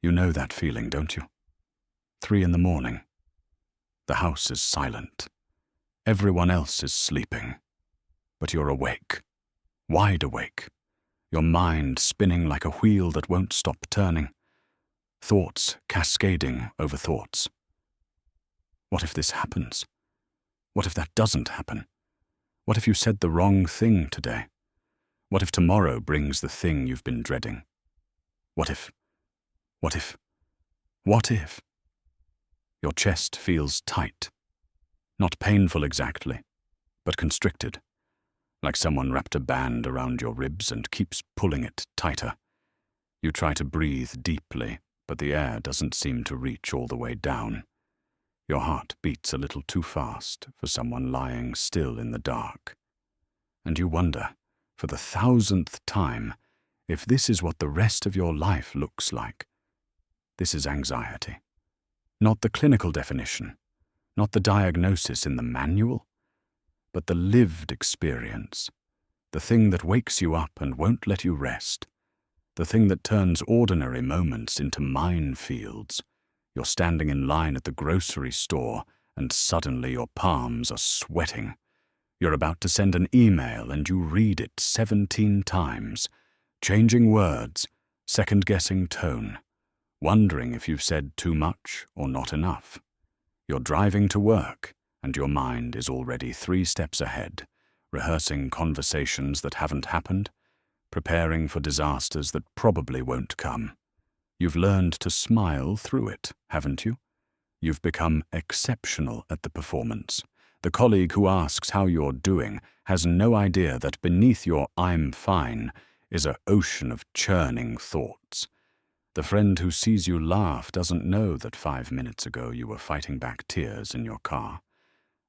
You know that feeling, don't you? 3 in the morning. The house is silent. Everyone else is sleeping. But you're awake, wide awake, your mind spinning like a wheel that won't stop turning, thoughts cascading over thoughts. What if this happens? What if that doesn't happen? What if you said the wrong thing today? What if tomorrow brings the thing you've been dreading? What if? Your chest feels tight. Not painful exactly, but constricted, like someone wrapped a band around your ribs and keeps pulling it tighter. You try to breathe deeply, but the air doesn't seem to reach all the way down. Your heart beats a little too fast for someone lying still in the dark. And you wonder, for the 1000th time, if this is what the rest of your life looks like. This is anxiety. Not the clinical definition, not the diagnosis in the manual, but the lived experience, the thing that wakes you up and won't let you rest, the thing that turns ordinary moments into minefields. You're standing in line at the grocery store and suddenly your palms are sweating. You're about to send an email and you read it 17 times, changing words, second-guessing tone, wondering if you've said too much or not enough. You're driving to work and your mind is already 3 steps ahead, rehearsing conversations that haven't happened, preparing for disasters that probably won't come. You've learned to smile through it, haven't you? You've become exceptional at the performance. The colleague who asks how you're doing has no idea that beneath your "I'm fine" is an ocean of churning thoughts. The friend who sees you laugh doesn't know that 5 minutes ago you were fighting back tears in your car.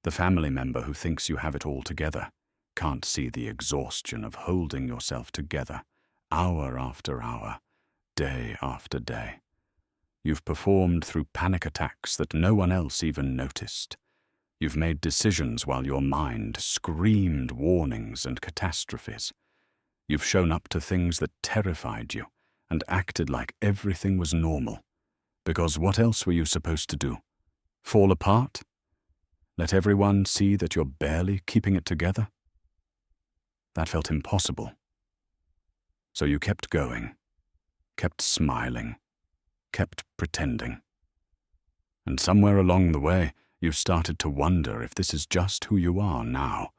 The family member who thinks you have it all together can't see the exhaustion of holding yourself together, hour after hour, day after day. You've performed through panic attacks that no one else even noticed. You've made decisions while your mind screamed warnings and catastrophes. You've shown up to things that terrified you and acted like everything was normal. Because what else were you supposed to do? Fall apart? Let everyone see that you're barely keeping it together? That felt impossible. So you kept going, kept smiling, kept pretending. And somewhere along the way, you started to wonder if this is just who you are now,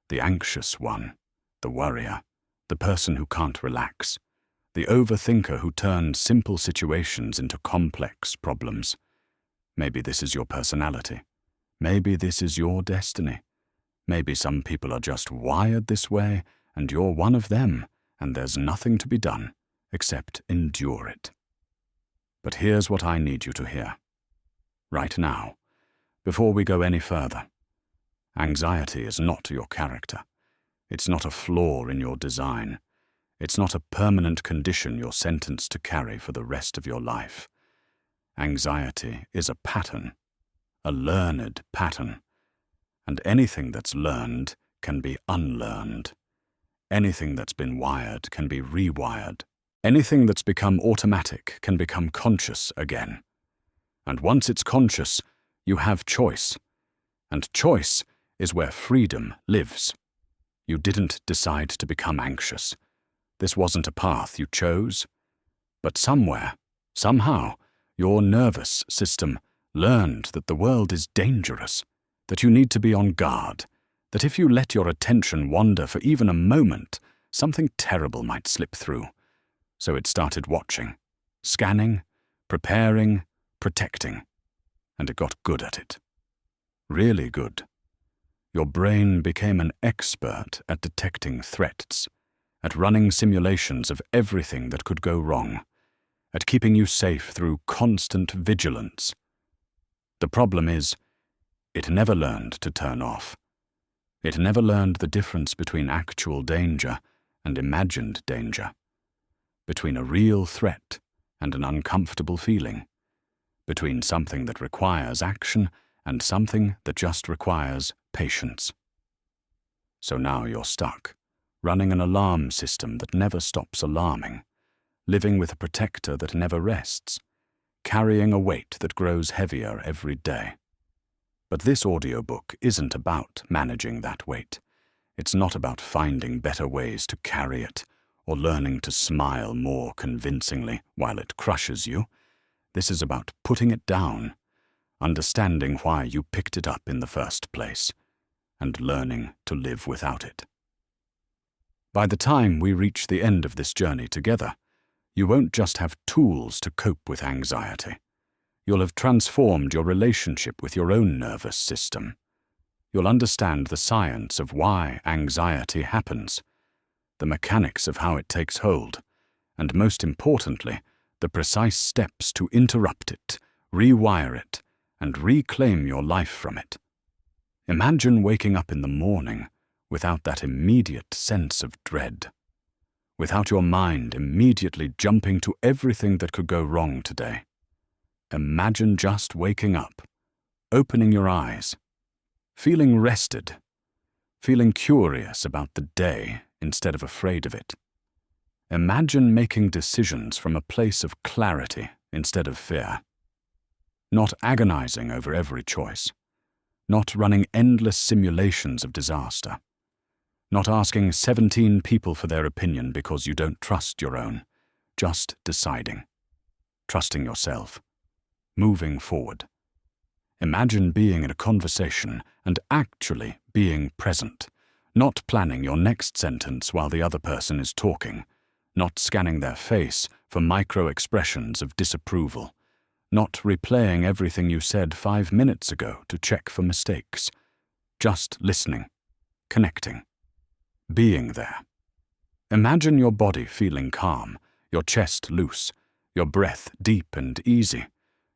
the anxious one, the worrier, the person who can't relax, the overthinker who turns simple situations into complex problems. Maybe this is your personality. Maybe this is your destiny. Maybe some people are just wired this way, and you're one of them, and there's nothing to be done except endure it. But here's what I need you to hear. Right now, before we go any further. Anxiety is not your character. It's not a flaw in your design. It's not a permanent condition you're sentenced to carry for the rest of your life. Anxiety is a pattern, a learned pattern. And anything that's learned can be unlearned. Anything that's been wired can be rewired. Anything that's become automatic can become conscious again. And once it's conscious, you have choice. And choice is where freedom lives. You didn't decide to become anxious. This wasn't a path you chose. But somewhere, somehow, your nervous system learned that the world is dangerous, that you need to be on guard, that if you let your attention wander for even a moment, something terrible might slip through. So it started watching, scanning, preparing, protecting, and it got good at it. Really good. Your brain became an expert at detecting threats, at running simulations of everything that could go wrong, at keeping you safe through constant vigilance. The problem is, it never learned to turn off. It never learned the difference between actual danger and imagined danger, between a real threat and an uncomfortable feeling, between something that requires action and something that just requires patience. So now you're stuck, running an alarm system that never stops alarming, living with a protector that never rests, carrying a weight that grows heavier every day. But this audiobook isn't about managing that weight. It's not about finding better ways to carry it, or learning to smile more convincingly while it crushes you. This is about putting it down, understanding why you picked it up in the first place, and learning to live without it. By the time we reach the end of this journey together, you won't just have tools to cope with anxiety. You'll have transformed your relationship with your own nervous system. You'll understand the science of why anxiety happens, the mechanics of how it takes hold, and most importantly, the precise steps to interrupt it, rewire it, and reclaim your life from it. Imagine waking up in the morning without that immediate sense of dread, without your mind immediately jumping to everything that could go wrong today. Imagine just waking up, opening your eyes, feeling rested, feeling curious about the day instead of afraid of it. Imagine making decisions from a place of clarity instead of fear, not agonizing over every choice, not running endless simulations of disaster, not asking 17 people for their opinion because you don't trust your own, just deciding, trusting yourself, moving forward. Imagine being in a conversation and actually being present, not planning your next sentence while the other person is talking, not scanning their face for micro-expressions of disapproval, not replaying everything you said 5 minutes ago to check for mistakes, just listening, connecting, being there. Imagine your body feeling calm, your chest loose, your breath deep and easy,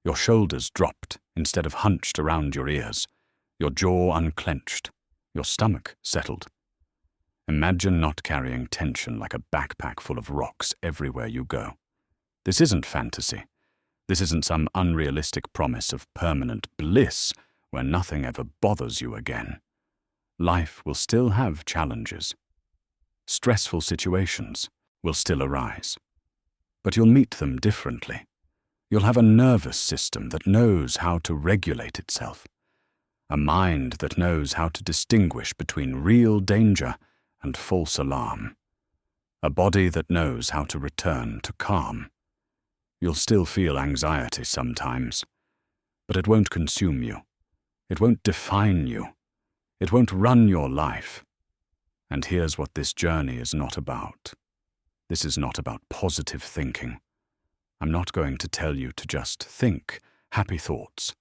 your shoulders dropped instead of hunched around your ears, your jaw unclenched, your stomach settled. Imagine not carrying tension like a backpack full of rocks everywhere you go. This isn't fantasy. This isn't some unrealistic promise of permanent bliss where nothing ever bothers you again. Life will still have challenges. Stressful situations will still arise. But you'll meet them differently. You'll have a nervous system that knows how to regulate itself, a mind that knows how to distinguish between real danger and false alarm, a body that knows how to return to calm. You'll still feel anxiety sometimes, but it won't consume you. It won't define you. It won't run your life. And here's what this journey is not about. This is not about positive thinking. I'm not going to tell you to just think happy thoughts,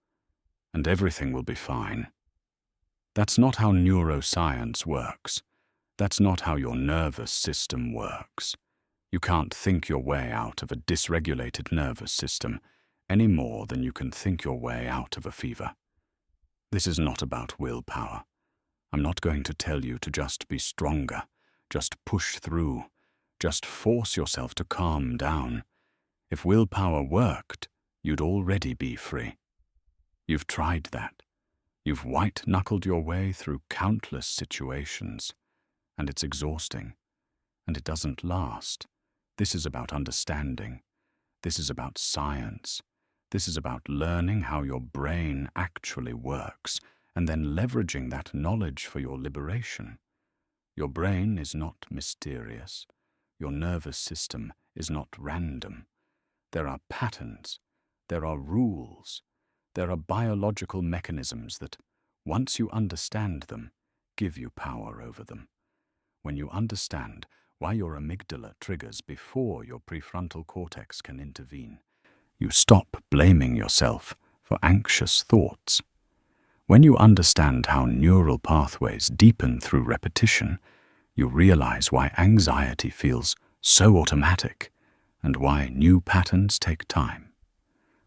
and everything will be fine. That's not how neuroscience works. That's not how your nervous system works. You can't think your way out of a dysregulated nervous system any more than you can think your way out of a fever. This is not about willpower. I'm not going to tell you to just be stronger, just push through, just force yourself to calm down. If willpower worked, you'd already be free. You've tried that. You've white-knuckled your way through countless situations, and it's exhausting, and it doesn't last. This is about understanding. This is about science. This is about learning how your brain actually works, and then leveraging that knowledge for your liberation. Your brain is not mysterious. Your nervous system is not random. There are patterns, there are rules, there are biological mechanisms that, once you understand them, give you power over them. When you understand why your amygdala triggers before your prefrontal cortex can intervene, you stop blaming yourself for anxious thoughts. When you understand how neural pathways deepen through repetition, you realize why anxiety feels so automatic and why new patterns take time.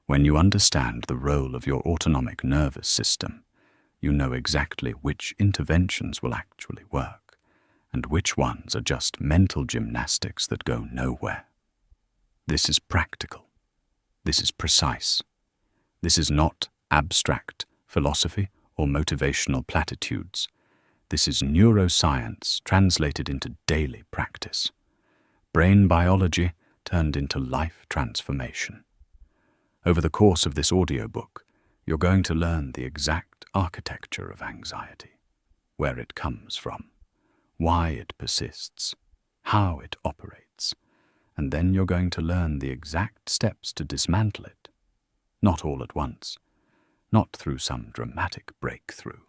When you understand the role of your autonomic nervous system, you know exactly which interventions will actually work, and which ones are just mental gymnastics that go nowhere. This is practical. This is precise. This is not abstract philosophy or motivational platitudes. This is neuroscience translated into daily practice. Brain biology turned into life transformation. Over the course of this audiobook, you're going to learn the exact architecture of anxiety, where it comes from, why it persists, how it operates, and then you're going to learn the exact steps to dismantle it. Not all at once, not through some dramatic breakthrough,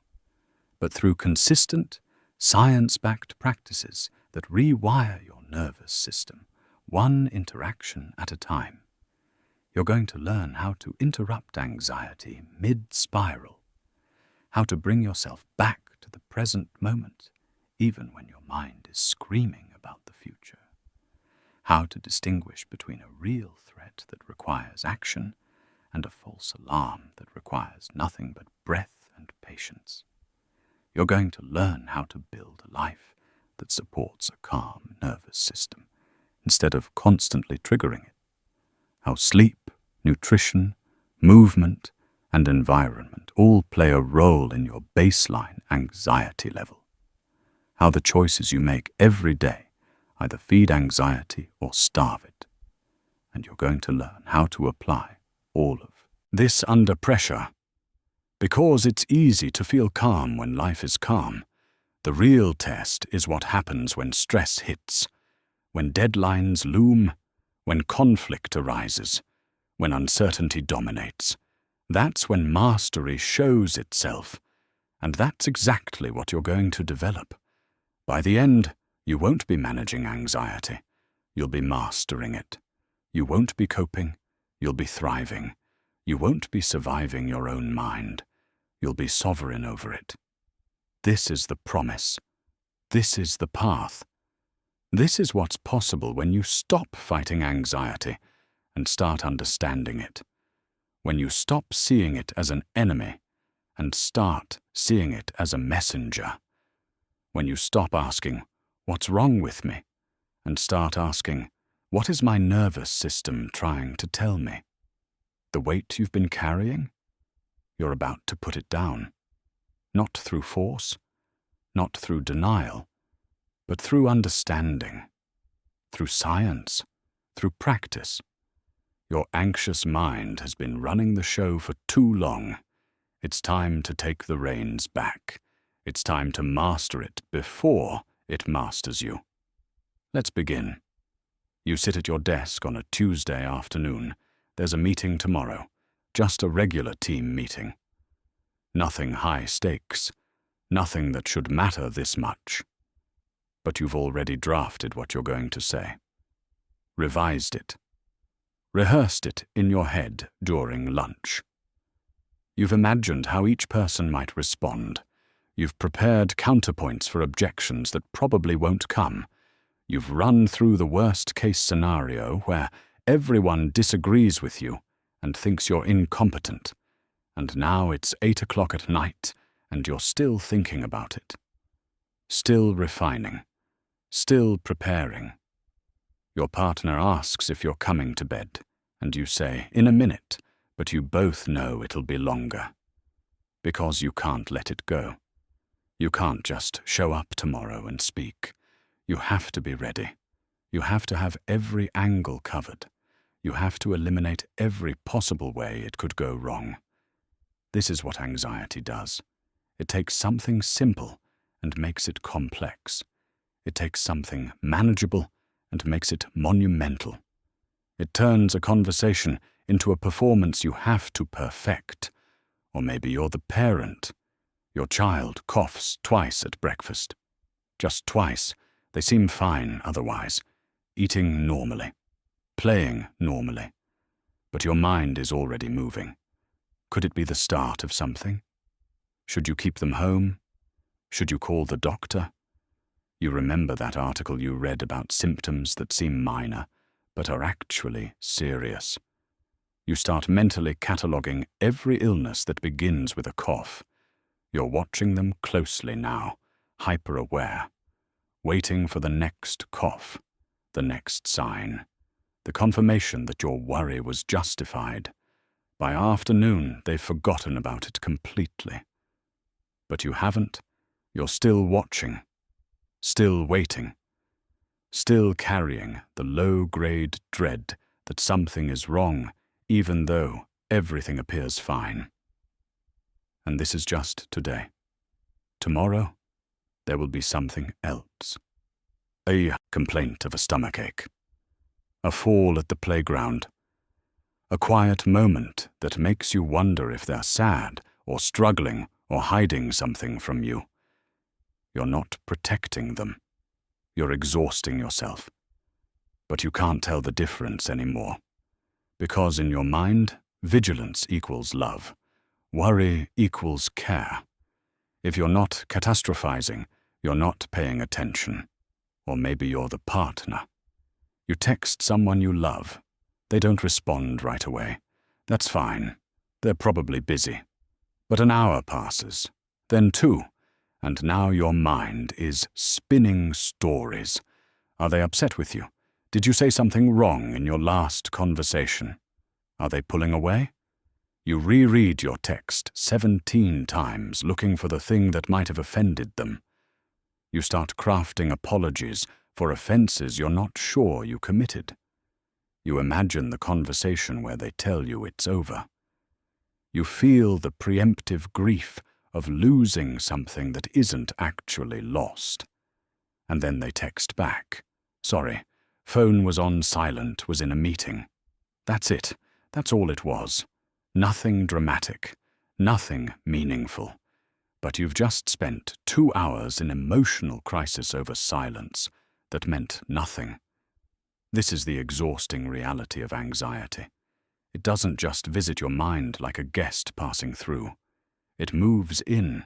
but through consistent, science-backed practices that rewire your nervous system, one interaction at a time. You're going to learn how to interrupt anxiety mid-spiral, how to bring yourself back to the present moment, even when your mind is screaming about the future, how to distinguish between a real threat that requires action and a false alarm that requires nothing but breath and patience. You're going to learn how to build a life that supports a calm nervous system instead of constantly triggering it. How sleep, nutrition, movement, and environment all play a role in your baseline anxiety level. How the choices you make every day either feed anxiety or starve it. And you're going to learn how to apply all of this under pressure. Because it's easy to feel calm when life is calm, the real test is what happens when stress hits, when deadlines loom, when conflict arises, when uncertainty dominates. That's when mastery shows itself, and that's exactly what you're going to develop. By the end, you won't be managing anxiety. You'll be mastering it. You won't be coping. You'll be thriving. You won't be surviving your own mind. You'll be sovereign over it. This is the promise. This is the path. This is what's possible when you stop fighting anxiety and start understanding it. When you stop seeing it as an enemy and start seeing it as a messenger. When you stop asking, "What's wrong with me?" and start asking, "What is my nervous system trying to tell me?" The weight you've been carrying? You're about to put it down. Not through force, not through denial, but through understanding, through science, through practice. Your anxious mind has been running the show for too long. It's time to take the reins back. It's time to master it before it masters you. Let's begin. You sit at your desk on a Tuesday afternoon. There's a meeting tomorrow, just a regular team meeting. Nothing high stakes, nothing that should matter this much. But you've already drafted what you're going to say, revised it, rehearsed it in your head during lunch. You've imagined how each person might respond. You've prepared counterpoints for objections that probably won't come. You've run through the worst-case scenario where everyone disagrees with you and thinks you're incompetent. And now it's 8 o'clock at night and you're still thinking about it. Still refining. Still preparing. Your partner asks if you're coming to bed, and you say, "In a minute," but you both know it'll be longer. Because you can't let it go. You can't just show up tomorrow and speak. You have to be ready. You have to have every angle covered. You have to eliminate every possible way it could go wrong. This is what anxiety does. It takes something simple and makes it complex. It takes something manageable and makes it monumental. It turns a conversation into a performance you have to perfect. Or maybe you're the parent. Your child coughs twice at breakfast. Just twice. They seem fine otherwise. Eating normally. Playing normally. But your mind is already moving. Could it be the start of something? Should you keep them home? Should you call the doctor? You remember that article you read about symptoms that seem minor, but are actually serious. You start mentally cataloguing every illness that begins with a cough. You're watching them closely now, hyper-aware, waiting for the next cough, the next sign, the confirmation that your worry was justified. By afternoon, they've forgotten about it completely. But you haven't. You're still watching, still waiting, still carrying the low-grade dread that something is wrong even though everything appears fine. And this is just today. Tomorrow, there will be something else. A complaint of a stomachache. A fall at the playground. A quiet moment that makes you wonder if they're sad or struggling or hiding something from you. You're not protecting them. You're exhausting yourself. But you can't tell the difference anymore. Because in your mind, vigilance equals love. Worry equals care. If you're not catastrophizing, you're not paying attention. Or maybe you're the partner. You text someone you love. They don't respond right away. That's fine. They're probably busy. But an hour passes, then 2, and now your mind is spinning stories. Are they upset with you? Did you say something wrong in your last conversation? Are they pulling away? You reread your text 17 times, looking for the thing that might have offended them. You start crafting apologies for offenses you're not sure you committed. You imagine the conversation where they tell you it's over. You feel the preemptive grief of losing something that isn't actually lost. And then they text back. Sorry, phone was on silent, was in a meeting. That's it. That's all it was. Nothing dramatic. Nothing meaningful. But you've just spent 2 hours in emotional crisis over silence that meant nothing. This is the exhausting reality of anxiety. It doesn't just visit your mind like a guest passing through. It moves in.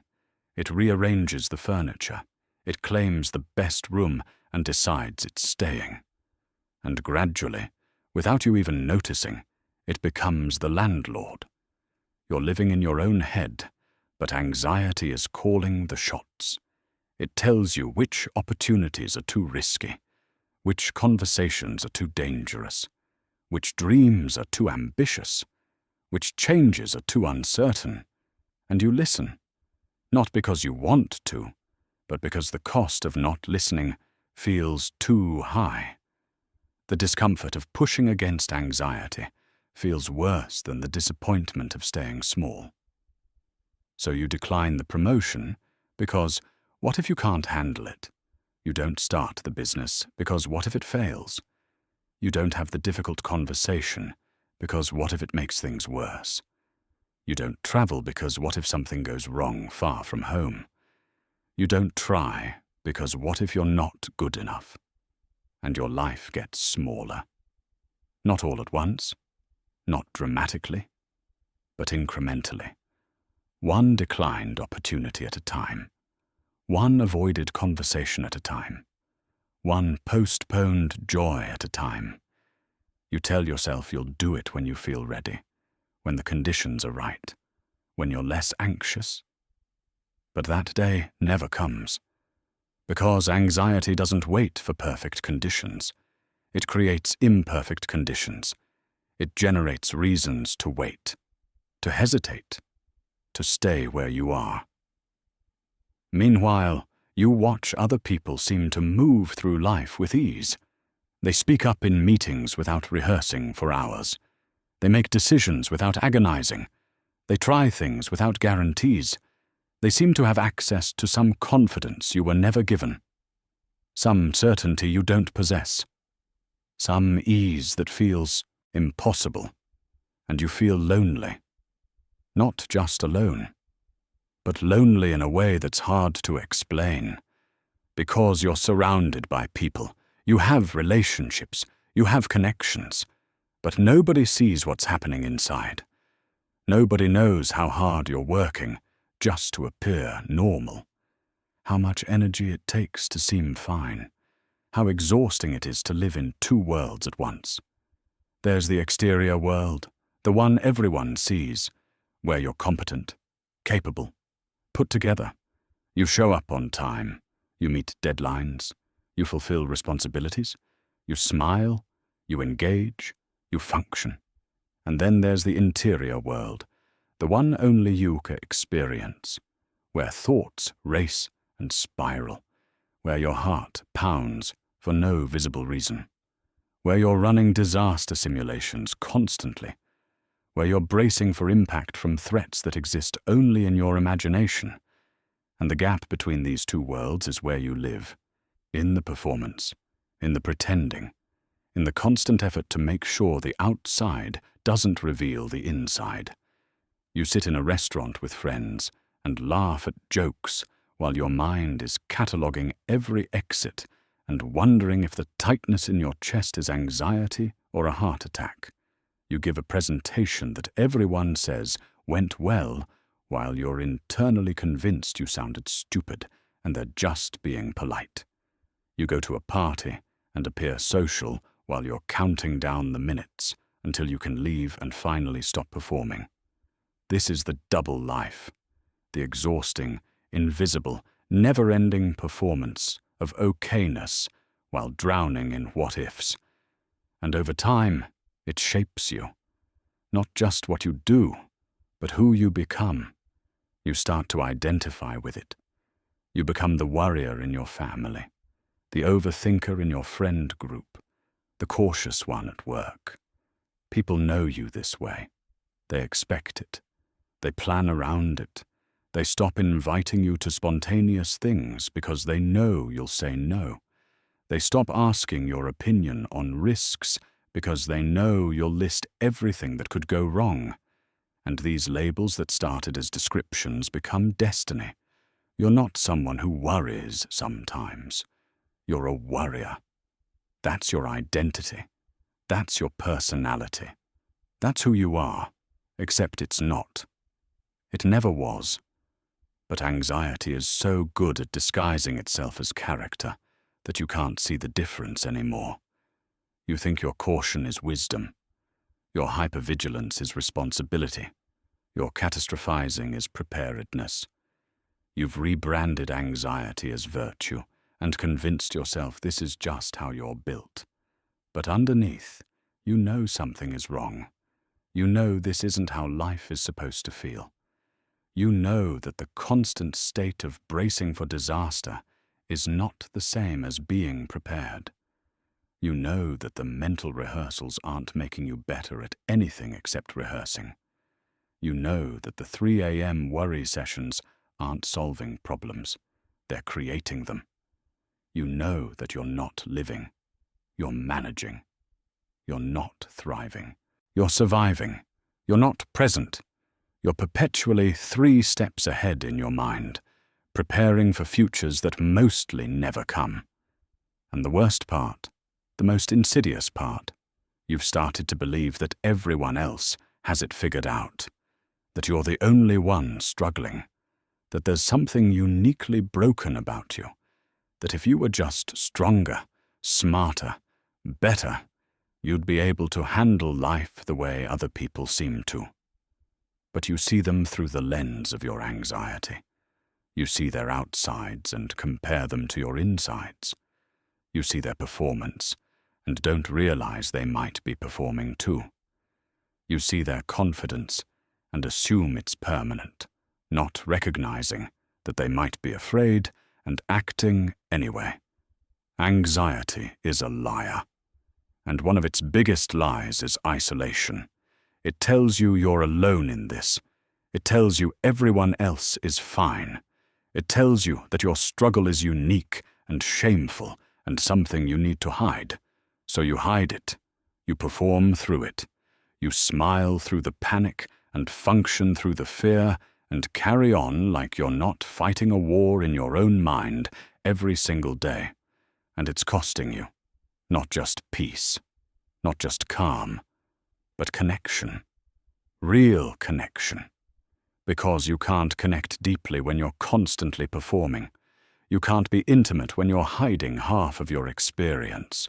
It rearranges the furniture. It claims the best room and decides it's staying. And gradually, without you even noticing, it becomes the landlord. You're living in your own head, but anxiety is calling the shots. It tells you which opportunities are too risky, which conversations are too dangerous, which dreams are too ambitious, which changes are too uncertain, and you listen, not because you want to, but because the cost of not listening feels too high. The discomfort of pushing against anxiety feels worse than the disappointment of staying small. So you decline the promotion because what if you can't handle it? You don't start the business because what if it fails? You don't have the difficult conversation because what if it makes things worse? You don't travel because what if something goes wrong far from home? You don't try because what if you're not good enough? And your life gets smaller. Not all at once, not dramatically, but incrementally. One declined opportunity at a time. One avoided conversation at a time. One postponed joy at a time. You tell yourself you'll do it when you feel ready, when the conditions are right, when you're less anxious. But that day never comes, because anxiety doesn't wait for perfect conditions. It creates imperfect conditions. It generates reasons to wait, to hesitate, to stay where you are. Meanwhile, you watch other people seem to move through life with ease. They speak up in meetings without rehearsing for hours. They make decisions without agonizing. They try things without guarantees. They seem to have access to some confidence you were never given, some certainty you don't possess, some ease that feels impossible, and you feel lonely. Not just alone, but lonely in a way that's hard to explain. Because you're surrounded by people, you have relationships, you have connections, but nobody sees what's happening inside. Nobody knows how hard you're working just to appear normal, how much energy it takes to seem fine, how exhausting it is to live in 2 worlds at once. There's the exterior world, the one everyone sees, where you're competent, capable, put together. You show up on time, you meet deadlines, you fulfill responsibilities, you smile, you engage, you function. And then there's the interior world, the one only you can experience, where thoughts race and spiral, where your heart pounds for no visible reason, where you're running disaster simulations constantly, where you're bracing for impact from threats that exist only in your imagination. And the gap between these two worlds is where you live, in the performance, in the pretending, in the constant effort to make sure the outside doesn't reveal the inside. You sit in a restaurant with friends and laugh at jokes while your mind is cataloguing every exit and wondering if the tightness in your chest is anxiety or a heart attack. You give a presentation that everyone says went well while you're internally convinced you sounded stupid and they're just being polite. You go to a party and appear social while you're counting down the minutes until you can leave and finally stop performing. This is the double life, the exhausting, invisible, never-ending performance of okayness while drowning in what-ifs. And over time, it shapes you. Not just what you do, but who you become. You start to identify with it. You become the worrier in your family, the overthinker in your friend group, the cautious one at work. People know you this way. They expect it. They plan around it. They stop inviting you to spontaneous things because they know you'll say no. They stop asking your opinion on risks because they know you'll list everything that could go wrong. And these labels that started as descriptions become destiny. You're not someone who worries sometimes. You're a worrier. That's your identity. That's your personality. That's who you are, except it's not. It never was. But anxiety is so good at disguising itself as character that you can't see the difference anymore. You think your caution is wisdom. Your hypervigilance is responsibility. Your catastrophizing is preparedness. You've rebranded anxiety as virtue and convinced yourself this is just how you're built. But underneath, you know something is wrong. You know this isn't how life is supposed to feel. You know that the constant state of bracing for disaster is not the same as being prepared. You know that the mental rehearsals aren't making you better at anything except rehearsing. You know that the 3 a.m. worry sessions aren't solving problems. They're creating them. You know that you're not living. You're managing. You're not thriving. You're surviving. You're not present. You're perpetually 3 steps ahead in your mind, preparing for futures that mostly never come. And the worst part, the most insidious part, you've started to believe that everyone else has it figured out, that you're the only one struggling, that there's something uniquely broken about you, that if you were just stronger, smarter, better, you'd be able to handle life the way other people seem to. But you see them through the lens of your anxiety. You see their outsides and compare them to your insides. You see their performance and don't realize they might be performing too. You see their confidence and assume it's permanent, not recognizing that they might be afraid and acting anyway. Anxiety is a liar, and one of its biggest lies is isolation. It tells you you're alone in this. It tells you everyone else is fine. It tells you that your struggle is unique and shameful and something you need to hide. So you hide it. You perform through it. You smile through the panic and function through the fear and carry on like you're not fighting a war in your own mind every single day. And it's costing you, not just peace, not just calm, but connection, real connection. Because you can't connect deeply when you're constantly performing. You can't be intimate when you're hiding half of your experience.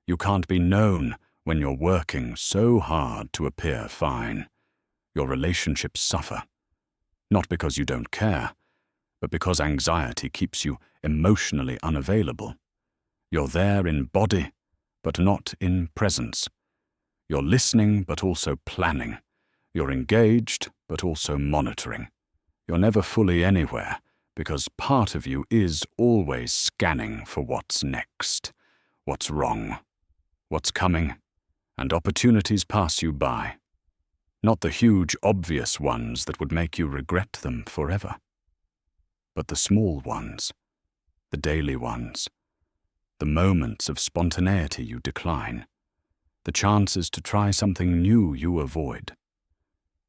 You can't be known when you're working so hard to appear fine. Your relationships suffer, not because you don't care, but because anxiety keeps you emotionally unavailable. You're there in body, but not in presence. You're listening, but also planning. You're engaged, but also monitoring. You're never fully anywhere, because part of you is always scanning for what's next, what's wrong, what's coming, and opportunities pass you by. Not the huge, obvious ones that would make you regret them forever, but the small ones, the daily ones, the moments of spontaneity you decline, the chances to try something new you avoid,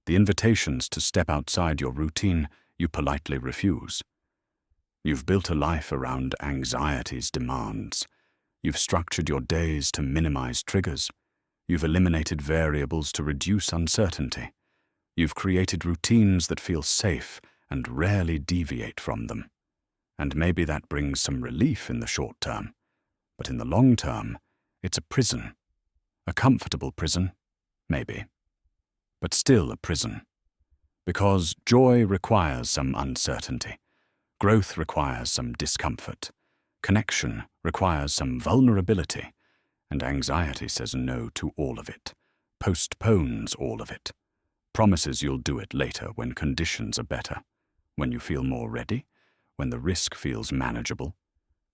the invitations to step outside your routine you politely refuse. You've built a life around anxiety's demands. You've structured your days to minimize triggers. You've eliminated variables to reduce uncertainty. You've created routines that feel safe and rarely deviate from them. And maybe that brings some relief in the short term, but in the long term, it's a prison. A comfortable prison, maybe, but still a prison. Because joy requires some uncertainty. Growth requires some discomfort. Connection requires some vulnerability. And anxiety says no to all of it, postpones all of it, promises you'll do it later when conditions are better, when you feel more ready, when the risk feels manageable.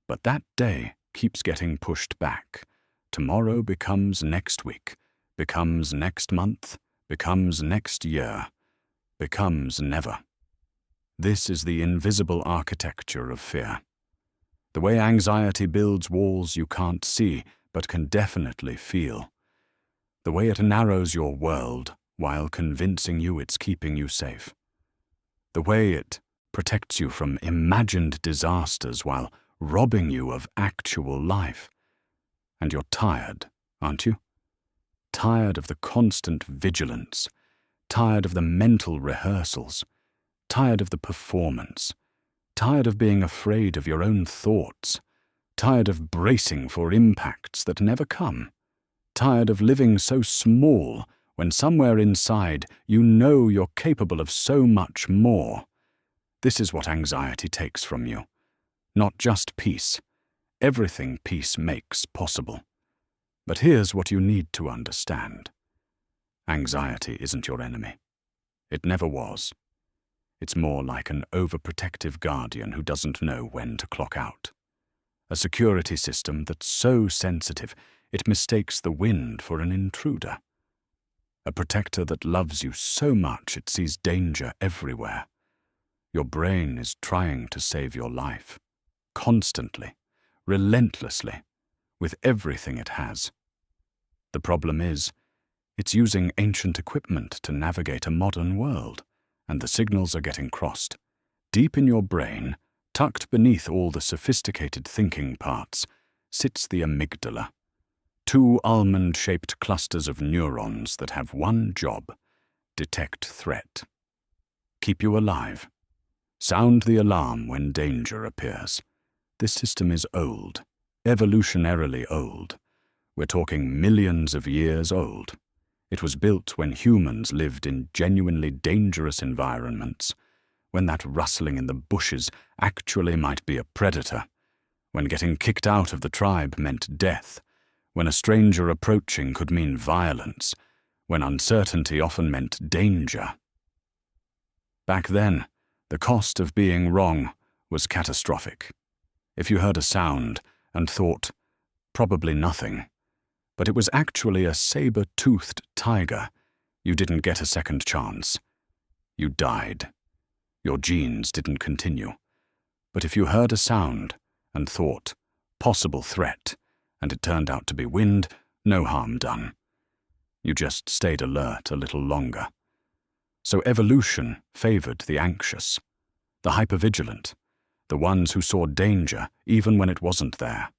But that day keeps getting pushed back. Tomorrow becomes next week, becomes next month, becomes next year, becomes never. This is the invisible architecture of fear. The way anxiety builds walls you can't see, but can definitely feel. The way it narrows your world while convincing you it's keeping you safe. The way it protects you from imagined disasters while robbing you of actual life. And you're tired, aren't you? Tired of the constant vigilance, tired of the mental rehearsals, tired of the performance, tired of being afraid of your own thoughts, tired of bracing for impacts that never come, tired of living so small when somewhere inside you know you're capable of so much more. This is what anxiety takes from you. Not just peace. Everything peace makes possible. But here's what you need to understand. Anxiety isn't your enemy. It never was. It's more like an overprotective guardian who doesn't know when to clock out. A security system that's so sensitive it mistakes the wind for an intruder. A protector that loves you so much it sees danger everywhere. Your brain is trying to save your life, constantly, relentlessly, with everything it has. The problem is, it's using ancient equipment to navigate a modern world, and the signals are getting crossed. Deep in your brain, tucked beneath all the sophisticated thinking parts, sits the amygdala. Two almond-shaped clusters of neurons that have one job: detect threat. Keep you alive. Sound the alarm when danger appears. This system is old, evolutionarily old. We're talking millions of years old. It was built when humans lived in genuinely dangerous environments, when that rustling in the bushes actually might be a predator, when getting kicked out of the tribe meant death, when a stranger approaching could mean violence, when uncertainty often meant danger. Back then, the cost of being wrong was catastrophic. If you heard a sound and thought, probably nothing, but it was actually a saber-toothed tiger, you didn't get a second chance. You died. Your genes didn't continue. But if you heard a sound and thought, possible threat, and it turned out to be wind, no harm done. You just stayed alert a little longer. So evolution favored the anxious, the hypervigilant, the ones who saw danger even when it wasn't there.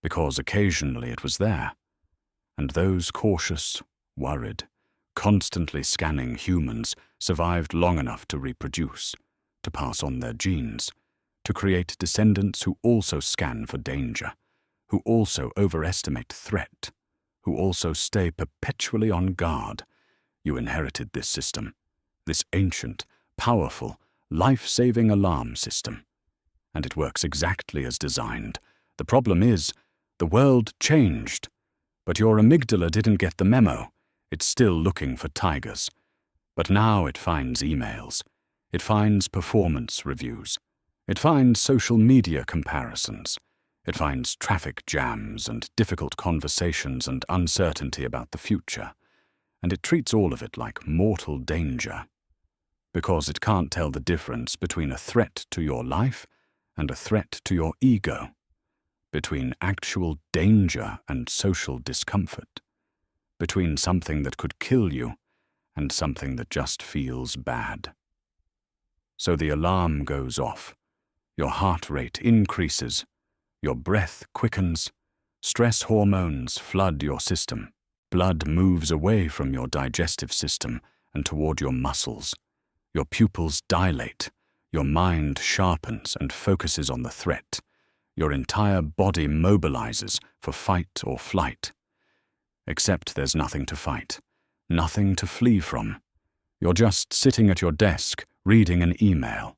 Because occasionally it was there, and those cautious, worried, constantly scanning humans survived long enough to reproduce, to pass on their genes, to create descendants who also scan for danger, who also overestimate threat, who also stay perpetually on guard. You inherited this system, this ancient, powerful, life-saving alarm system. And it works exactly as designed. The problem is, the world changed. But your amygdala didn't get the memo. It's still looking for tigers. But now it finds emails. It finds performance reviews. It finds social media comparisons. It finds traffic jams and difficult conversations and uncertainty about the future. and it treats all of it like mortal danger, because it can't tell the difference between a threat to your life and a threat to your ego, between actual danger and social discomfort, between something that could kill you and something that just feels bad. So the alarm goes off, your heart rate increases, your breath quickens, stress hormones flood your system, blood moves away from your digestive system and toward your muscles, your pupils dilate, your mind sharpens and focuses on the threat, your entire body mobilizes for fight or flight. Except there's nothing to fight, nothing to flee from. You're just sitting at your desk, reading an email.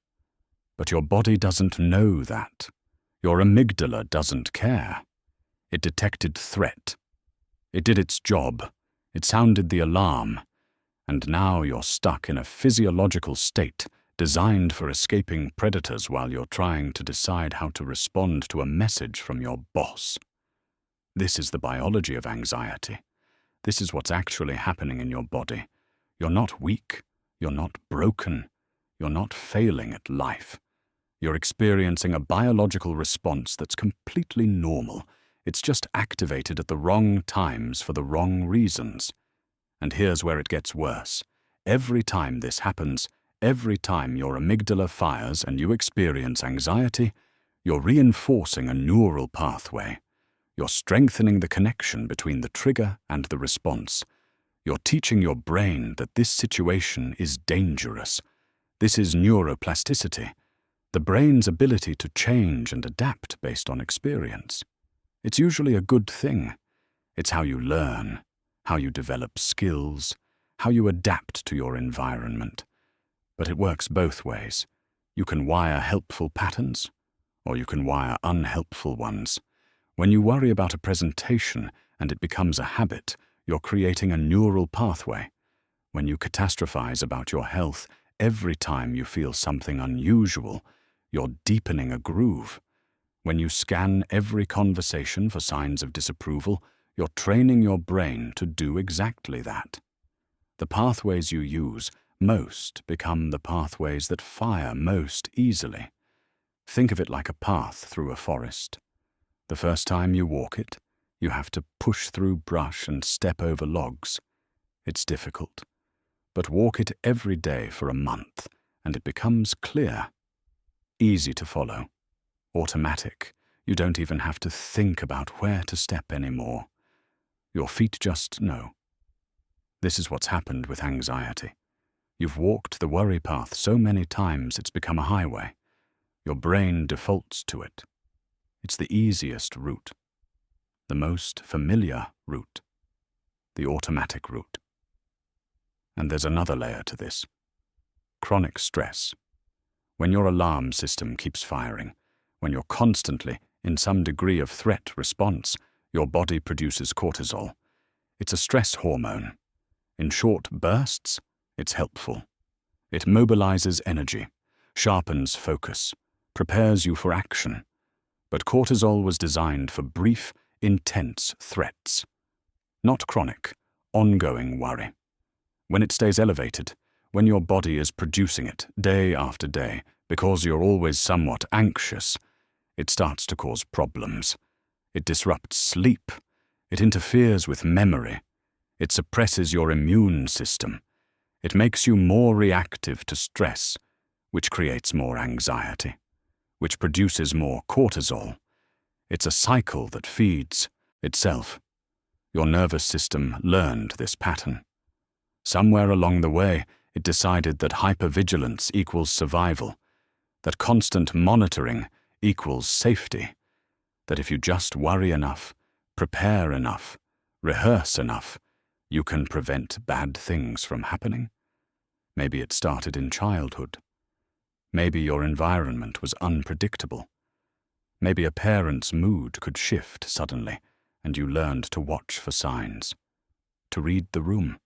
But your body doesn't know that. Your amygdala doesn't care. It detected threat. It did its job. It sounded the alarm. And now you're stuck in a physiological state designed for escaping predators while you're trying to decide how to respond to a message from your boss. This is the biology of anxiety. This is what's actually happening in your body. You're not weak. You're not broken. You're not failing at life. You're experiencing a biological response that's completely normal. It's just activated at the wrong times for the wrong reasons. And here's where it gets worse. Every time this happens, every time your amygdala fires and you experience anxiety, you're reinforcing a neural pathway. You're strengthening the connection between the trigger and the response. You're teaching your brain that this situation is dangerous. This is neuroplasticity, the brain's ability to change and adapt based on experience. It's usually a good thing. It's how you learn, how you develop skills, how you adapt to your environment. But it works both ways. You can wire helpful patterns, or you can wire unhelpful ones. When you worry about a presentation and it becomes a habit, you're creating a neural pathway. When you catastrophize about your health every time you feel something unusual, you're deepening a groove. When you scan every conversation for signs of disapproval, you're training your brain to do exactly that. The pathways you use most become the pathways that fire most easily. Think of it like a path through a forest. The first time you walk it, you have to push through brush and step over logs. It's difficult. But walk it every day for a month, and it becomes clear. Easy to follow. Automatic. You don't even have to think about where to step anymore. Your feet just know. This is what's happened with anxiety. You've walked the worry path so many times it's become a highway. Your brain defaults to it. It's the easiest route, the most familiar route, the automatic route. And there's another layer to this. Chronic stress. When your alarm system keeps firing, when you're constantly in some degree of threat response, your body produces cortisol. It's a stress hormone. In short bursts, it's helpful. It mobilizes energy, sharpens focus, prepares you for action. But cortisol was designed for brief, intense threats. Not chronic, ongoing worry. When it stays elevated, when your body is producing it day after day because you're always somewhat anxious, it starts to cause problems. It disrupts sleep. It interferes with memory. It suppresses your immune system. It makes you more reactive to stress, which creates more anxiety, which produces more cortisol. It's a cycle that feeds itself. Your nervous system learned this pattern. Somewhere along the way, it decided that hypervigilance equals survival, that constant monitoring equals safety, that if you just worry enough, prepare enough, rehearse enough, you can prevent bad things from happening. Maybe it started in childhood. Maybe your environment was unpredictable. Maybe a parent's mood could shift suddenly, and you learned to watch for signs, to read the room,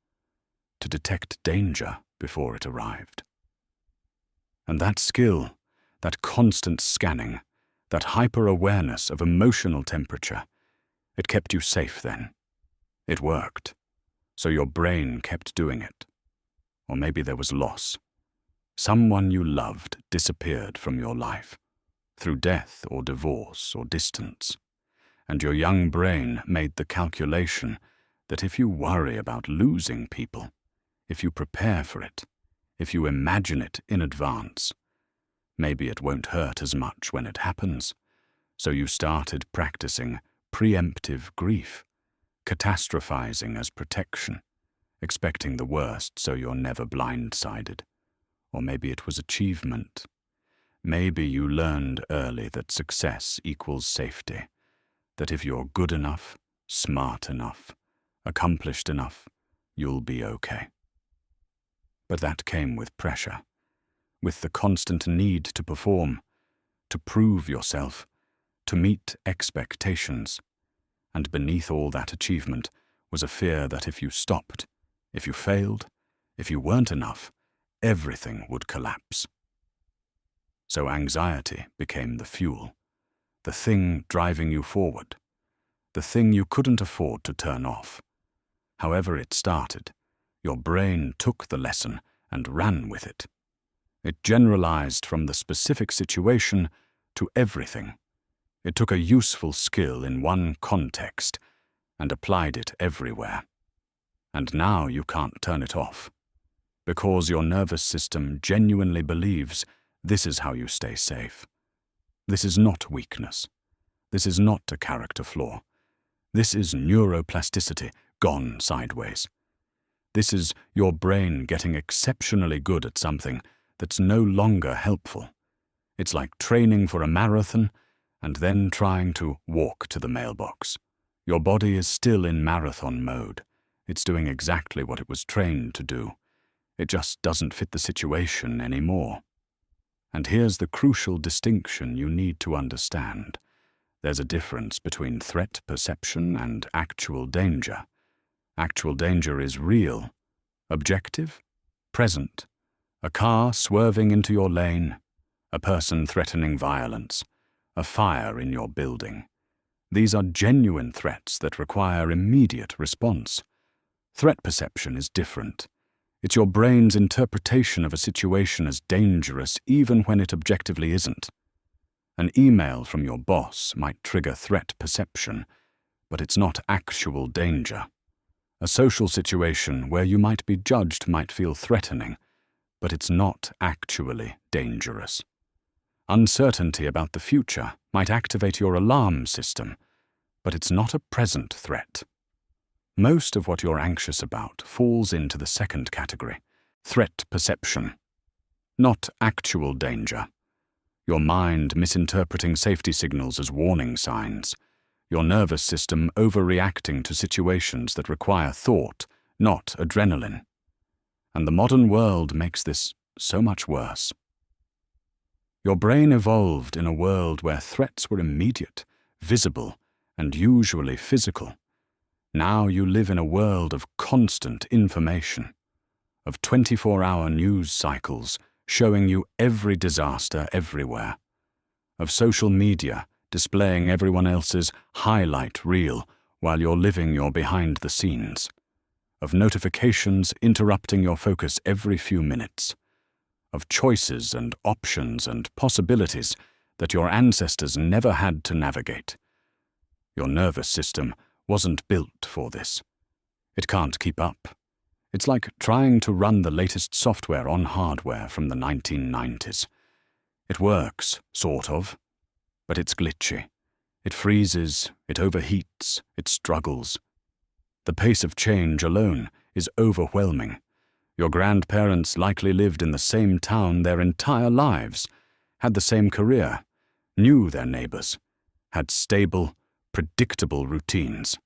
to detect danger before it arrived. And that skill, that constant scanning, that hyper-awareness of emotional temperature, it kept you safe then. It worked. So your brain kept doing it. Or maybe there was loss. Someone you loved disappeared from your life, through death or divorce or distance. And your young brain made the calculation that if you worry about losing people, if you prepare for it, if you imagine it in advance, maybe it won't hurt as much when it happens. So you started practicing preemptive grief, catastrophizing as protection, expecting the worst so you're never blindsided. Or maybe it was achievement. Maybe you learned early that success equals safety, that if you're good enough, smart enough, accomplished enough, you'll be okay. But that came with pressure, with the constant need to perform, to prove yourself, to meet expectations. And beneath all that achievement was a fear that if you stopped, if you failed, if you weren't enough, everything would collapse. So anxiety became the fuel, the thing driving you forward, the thing you couldn't afford to turn off. However it started, your brain took the lesson and ran with it. It generalized from the specific situation to everything. It took a useful skill in one context and applied it everywhere. And now you can't turn it off, because your nervous system genuinely believes this is how you stay safe. This is not weakness. This is not a character flaw. This is neuroplasticity gone sideways. This is your brain getting exceptionally good at something that's no longer helpful. It's like training for a marathon and then trying to walk to the mailbox. Your body is still in marathon mode. It's doing exactly what it was trained to do. It just doesn't fit the situation anymore. And here's the crucial distinction you need to understand. There's a difference between threat perception and actual danger. Actual danger is real, objective, present. A car swerving into your lane, a person threatening violence, a fire in your building. These are genuine threats that require immediate response. Threat perception is different. It's your brain's interpretation of a situation as dangerous even when it objectively isn't. An email from your boss might trigger threat perception, but it's not actual danger. A social situation where you might be judged might feel threatening, but it's not actually dangerous. Uncertainty about the future might activate your alarm system, but it's not a present threat. Most of what you're anxious about falls into the second category, threat perception, not actual danger. Your mind misinterpreting safety signals as warning signs, your nervous system overreacting to situations that require thought, not adrenaline. And the modern world makes this so much worse. Your brain evolved in a world where threats were immediate, visible, and usually physical. Now you live in a world of constant information, of 24-hour news cycles showing you every disaster everywhere, of social media displaying everyone else's highlight reel while you're living your behind the scenes, of notifications interrupting your focus every few minutes, of choices and options and possibilities that your ancestors never had to navigate. Your nervous system wasn't built for this. It can't keep up. It's like trying to run the latest software on hardware from the 1990s. It works, sort of, but it's glitchy. It freezes, it overheats, it struggles. The pace of change alone is overwhelming. Your grandparents likely lived in the same town their entire lives, had the same career, knew their neighbors, had stable, predictable routines.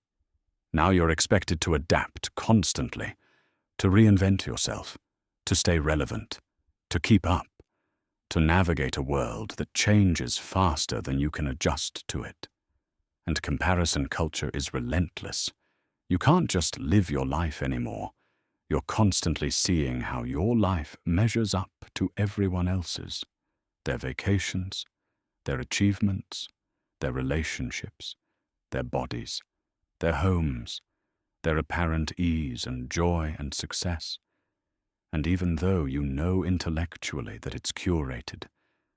Now you're expected to adapt constantly, to reinvent yourself, to stay relevant, to keep up, to navigate a world that changes faster than you can adjust to it. And comparison culture is relentless. You can't just live your life anymore. You're constantly seeing how your life measures up to everyone else's, their vacations, their achievements, their relationships, their bodies, their homes, their apparent ease and joy and success. And even though you know intellectually that it's curated,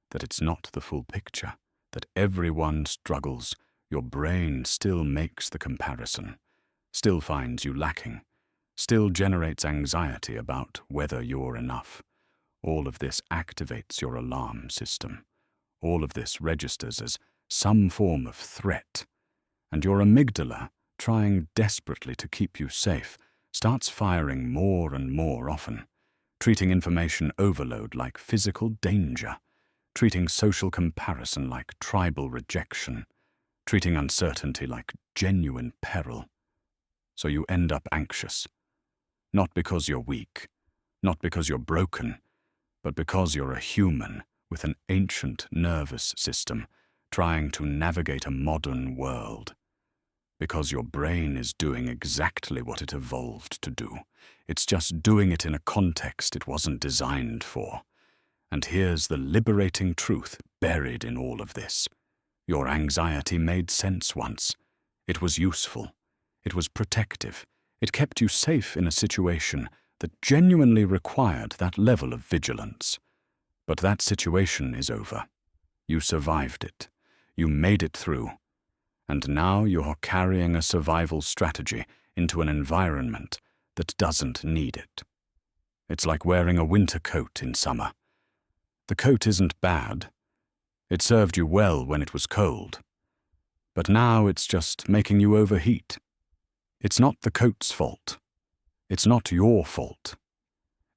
that it's not the full picture, that everyone struggles, your brain still makes the comparison, still finds you lacking, still generates anxiety about whether you're enough. All of this activates your alarm system. All of this registers as some form of threat, and your amygdala, trying desperately to keep you safe, starts firing more and more often, treating information overload like physical danger, treating social comparison like tribal rejection, treating uncertainty like genuine peril. So you end up anxious, not because you're weak, not because you're broken, but because you're a human with an ancient nervous system trying to navigate a modern world. Because your brain is doing exactly what it evolved to do. It's just doing it in a context it wasn't designed for. And here's the liberating truth buried in all of this. Your anxiety made sense once. It was useful. It was protective. It kept you safe in a situation that genuinely required that level of vigilance. But that situation is over. You survived it. You made it through. And now you're carrying a survival strategy into an environment that doesn't need it. It's like wearing a winter coat in summer. The coat isn't bad. It served you well when it was cold. But now it's just making you overheat. It's not the coat's fault. It's not your fault.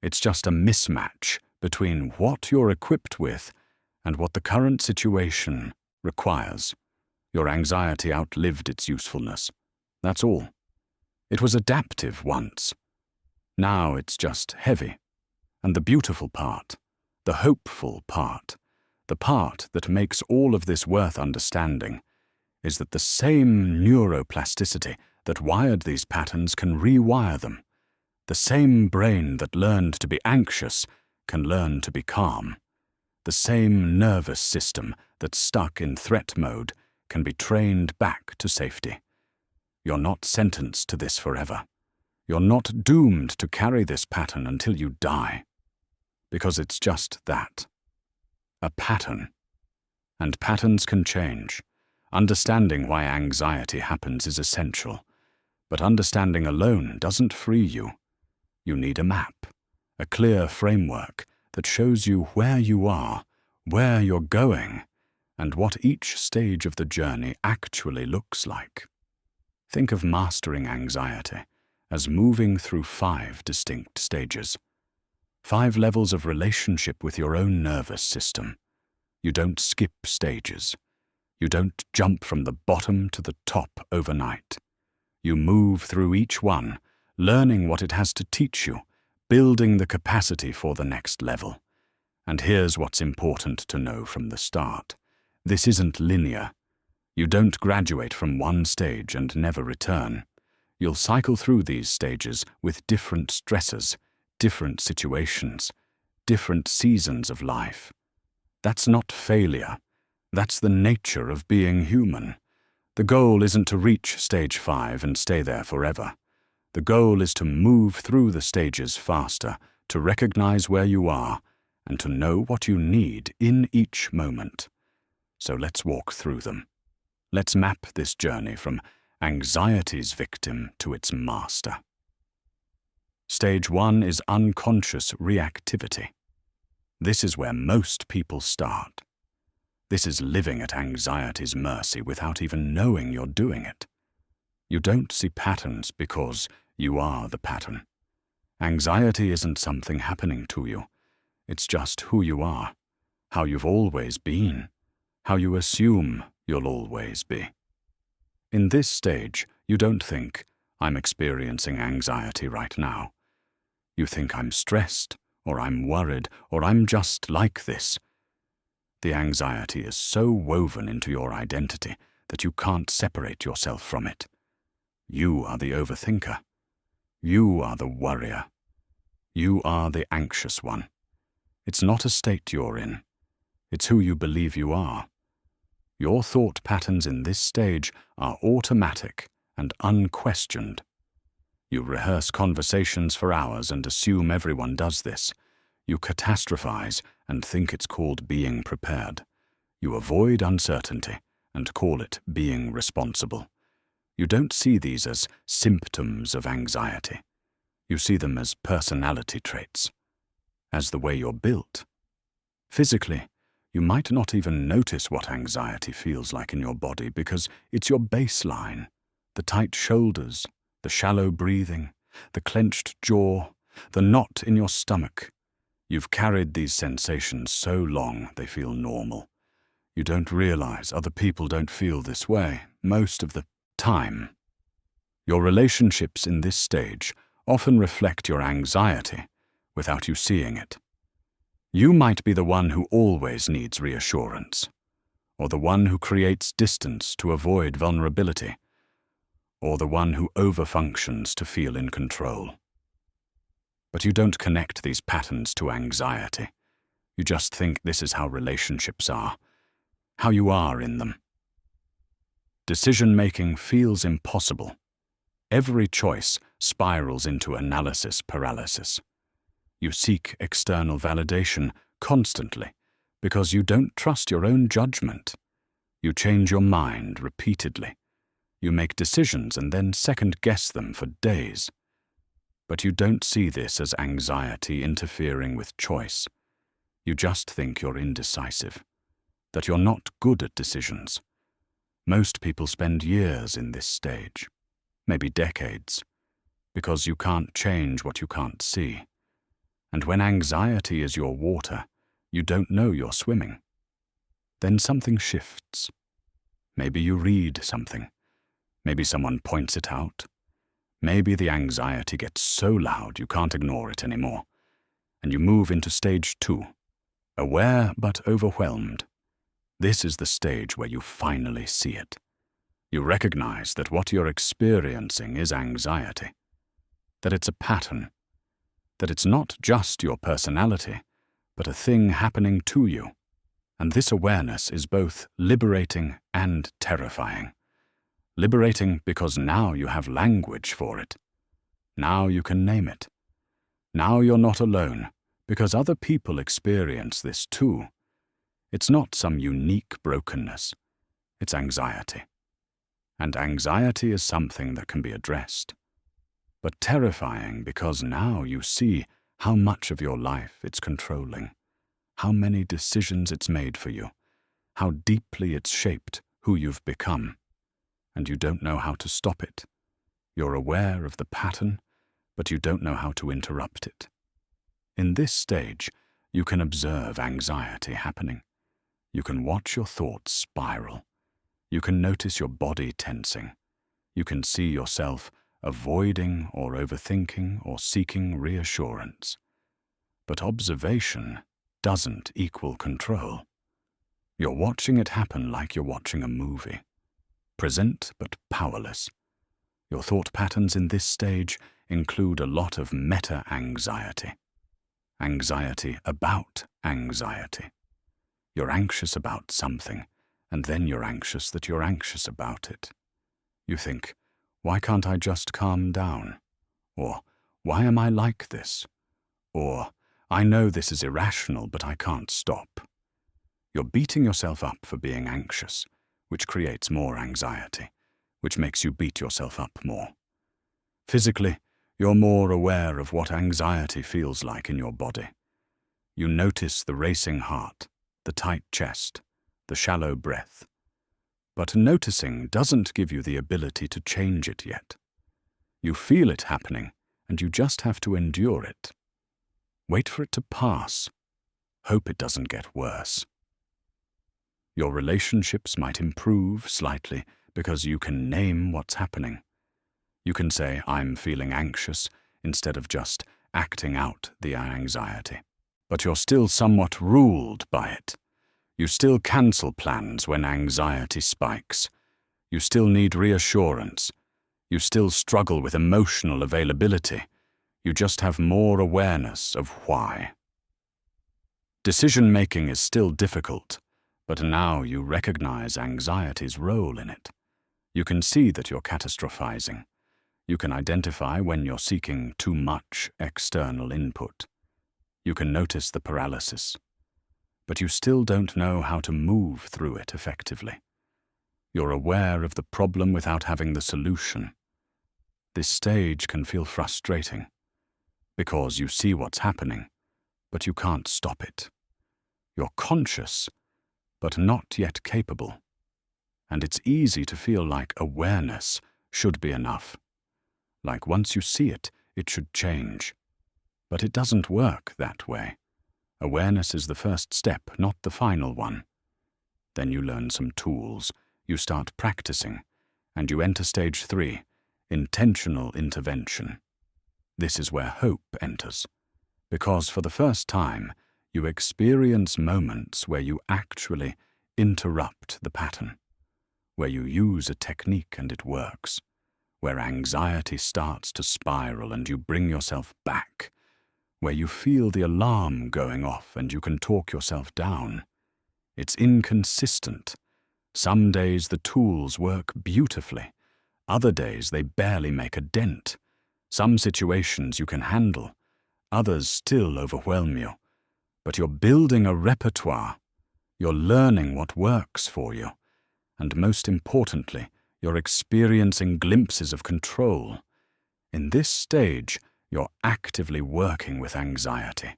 It's just a mismatch between what you're equipped with and what the current situation requires. Your anxiety outlived its usefulness. That's all. It was adaptive once. Now it's just heavy. And the beautiful part, the hopeful part, the part that makes all of this worth understanding, is that the same neuroplasticity that wired these patterns can rewire them. The same brain that learned to be anxious can learn to be calm. The same nervous system that's stuck in threat mode can be trained back to safety. You're not sentenced to this forever. You're not doomed to carry this pattern until you die. Because it's just that. A pattern. And patterns can change. Understanding why anxiety happens is essential. But understanding alone doesn't free you. You need a map, a clear framework that shows you where you are, where you're going, and what each stage of the journey actually looks like. Think of mastering anxiety as moving through 5 distinct stages. 5 levels of relationship with your own nervous system. You don't skip stages. You don't jump from the bottom to the top overnight. You move through each one, learning what it has to teach you, building the capacity for the next level. And here's what's important to know from the start. This isn't linear. You don't graduate from one stage and never return. You'll cycle through these stages with different stressors, different situations, different seasons of life. That's not failure. That's the nature of being human. The goal isn't to reach stage 5 and stay there forever. The goal is to move through the stages faster, to recognize where you are, and to know what you need in each moment. So let's walk through them. Let's map this journey from anxiety's victim to its master. Stage 1 is unconscious reactivity. This is where most people start. This is living at anxiety's mercy without even knowing you're doing it. You don't see patterns because you are the pattern. Anxiety isn't something happening to you. It's just who you are, how you've always been, how you assume you'll always be. In this stage, you don't think, I'm experiencing anxiety right now. You think I'm stressed, or I'm worried, or I'm just like this. The anxiety is so woven into your identity that you can't separate yourself from it. You are the overthinker. You are the worrier. You are the anxious one. It's not a state you're in. It's who you believe you are. Your thought patterns in this stage are automatic and unquestioned. You rehearse conversations for hours and assume everyone does this. You catastrophize and think it's called being prepared. You avoid uncertainty and call it being responsible. You don't see these as symptoms of anxiety. You see them as personality traits, as the way you're built. Physically, you might not even notice what anxiety feels like in your body because it's your baseline. The tight shoulders, the shallow breathing, the clenched jaw, the knot in your stomach. You've carried these sensations so long they feel normal. You don't realize other people don't feel this way most of the time. Your relationships in this stage often reflect your anxiety without you seeing it. You might be the one who always needs reassurance, or the one who creates distance to avoid vulnerability, or the one who overfunctions to feel in control. But you don't connect these patterns to anxiety. You just think this is how relationships are, how you are in them. Decision-making feels impossible. Every choice spirals into analysis paralysis. You seek external validation constantly because you don't trust your own judgment. You change your mind repeatedly. You make decisions and then second-guess them for days. But you don't see this as anxiety interfering with choice. You just think you're indecisive, that you're not good at decisions. Most people spend years in this stage, maybe decades, because you can't change what you can't see. And when anxiety is your water, you don't know you're swimming. Then something shifts. Maybe you read something. Maybe someone points it out. Maybe the anxiety gets so loud you can't ignore it anymore. And you move into stage 2, aware but overwhelmed. This is the stage where you finally see it. You recognize that what you're experiencing is anxiety, that it's a pattern, that it's not just your personality, but a thing happening to you. And this awareness is both liberating and terrifying. Liberating because now you have language for it. Now you can name it. Now you're not alone, because other people experience this too. It's not some unique brokenness. It's anxiety. And anxiety is something that can be addressed. But terrifying because now you see how much of your life it's controlling, how many decisions it's made for you, how deeply it's shaped who you've become. And you don't know how to stop it. You're aware of the pattern, but you don't know how to interrupt it. In this stage, you can observe anxiety happening. You can watch your thoughts spiral. You can notice your body tensing. You can see yourself avoiding or overthinking or seeking reassurance. But observation doesn't equal control. You're watching it happen like you're watching a movie. Present but powerless. Your thought patterns in this stage include a lot of meta-anxiety. Anxiety about anxiety. You're anxious about something, and then you're anxious that you're anxious about it. You think, why can't I just calm down? Or, why am I like this? Or, I know this is irrational, but I can't stop. You're beating yourself up for being anxious, which creates more anxiety, which makes you beat yourself up more. Physically, you're more aware of what anxiety feels like in your body. You notice the racing heart, the tight chest, the shallow breath. But noticing doesn't give you the ability to change it yet. You feel it happening, and you just have to endure it. Wait for it to pass. Hope it doesn't get worse. Your relationships might improve slightly because you can name what's happening. You can say, I'm feeling anxious, instead of just acting out the anxiety. But you're still somewhat ruled by it. You still cancel plans when anxiety spikes. You still need reassurance. You still struggle with emotional availability. You just have more awareness of why. Decision-making is still difficult, but now you recognize anxiety's role in it. You can see that you're catastrophizing. You can identify when you're seeking too much external input. You can notice the paralysis, but you still don't know how to move through it effectively. You're aware of the problem without having the solution. This stage can feel frustrating, because you see what's happening, but you can't stop it. You're conscious, but not yet capable. And it's easy to feel like awareness should be enough. Like once you see it, it should change. But it doesn't work that way. Awareness is the first step, not the final one. Then you learn some tools, you start practicing, and you enter stage 3, intentional intervention. This is where hope enters, because for the first time, you experience moments where you actually interrupt the pattern, where you use a technique and it works, where anxiety starts to spiral and you bring yourself back, where you feel the alarm going off and you can talk yourself down. It's inconsistent. Some days the tools work beautifully. Other days they barely make a dent. Some situations you can handle. Others still overwhelm you. But you're building a repertoire. You're learning what works for you. And most importantly, you're experiencing glimpses of control. In this stage, you're actively working with anxiety.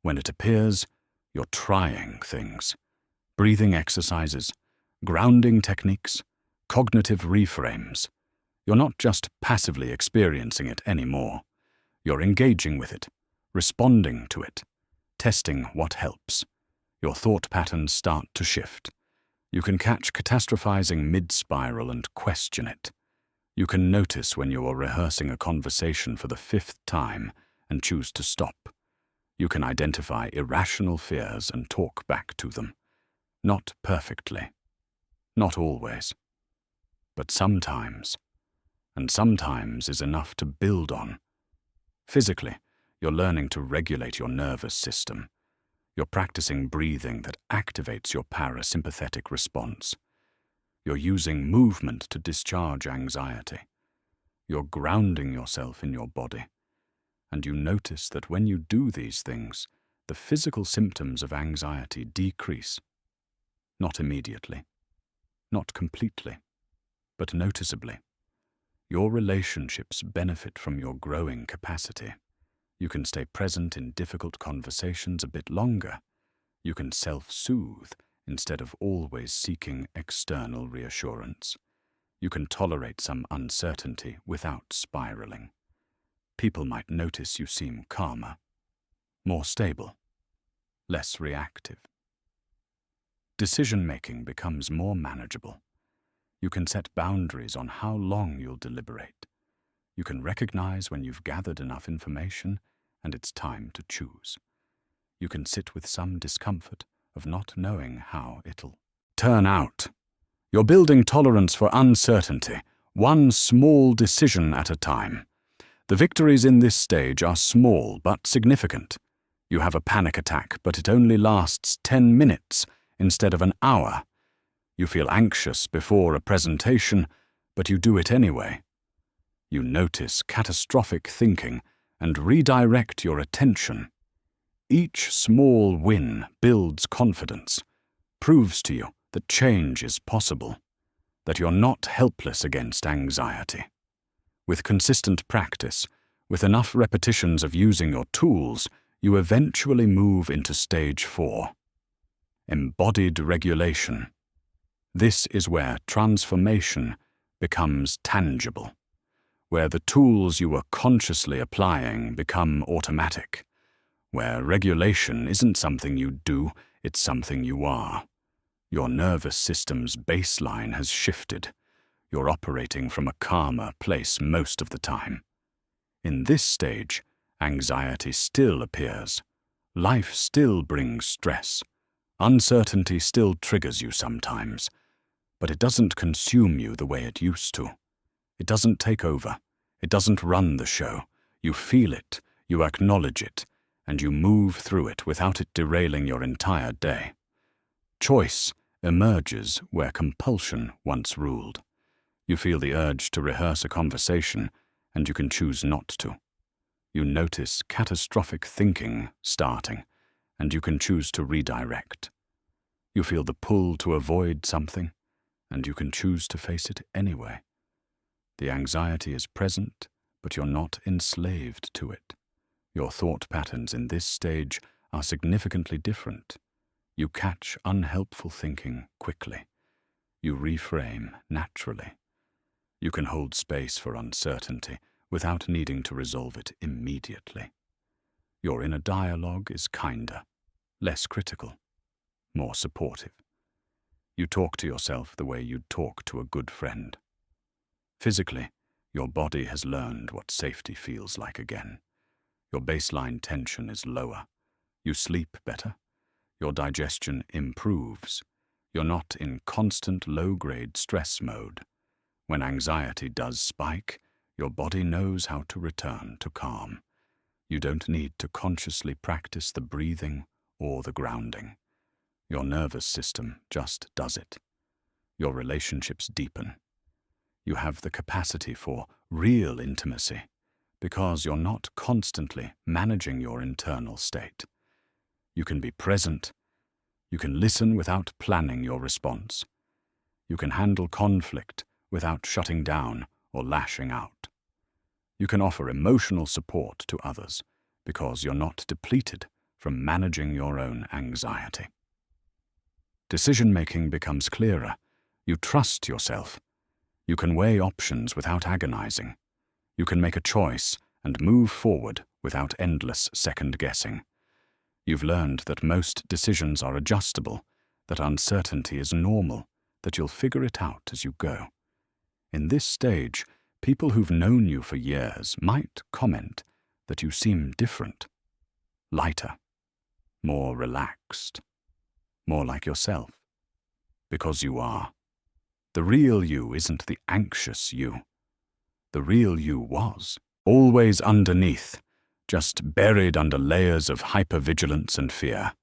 When it appears, you're trying things. Breathing exercises, grounding techniques, cognitive reframes. You're not just passively experiencing it anymore. You're engaging with it, responding to it, testing what helps. Your thought patterns start to shift. You can catch catastrophizing mid-spiral and question it. You can notice when you are rehearsing a conversation for the 5th time and choose to stop. You can identify irrational fears and talk back to them. Not perfectly. Not always. But sometimes. And sometimes is enough to build on. Physically, you're learning to regulate your nervous system. You're practicing breathing that activates your parasympathetic response. You're using movement to discharge anxiety. You're grounding yourself in your body. And you notice that when you do these things, the physical symptoms of anxiety decrease. Not immediately, not completely, but noticeably. Your relationships benefit from your growing capacity. You can stay present in difficult conversations a bit longer. You can self-soothe instead of always seeking external reassurance. You can tolerate some uncertainty without spiraling. People might notice you seem calmer, more stable, less reactive. Decision-making becomes more manageable. You can set boundaries on how long you'll deliberate. You can recognize when you've gathered enough information and it's time to choose. You can sit with some discomfort of not knowing how it'll turn out. You're building tolerance for uncertainty, one small decision at a time. The victories in this stage are small but significant. You have a panic attack, but it only lasts 10 minutes instead of an hour. You feel anxious before a presentation, but you do it anyway. You notice catastrophic thinking and redirect your attention. Each small win builds confidence, proves to you that change is possible, that you're not helpless against anxiety. With consistent practice, with enough repetitions of using your tools, you eventually move into stage 4. Embodied regulation. This is where transformation becomes tangible, where the tools you were consciously applying become automatic, where regulation isn't something you do, it's something you are. Your nervous system's baseline has shifted. You're operating from a calmer place most of the time. In this stage, anxiety still appears. Life still brings stress. Uncertainty still triggers you sometimes, but it doesn't consume you the way it used to. It doesn't take over. It doesn't run the show. You feel it, you acknowledge it, and you move through it without it derailing your entire day. Choice emerges where compulsion once ruled. You feel the urge to rehearse a conversation, and you can choose not to. You notice catastrophic thinking starting, and you can choose to redirect. You feel the pull to avoid something, and you can choose to face it anyway. The anxiety is present, but you're not enslaved to it. Your thought patterns in this stage are significantly different. You catch unhelpful thinking quickly. You reframe naturally. You can hold space for uncertainty without needing to resolve it immediately. Your inner dialogue is kinder, less critical, more supportive. You talk to yourself the way you'd talk to a good friend. Physically, your body has learned what safety feels like again. Your baseline tension is lower. You sleep better. Your digestion improves. You're not in constant low-grade stress mode. When anxiety does spike, your body knows how to return to calm. You don't need to consciously practice the breathing or the grounding. Your nervous system just does it. Your relationships deepen. You have the capacity for real intimacy because you're not constantly managing your internal state. You can be present. You can listen without planning your response. You can handle conflict without shutting down or lashing out. You can offer emotional support to others because you're not depleted from managing your own anxiety. Decision-making becomes clearer. You trust yourself. You can weigh options without agonizing. You can make a choice and move forward without endless second-guessing. You've learned that most decisions are adjustable, that uncertainty is normal, that you'll figure it out as you go. In this stage, people who've known you for years might comment that you seem different, lighter, more relaxed, more like yourself. Because you are. The real you isn't the anxious you. The real you was, always underneath, just buried under layers of hypervigilance and fear.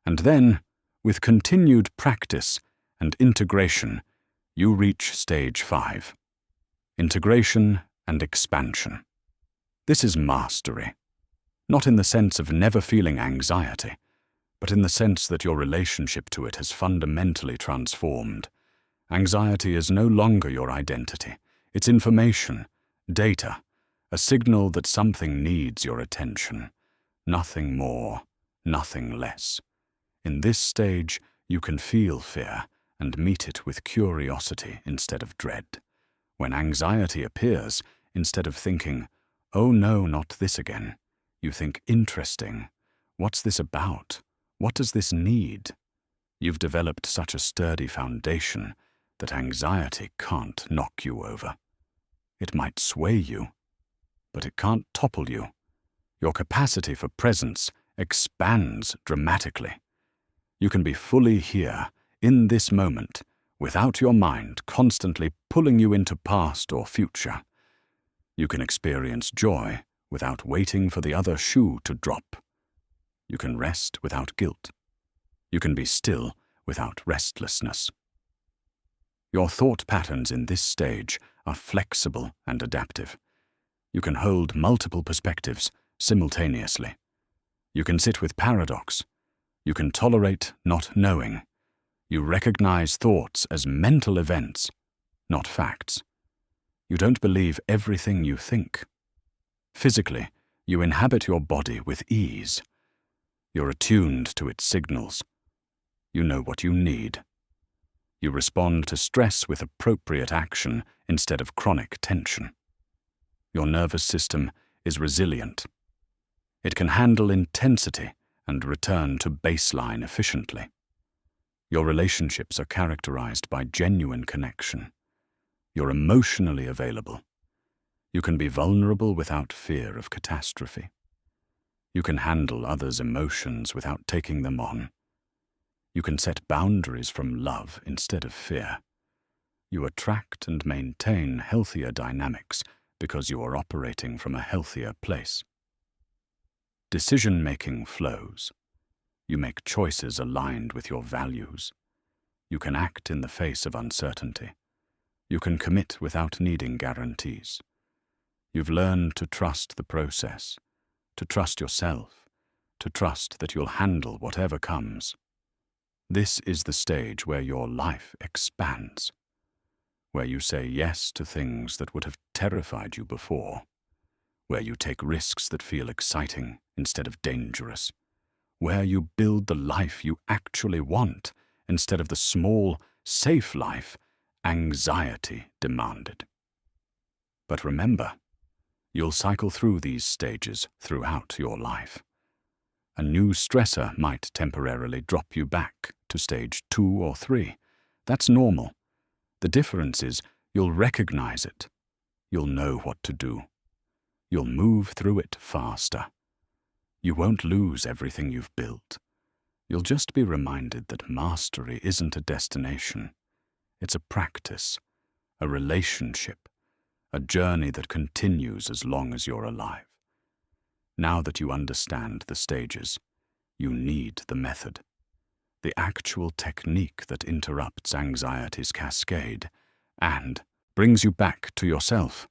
And then, with continued practice and integration, you reach stage 5. Integration and expansion. This is mastery, not in the sense of never feeling anxiety, but in the sense that your relationship to it has fundamentally transformed. Anxiety is no longer your identity. It's information, data, a signal that something needs your attention. Nothing more, nothing less. In this stage, you can feel fear and meet it with curiosity instead of dread. When anxiety appears, instead of thinking, "Oh no, not this again," you think, "Interesting. What's this about? What does this need?" You've developed such a sturdy foundation that anxiety can't knock you over. It might sway you, but it can't topple you. Your capacity for presence expands dramatically. You can be fully here, in this moment, without your mind constantly pulling you into past or future. You can experience joy without waiting for the other shoe to drop. You can rest without guilt. You can be still without restlessness. Your thought patterns in this stage are flexible and adaptive. You can hold multiple perspectives simultaneously. You can sit with paradox. You can tolerate not knowing. You recognize thoughts as mental events, not facts. You don't believe everything you think. Physically, you inhabit your body with ease. You're attuned to its signals. You know what you need. You respond to stress with appropriate action instead of chronic tension. Your nervous system is resilient. It can handle intensity and return to baseline efficiently. Your relationships are characterized by genuine connection. You're emotionally available. You can be vulnerable without fear of catastrophe. You can handle others' emotions without taking them on. You can set boundaries from love instead of fear. You attract and maintain healthier dynamics because you are operating from a healthier place. Decision-making flows. You make choices aligned with your values. You can act in the face of uncertainty. You can commit without needing guarantees. You've learned to trust the process, to trust yourself, to trust that you'll handle whatever comes. This is the stage where your life expands, where you say yes to things that would have terrified you before, where you take risks that feel exciting instead of dangerous, where you build the life you actually want instead of the small, safe life anxiety demanded. But remember, you'll cycle through these stages throughout your life. A new stressor might temporarily drop you back to stage 2 or 3. That's normal. The difference is you'll recognize it. You'll know what to do. You'll move through it faster. You won't lose everything you've built. You'll just be reminded that mastery isn't a destination. It's a practice, a relationship, a journey that continues as long as you're alive. Now that you understand the stages, you need the method, the actual technique that interrupts anxiety's cascade and brings you back to yourself.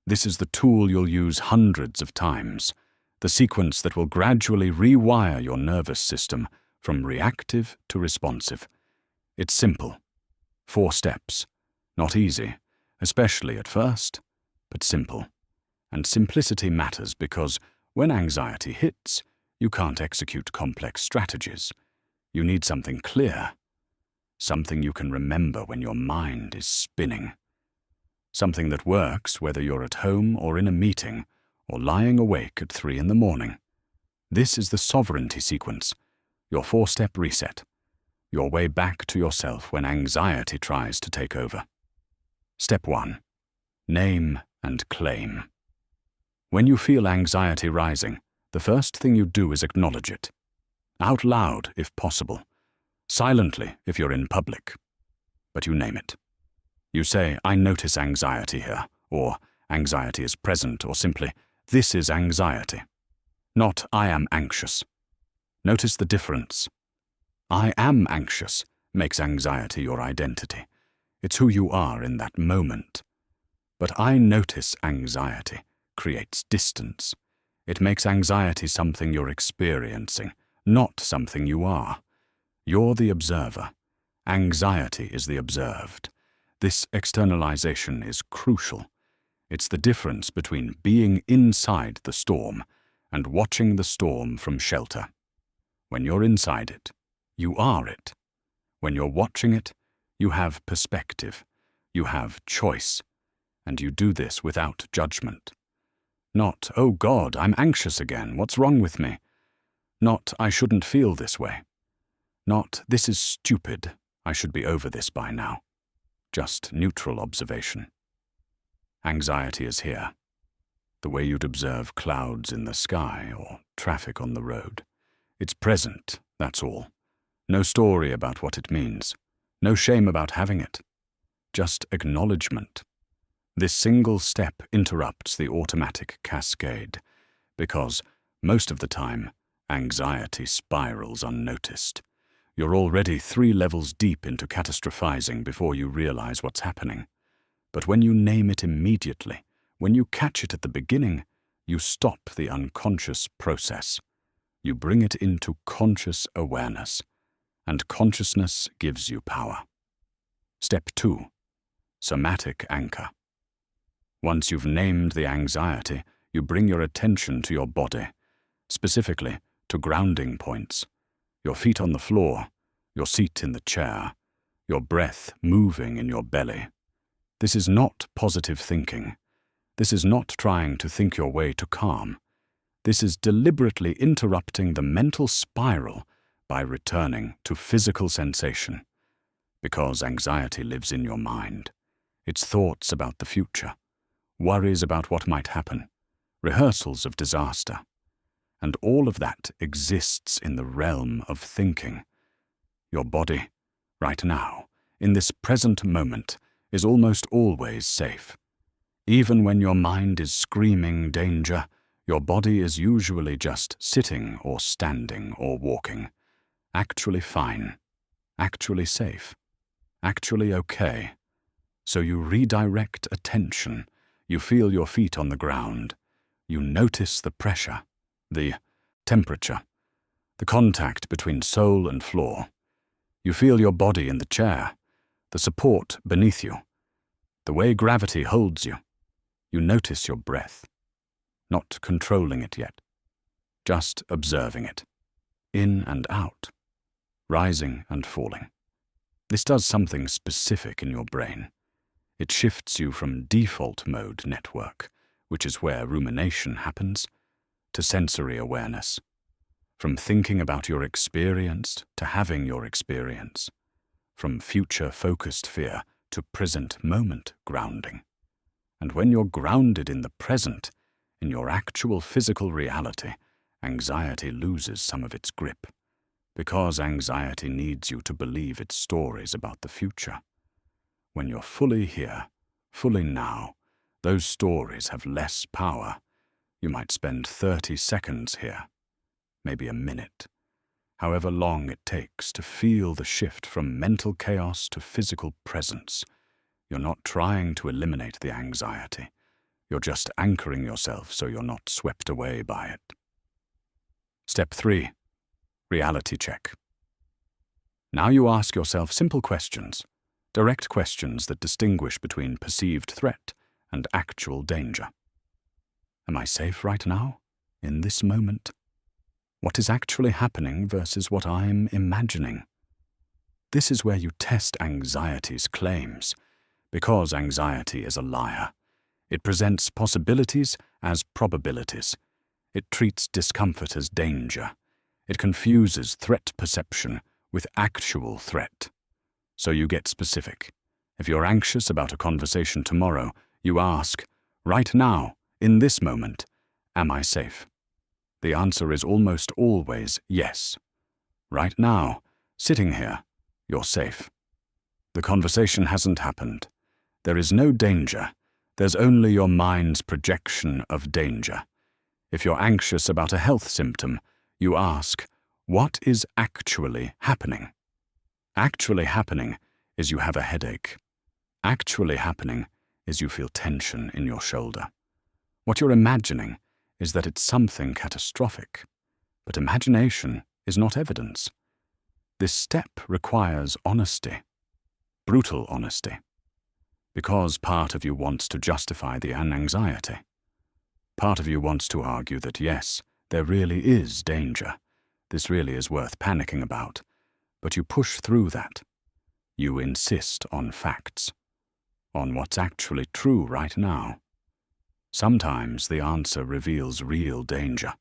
This is the tool you'll use hundreds of times, the sequence that will gradually rewire your nervous system from reactive to responsive. It's simple. 4 steps. Not easy, especially at first, but simple. And simplicity matters because when anxiety hits, you can't execute complex strategies. You need something clear, something you can remember when your mind is spinning. Something that works whether you're at home or in a meeting or lying awake at 3 in the morning. This is the sovereignty sequence, your 4-step reset, your way back to yourself when anxiety tries to take over. Step 1. Name and claim. When you feel anxiety rising, the first thing you do is acknowledge it. Out loud, if possible. Silently, if you're in public. But you name it. You say, I notice anxiety here, or anxiety is present, or simply, this is anxiety. Not, I am anxious. Notice the difference. I am anxious makes anxiety your identity. It's who you are in that moment. But I notice anxiety creates distance. It makes anxiety something you're experiencing, not something you are. You're the observer. Anxiety is the observed. This externalization is crucial. It's the difference between being inside the storm and watching the storm from shelter. When you're inside it, you are it. When you're watching it, you have perspective, you have choice, and you do this without judgment. Not, oh God, I'm anxious again, what's wrong with me? Not, I shouldn't feel this way. Not, this is stupid, I should be over this by now. Just neutral observation. Anxiety is here, the way you'd observe clouds in the sky or traffic on the road. It's present, that's all. No story about what it means. No shame about having it. Just acknowledgement. This single step interrupts the automatic cascade, because, most of the time, anxiety spirals unnoticed. You're already 3 levels deep into catastrophizing before you realize what's happening. But when you name it immediately, when you catch it at the beginning, you stop the unconscious process. You bring it into conscious awareness, and consciousness gives you power. Step 2. Somatic anchor. Once you've named the anxiety, you bring your attention to your body, specifically to grounding points. Your feet on the floor, your seat in the chair, your breath moving in your belly. This is not positive thinking. This is not trying to think your way to calm. This is deliberately interrupting the mental spiral by returning to physical sensation. Because anxiety lives in your mind. It's thoughts about the future, worries about what might happen, rehearsals of disaster. And all of that exists in the realm of thinking. Your body, right now, in this present moment, is almost always safe. Even when your mind is screaming danger, your body is usually just sitting or standing or walking. Actually fine, actually safe, actually okay. So you redirect attention, You feel your feet on the ground. You notice the pressure, the temperature, the contact between sole and floor. You feel your body in the chair, the support beneath you, the way gravity holds you. You notice your breath, not controlling it yet, just observing it, in and out, rising and falling. This does something specific in your brain. It shifts you from default mode network, which is where rumination happens, to sensory awareness, from thinking about your experience to having your experience, from future-focused fear to present moment grounding. And when you're grounded in the present, in your actual physical reality, anxiety loses some of its grip, because anxiety needs you to believe its stories about the future. When you're fully here, fully now, those stories have less power. You might spend 30 seconds here, maybe a minute, however long it takes to feel the shift from mental chaos to physical presence. You're not trying to eliminate the anxiety. You're just anchoring yourself so you're not swept away by it. Step 3. Reality check. Now you ask yourself simple questions, direct questions that distinguish between perceived threat and actual danger. Am I safe right now, in this moment? What is actually happening versus what I'm imagining? This is where you test anxiety's claims, because anxiety is a liar. It presents possibilities as probabilities. It treats discomfort as danger. It confuses threat perception with actual threat. So you get specific. If you're anxious about a conversation tomorrow, you ask, right now, in this moment, am I safe? The answer is almost always yes. Right now, sitting here, you're safe. The conversation hasn't happened. There is no danger. There's only your mind's projection of danger. If you're anxious about a health symptom, you ask, what is actually happening? Actually happening is you have a headache. Actually happening is you feel tension in your shoulder. What you're imagining is that it's something catastrophic. But imagination is not evidence. This step requires honesty, brutal honesty, because part of you wants to justify the anxiety. Part of you wants to argue that yes, there really is danger. This really is worth panicking about. But you push through that. You insist on facts, on what's actually true right now. Sometimes the answer reveals real danger,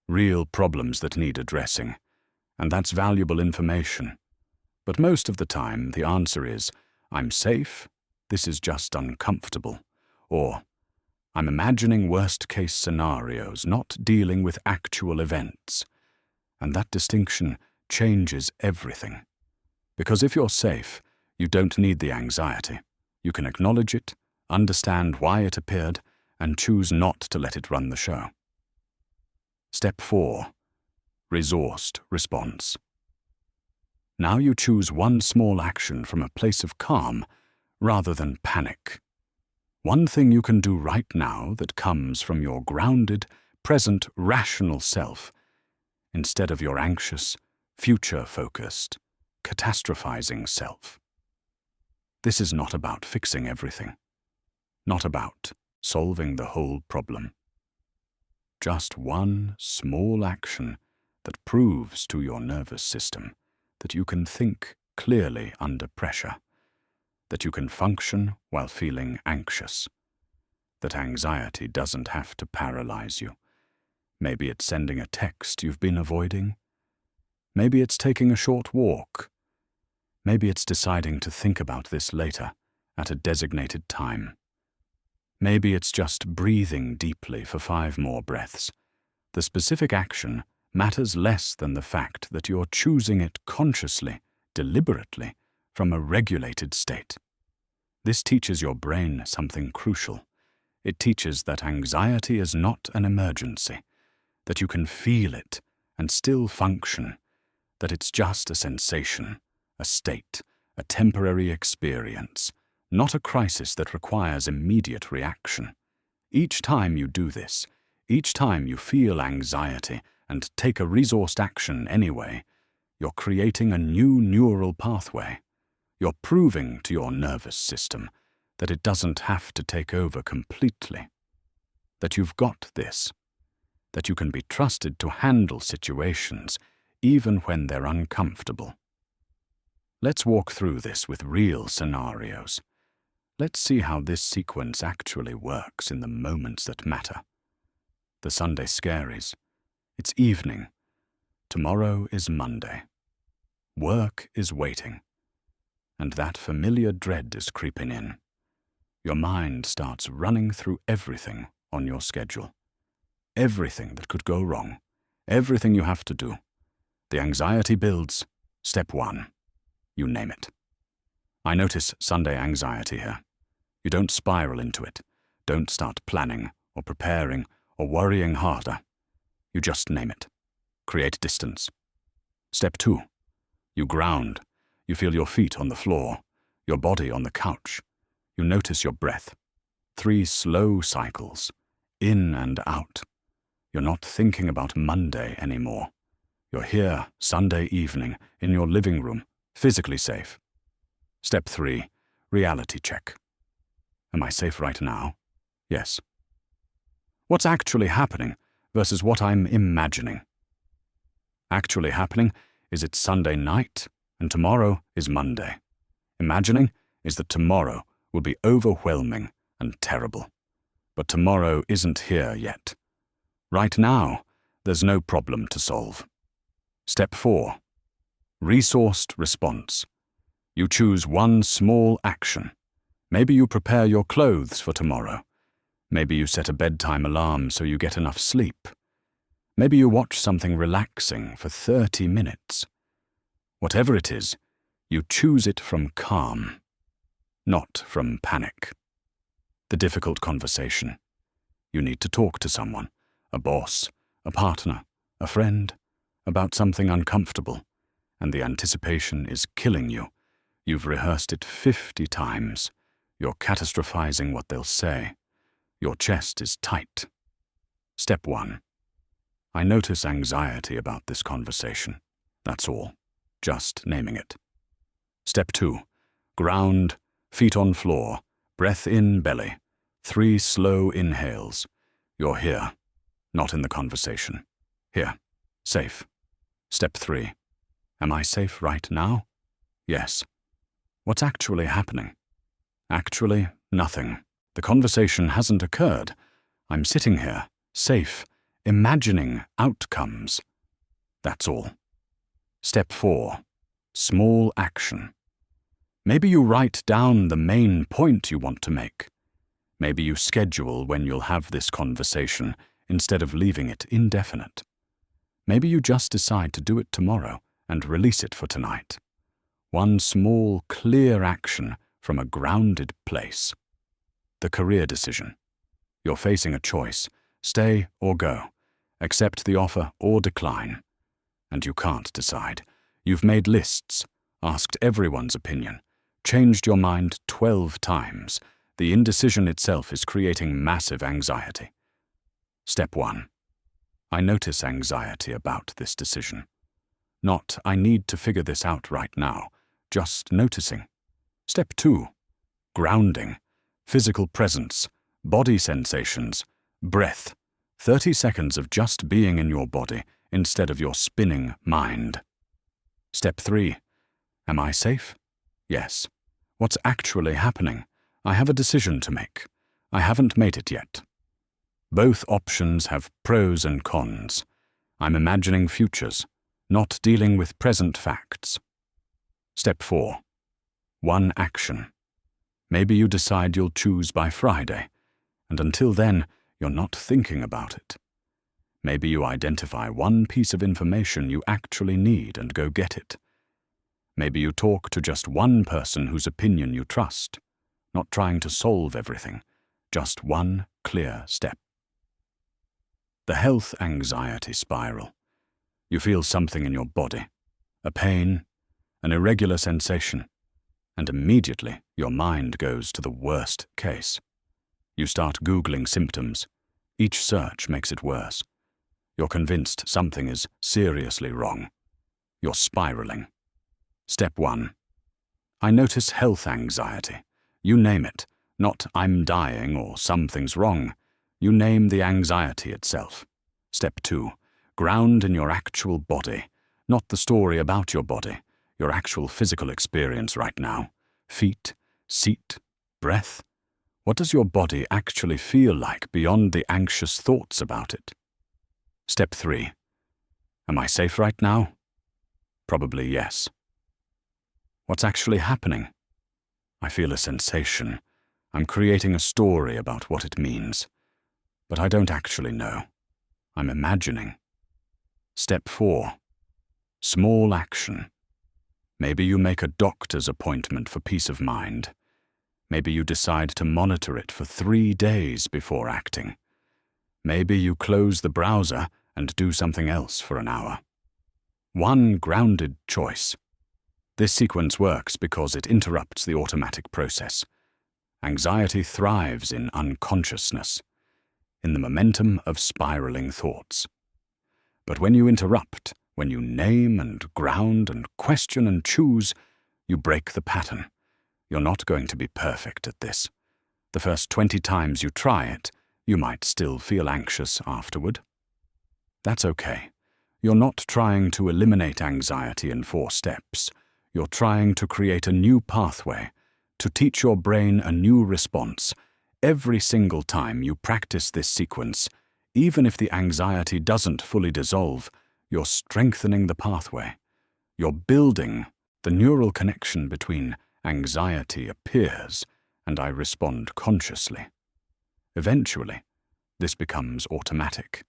real problems that need addressing, and that's valuable information. But most of the time, the answer is, I'm safe, this is just uncomfortable, or I'm imagining worst-case scenarios, not dealing with actual events. And that distinction changes everything. Because if you're safe, you don't need the anxiety. You can acknowledge it, understand why it appeared, and choose not to let it run the show. Step 4. Resourced response. Now you choose one small action from a place of calm rather than panic. One thing you can do right now that comes from your grounded, present, rational self, instead of your anxious, future-focused, catastrophizing self. This is not about fixing everything, not about solving the whole problem. Just one small action that proves to your nervous system that you can think clearly under pressure, that you can function while feeling anxious, that anxiety doesn't have to paralyze you. Maybe it's sending a text you've been avoiding. Maybe it's taking a short walk. Maybe it's deciding to think about this later, at a designated time. Maybe it's just breathing deeply for 5 more breaths. The specific action matters less than the fact that you're choosing it consciously, deliberately, from a regulated state. This teaches your brain something crucial. It teaches that anxiety is not an emergency, that you can feel it and still function, that it's just a sensation, a state, a temporary experience, not a crisis that requires immediate reaction. Each time you do this, each time you feel anxiety and take a resourced action anyway, you're creating a new neural pathway. You're proving to your nervous system that it doesn't have to take over completely, that you've got this, that you can be trusted to handle situations even when they're uncomfortable. Let's walk through this with real scenarios. Let's see how this sequence actually works in the moments that matter. The Sunday scaries. It's evening. Tomorrow is Monday. Work is waiting. And that familiar dread is creeping in. Your mind starts running through everything on your schedule. Everything that could go wrong. Everything you have to do. The anxiety builds. Step 1. You name it. I notice Sunday anxiety here. You don't spiral into it. Don't start planning or preparing or worrying harder. You just name it. Create distance. Step 2. You ground. You feel your feet on the floor, your body on the couch. You notice your breath. 3 slow cycles, in and out. You're not thinking about Monday anymore. You're here, Sunday evening, in your living room, physically safe. Step 3. Reality check. Am I safe right now? Yes. What's actually happening versus what I'm imagining? Actually happening is it's Sunday night and tomorrow is Monday. Imagining is that tomorrow will be overwhelming and terrible. But tomorrow isn't here yet. Right now, there's no problem to solve. Step 4. Resourced response. You choose one small action. Maybe you prepare your clothes for tomorrow. Maybe you set a bedtime alarm so you get enough sleep. Maybe you watch something relaxing for 30 minutes. Whatever it is, you choose it from calm, not from panic. The difficult conversation. You need to talk to someone, a boss, a partner, a friend, about something uncomfortable, and the anticipation is killing you. You've rehearsed it 50 times. You're catastrophizing what they'll say. Your chest is tight. Step 1. I notice anxiety about this conversation. That's all. Just naming it. Step 2. Ground, feet on floor, breath in belly. 3 slow inhales. You're here, not in the conversation. Here, safe. Step 3. Am I safe right now? Yes. What's actually happening? Actually, nothing. The conversation hasn't occurred. I'm sitting here, safe, imagining outcomes. That's all. Step 4. Small action. Maybe you write down the main point you want to make. Maybe you schedule when you'll have this conversation instead of leaving it indefinite. Maybe you just decide to do it tomorrow and release it for tonight. One small, clear action from a grounded place. The career decision. You're facing a choice, stay or go, accept the offer or decline. And you can't decide. You've made lists, asked everyone's opinion, changed your mind 12 times. The indecision itself is creating massive anxiety. Step 1. I notice anxiety about this decision. Not, I need to figure this out right now, just noticing. Step 2. Grounding. Physical presence, body sensations, breath. 30 seconds of just being in your body instead of your spinning mind. Step 3. Am I safe? Yes. What's actually happening? I have a decision to make. I haven't made it yet. Both options have pros and cons. I'm imagining futures, not dealing with present facts. Step 4. One action. Maybe you decide you'll choose by Friday, and until then, you're not thinking about it. Maybe you identify one piece of information you actually need and go get it. Maybe you talk to just one person whose opinion you trust, not trying to solve everything, just one clear step. The health anxiety spiral. You feel something in your body, a pain, an irregular sensation, and immediately your mind goes to the worst case. You start Googling symptoms. Each search makes it worse. You're convinced something is seriously wrong. You're spiraling. Step 1. I notice health anxiety. You name it. Not I'm dying or something's wrong. You name the anxiety itself. Step 2. Ground in your actual body. Not the story about your body. Your actual physical experience right now. Feet, seat, breath. What does your body actually feel like beyond the anxious thoughts about it? Step 3. Am I safe right now? Probably yes. What's actually happening? I feel a sensation. I'm creating a story about what it means. But I don't actually know. I'm imagining. Step 4. Small action. Maybe you make a doctor's appointment for peace of mind. Maybe you decide to monitor it for 3 days before acting. Maybe you close the browser and do something else for an hour. One grounded choice. This sequence works because it interrupts the automatic process. Anxiety thrives in unconsciousness, in the momentum of spiraling thoughts. But when you interrupt, when you name and ground and question and choose, you break the pattern. You're not going to be perfect at this. The first 20 times you try it, you might still feel anxious afterward. That's okay. You're not trying to eliminate anxiety in 4 steps. You're trying to create a new pathway, to teach your brain a new response. Every single time you practice this sequence, even if the anxiety doesn't fully dissolve, you're strengthening the pathway. You're building the neural connection between anxiety appears and I respond consciously. Eventually, this becomes automatic.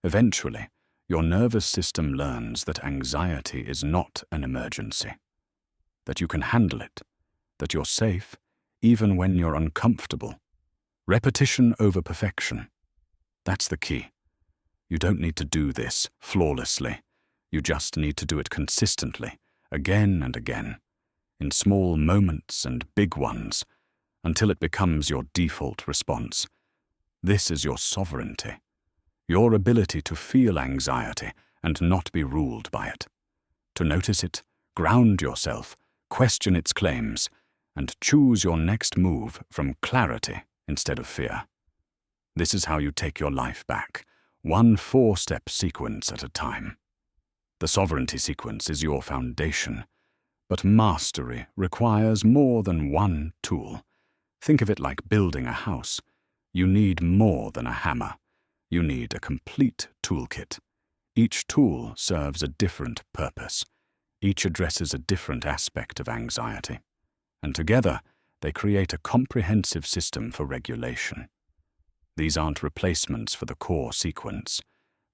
Eventually, your nervous system learns that anxiety is not an emergency, that you can handle it, that you're safe even when you're uncomfortable. Repetition over perfection. That's the key. You don't need to do this flawlessly. You just need to do it consistently, again and again, in small moments and big ones, until it becomes your default response. This is your sovereignty, your ability to feel anxiety and not be ruled by it, to notice it, ground yourself, question its claims, and choose your next move from clarity instead of fear. This is how you take your life back, one 4-step sequence at a time. The sovereignty sequence is your foundation, but mastery requires more than one tool. Think of it like building a house. You need more than a hammer. You need a complete toolkit. Each tool serves a different purpose. Each addresses a different aspect of anxiety. And together, they create a comprehensive system for regulation. These aren't replacements for the core sequence.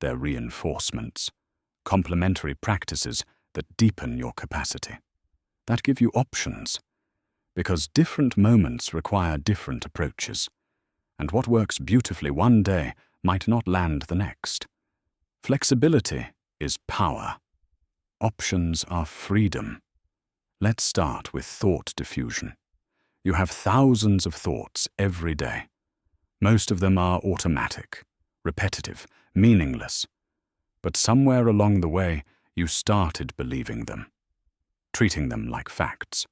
They're reinforcements, complementary practices that deepen your capacity, that give you options, because different moments require different approaches, and what works beautifully one day might not land the next. Flexibility is power. Options are freedom. Let's start with thought diffusion. You have thousands of thoughts every day. Most of them are automatic, repetitive, meaningless. But somewhere along the way, you started believing them, treating them like facts,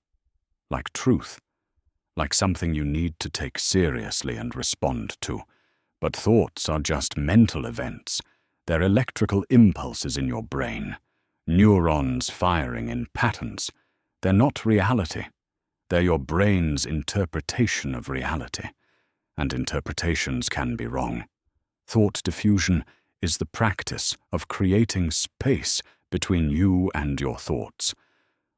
like truth, like something you need to take seriously and respond to. But thoughts are just mental events. They're electrical impulses in your brain, neurons firing in patterns. They're not reality. They're your brain's interpretation of reality. And interpretations can be wrong. Thought diffusion is the practice of creating space between you and your thoughts,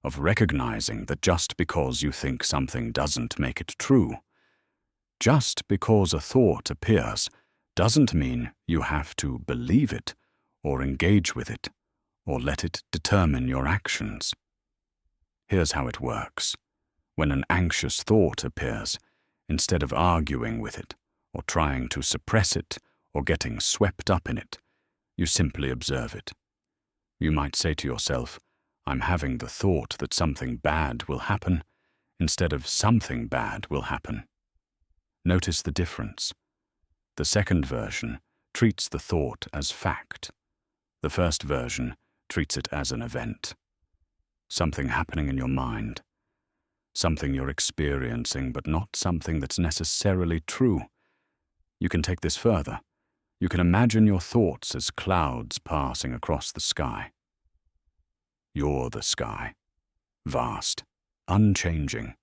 of recognizing that just because you think something doesn't make it true, just because a thought appears doesn't mean you have to believe it or engage with it or let it determine your actions. Here's how it works. When an anxious thought appears, instead of arguing with it, or trying to suppress it, or getting swept up in it, you simply observe it. You might say to yourself, I'm having the thought that something bad will happen. instead of something bad will happen. Notice the difference. The second version treats the thought as fact. The first version treats it as an event. Something happening in your mind. Something you're experiencing, but not something that's necessarily true. You can take this further. You can imagine your thoughts as clouds passing across the sky. You're the sky. Vast, unchanging.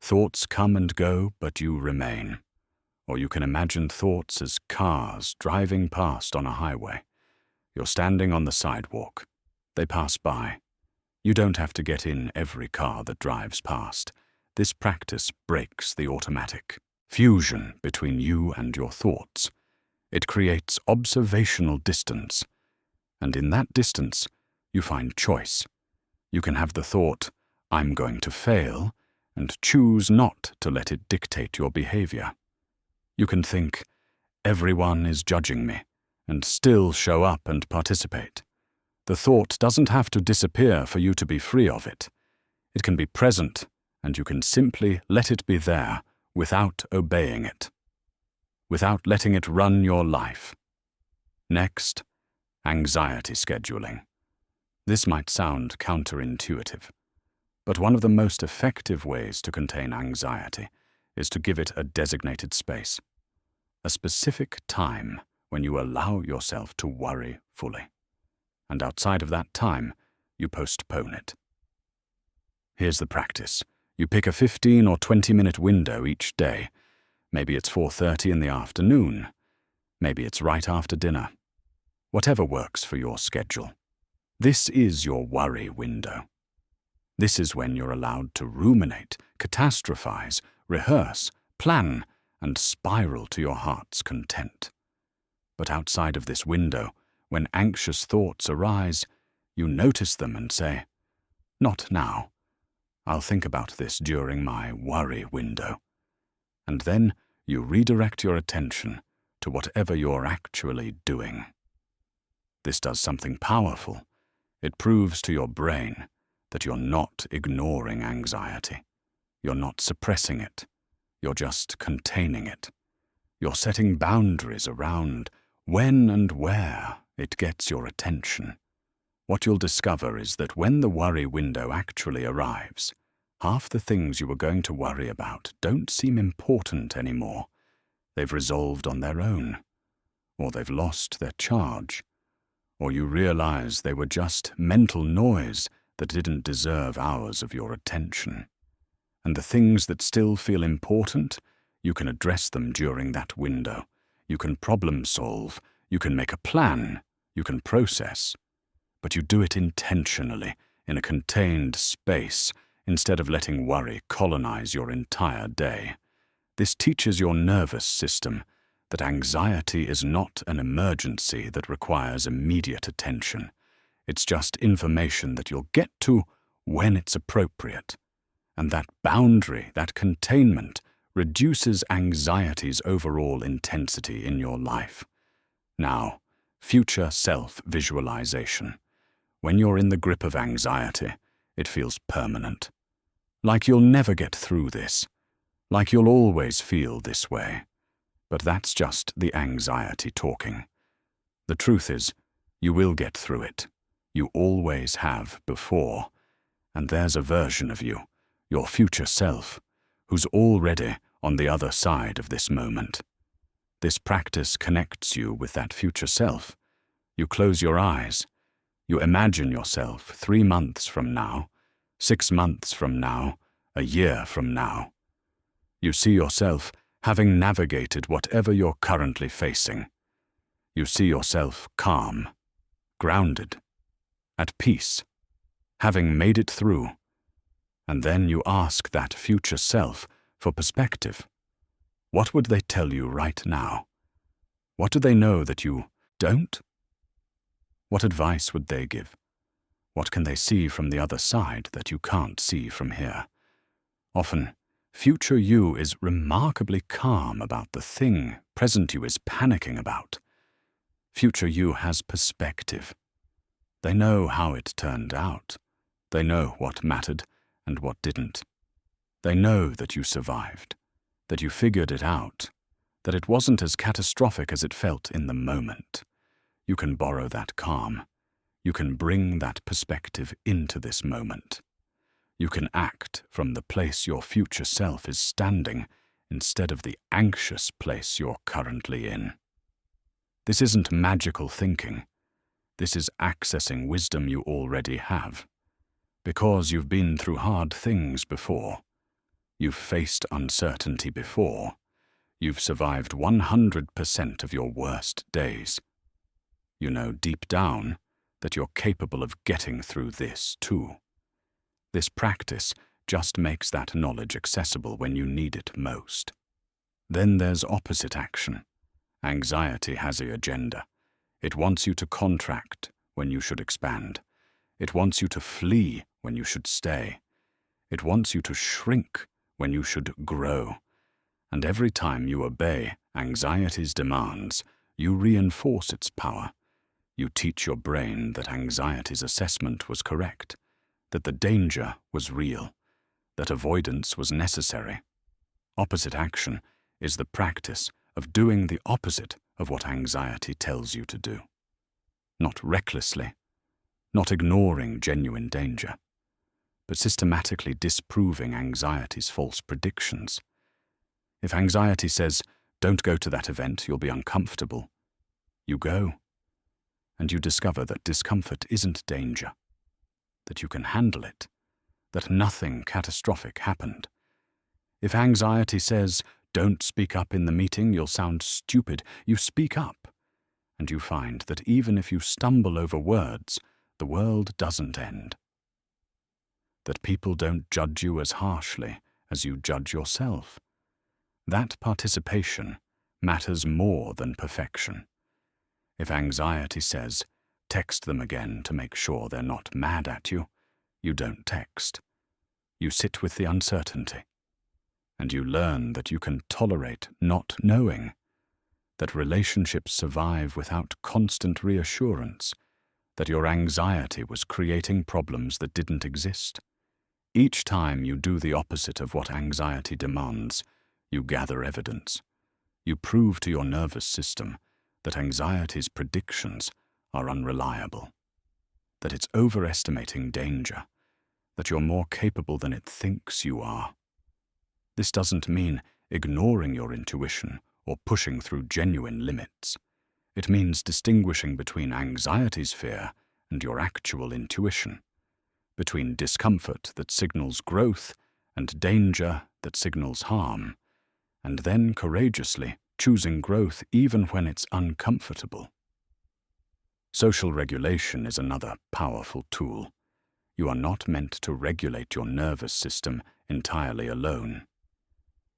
Thoughts come and go, but you remain. Or you can imagine thoughts as cars driving past on a highway. You're standing on the sidewalk. They pass by. You don't have to get in every car that drives past. This practice breaks the automatic fusion between you and your thoughts. It creates observational distance. And in that distance, you find choice. You can have the thought, "I'm going to fail," and choose not to let it dictate your behavior. You can think, "Everyone is judging me," and still show up and participate. The thought doesn't have to disappear for you to be free of it. It can be present, and you can simply let it be there without obeying it, without letting it run your life. Next, anxiety scheduling. This might sound counterintuitive, but one of the most effective ways to contain anxiety is to give it a designated space, a specific time when you allow yourself to worry fully. And outside of that time, you postpone it. Here's the practice. You pick a 15 or 20-minute window each day. Maybe it's 4:30 in the afternoon. Maybe it's right after dinner. Whatever works for your schedule. This is your worry window. This is when you're allowed to ruminate, catastrophize, rehearse, plan, and spiral to your heart's content. But outside of this window, when anxious thoughts arise, you notice them and say, "Not now. I'll think about this during my worry window." And then you redirect your attention to whatever you're actually doing. This does something powerful. It proves to your brain that you're not ignoring anxiety. You're not suppressing it. You're just containing it. You're setting boundaries around when and where it gets your attention. What you'll discover is that when the worry window actually arrives, half the things you were going to worry about don't seem important anymore. They've resolved on their own, or they've lost their charge, or you realize they were just mental noise that didn't deserve hours of your attention. And the things that still feel important, you can address them during that window. You can problem solve, you can make a plan, you can process. But you do it intentionally, in a contained space, instead of letting worry colonize your entire day. This teaches your nervous system that anxiety is not an emergency that requires immediate attention. It's just information that you'll get to when it's appropriate. And that boundary, that containment, reduces anxiety's overall intensity in your life. Now, future self-visualization. When you're in the grip of anxiety, it feels permanent. Like you'll never get through this. Like you'll always feel this way. But that's just the anxiety talking. The truth is, you will get through it. You always have before. And there's a version of you, your future self, who's already on the other side of this moment. This practice connects you with that future self. You close your eyes. You imagine yourself 3 months from now, 6 months from now, a year from now. You see yourself having navigated whatever you're currently facing. You see yourself calm, grounded, at peace, having made it through. And then you ask that future self for perspective. What would they tell you right now? What do they know that you don't? What advice would they give? What can they see from the other side that you can't see from here? Often, future you is remarkably calm about the thing present you is panicking about. Future you has perspective. They know how it turned out. They know what mattered and what didn't. They know that you survived, that you figured it out, that it wasn't as catastrophic as it felt in the moment. You can borrow that calm. You can bring that perspective into this moment. You can act from the place your future self is standing instead of the anxious place you're currently in. This isn't magical thinking. This is accessing wisdom you already have. Because you've been through hard things before. You've faced uncertainty before. You've survived 100% of your worst days. You know deep down that you're capable of getting through this too. This practice just makes that knowledge accessible when you need it most. Then there's opposite action. Anxiety has an agenda. It wants you to contract when you should expand. It wants you to flee when you should stay. It wants you to shrink when you should grow. And every time you obey anxiety's demands, you reinforce its power. You teach your brain that anxiety's assessment was correct, that the danger was real, that avoidance was necessary. Opposite action is the practice of doing the opposite of what anxiety tells you to do. Not recklessly, not ignoring genuine danger, but systematically disproving anxiety's false predictions. If anxiety says, "Don't go to that event, you'll be uncomfortable," you go, and you discover that discomfort isn't danger, that you can handle it, that nothing catastrophic happened. If anxiety says, "Don't speak up in the meeting, you'll sound stupid," you speak up, and you find that even if you stumble over words, the world doesn't end. That people don't judge you as harshly as you judge yourself. That participation matters more than perfection. If anxiety says, "Text them again to make sure they're not mad at you," you don't text. You sit with the uncertainty, and you learn that you can tolerate not knowing, that relationships survive without constant reassurance, that your anxiety was creating problems that didn't exist. Each time you do the opposite of what anxiety demands, you gather evidence. You prove to your nervous system that anxiety's predictions are unreliable, that it's overestimating danger, that you're more capable than it thinks you are. This doesn't mean ignoring your intuition or pushing through genuine limits. It means distinguishing between anxiety's fear and your actual intuition, between discomfort that signals growth and danger that signals harm, and then courageously choosing growth even when it's uncomfortable. Social regulation is another powerful tool. You are not meant to regulate your nervous system entirely alone.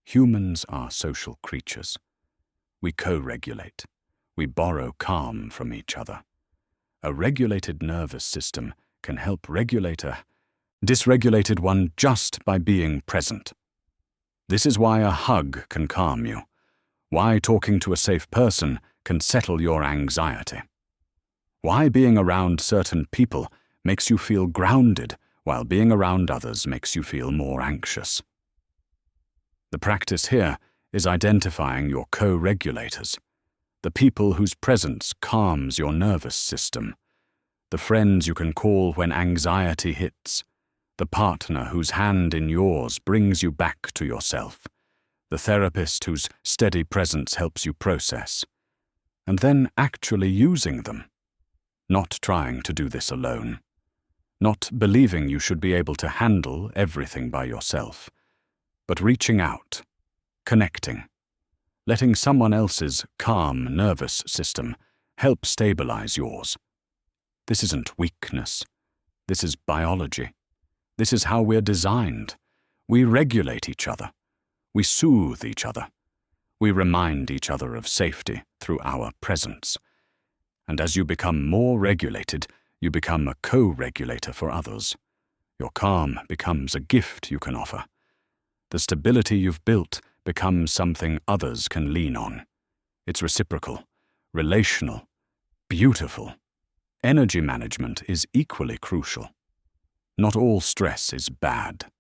Humans are social creatures. We co-regulate. We borrow calm from each other. A regulated nervous system can help regulate a dysregulated one just by being present. This is why a hug can calm you, why talking to a safe person can settle your anxiety, why being around certain people makes you feel grounded while being around others makes you feel more anxious. The practice here is identifying your co-regulators, the people whose presence calms your nervous system, the friends you can call when anxiety hits, the partner whose hand in yours brings you back to yourself, the therapist whose steady presence helps you process, and then actually using them, not trying to do this alone, not believing you should be able to handle everything by yourself, but reaching out, connecting, letting someone else's calm nervous system help stabilize yours. This isn't weakness. This is biology. This is how we're designed. We regulate each other. We soothe each other. We remind each other of safety through our presence. And as you become more regulated, you become a co-regulator for others. Your calm becomes a gift you can offer. The stability you've built becomes something others can lean on. It's reciprocal, relational, beautiful. Energy management is equally crucial. Not all stress is bad.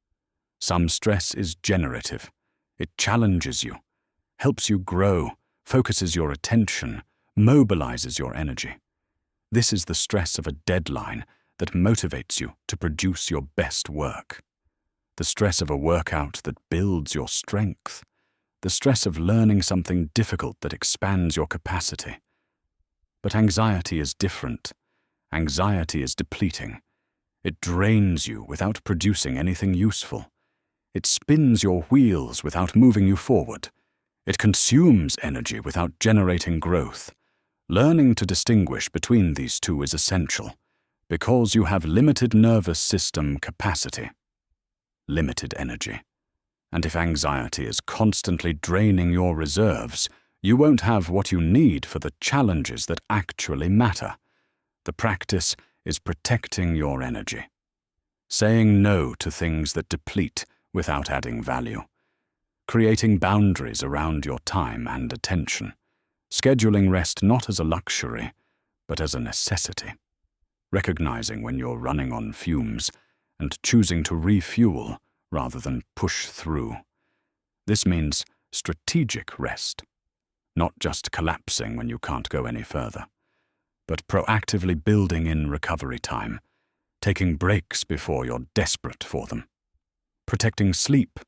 Some stress is generative. It challenges you, helps you grow, focuses your attention, mobilizes your energy. This is the stress of a deadline that motivates you to produce your best work. The stress of a workout that builds your strength. The stress of learning something difficult that expands your capacity. But anxiety is different. Anxiety is depleting. It drains you without producing anything useful. It spins your wheels without moving you forward. It consumes energy without generating growth. Learning to distinguish between these two is essential, because you have limited nervous system capacity, limited energy. And if anxiety is constantly draining your reserves, you won't have what you need for the challenges that actually matter. The practice is protecting your energy, saying no to things that deplete without adding value, creating boundaries around your time and attention, scheduling rest not as a luxury, but as a necessity, recognizing when you're running on fumes and choosing to refuel rather than push through. This means strategic rest, not just collapsing when you can't go any further, but proactively building in recovery time, taking breaks before you're desperate for them, protecting sleep,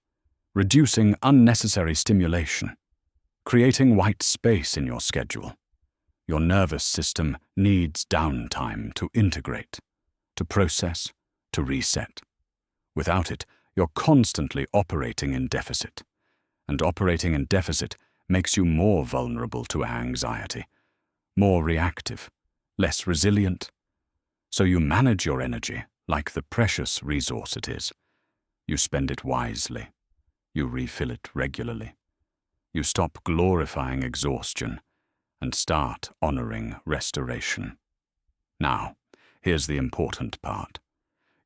reducing unnecessary stimulation, creating white space in your schedule. Your nervous system needs downtime to integrate, to process, to reset. Without it, you're constantly operating in deficit, and operating in deficit makes you more vulnerable to anxiety, more reactive, less resilient. So you manage your energy like the precious resource it is. You spend it wisely. You refill it regularly. You stop glorifying exhaustion and start honoring restoration. Now, here's the important part.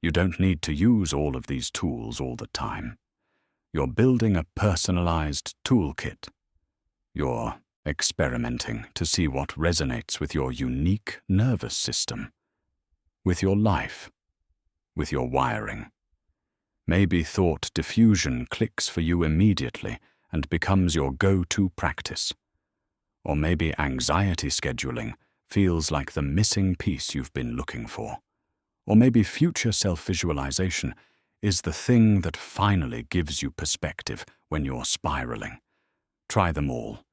You don't need to use all of these tools all the time. You're building a personalized toolkit. You're experimenting to see what resonates with your unique nervous system, with your life, with your wiring. Maybe thought diffusion clicks for you immediately and becomes your go-to practice. Or maybe anxiety scheduling feels like the missing piece you've been looking for. Or maybe future self-visualization is the thing that finally gives you perspective when you're spiraling. Try them all.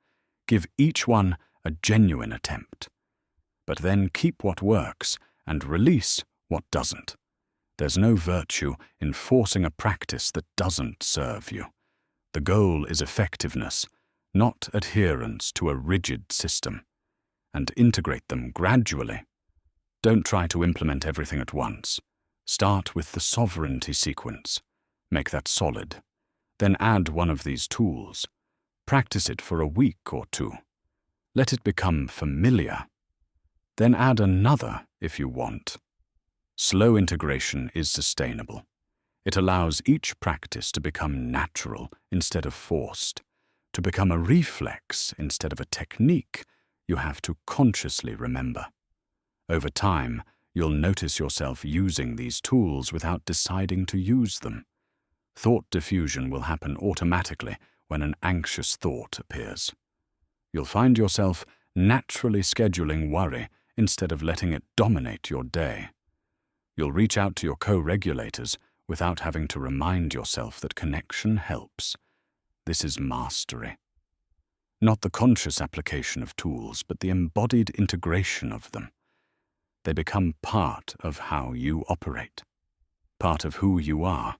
Give each one a genuine attempt. But then keep what works and release what doesn't. There's no virtue in forcing a practice that doesn't serve you. The goal is effectiveness, not adherence to a rigid system. And integrate them gradually. Don't try to implement everything at once. Start with the sovereignty sequence. Make that solid. Then add one of these tools. Practice it for a week or two. Let it become familiar. Then add another if you want. Slow integration is sustainable. It allows each practice to become natural instead of forced, to become a reflex instead of a technique you have to consciously remember. Over time, you'll notice yourself using these tools without deciding to use them. Thought diffusion will happen automatically when an anxious thought appears. You'll find yourself naturally scheduling worry instead of letting it dominate your day. You'll reach out to your co-regulators without having to remind yourself that connection helps. This is mastery. Not the conscious application of tools, but the embodied integration of them. They become part of how you operate, part of who you are,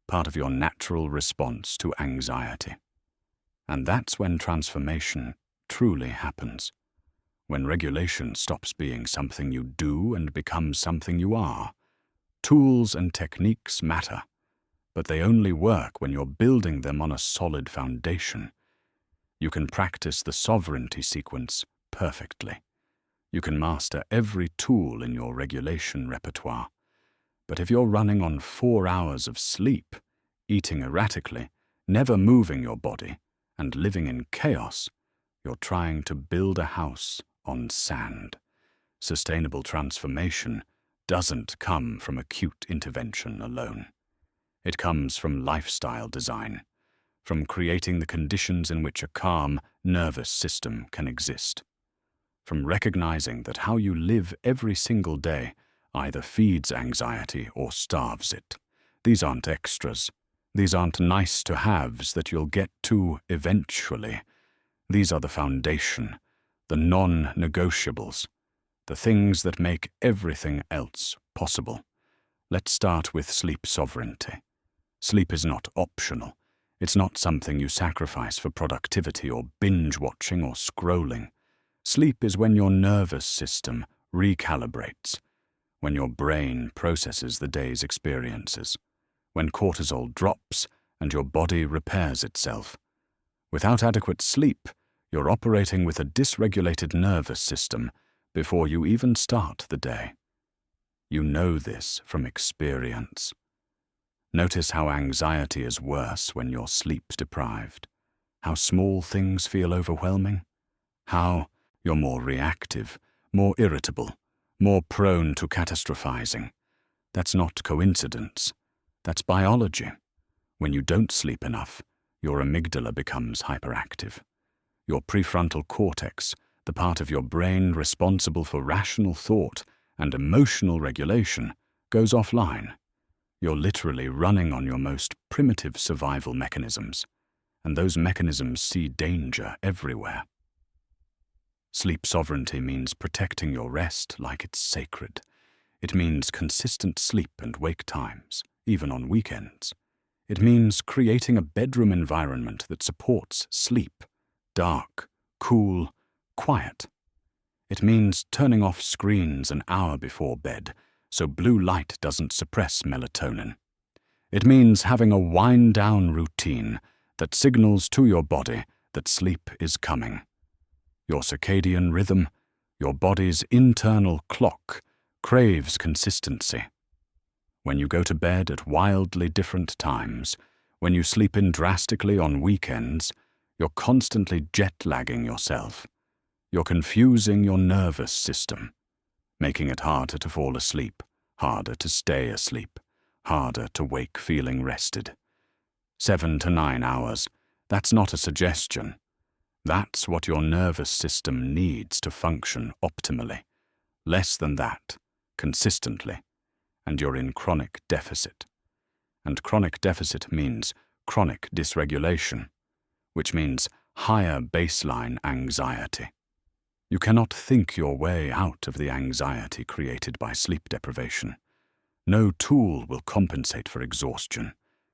part of your natural response to anxiety. And that's when transformation truly happens, when regulation stops being something you do and becomes something you are. Tools and techniques matter, but they only work when you're building them on a solid foundation. You can practice the sovereignty sequence perfectly. You can master every tool in your regulation repertoire. But if you're running on 4 hours of sleep, eating erratically, never moving your body, and living in chaos, you're trying to build a house on sand. Sustainable transformation doesn't come from acute intervention alone. It comes from lifestyle design, from creating the conditions in which a calm nervous system can exist, from recognizing that how you live every single day either feeds anxiety or starves it. These aren't extras. These aren't nice-to-haves that you'll get to eventually. These are the foundation, the non-negotiables, the things that make everything else possible. Let's start with sleep sovereignty. Sleep is not optional. It's not something you sacrifice for productivity or binge-watching or scrolling. Sleep is when your nervous system recalibrates, when your brain processes the day's experiences, when cortisol drops and your body repairs itself. Without adequate sleep, you're operating with a dysregulated nervous system before you even start the day. You know this from experience. Notice how anxiety is worse when you're sleep-deprived, how small things feel overwhelming, how you're more reactive, more irritable, more prone to catastrophizing. That's not coincidence. That's biology. When you don't sleep enough, your amygdala becomes hyperactive. Your prefrontal cortex, the part of your brain responsible for rational thought and emotional regulation, goes offline. You're literally running on your most primitive survival mechanisms, and those mechanisms see danger everywhere. Sleep sovereignty means protecting your rest like it's sacred. It means consistent sleep and wake times, even on weekends. It means creating a bedroom environment that supports sleep, dark, cool, quiet. It means turning off screens an hour before bed so blue light doesn't suppress melatonin. It means having a wind-down routine that signals to your body that sleep is coming. Your circadian rhythm, your body's internal clock, craves consistency. When you go to bed at wildly different times, when you sleep in drastically on weekends, you're constantly jet-lagging yourself. You're confusing your nervous system, making it harder to fall asleep, harder to stay asleep, harder to wake feeling rested. 7 to 9 hours, that's not a suggestion. That's what your nervous system needs to function optimally. Less than that, consistently, and you're in chronic deficit. And chronic deficit means chronic dysregulation, which means higher baseline anxiety. You cannot think your way out of the anxiety created by sleep deprivation. No tool will compensate for exhaustion.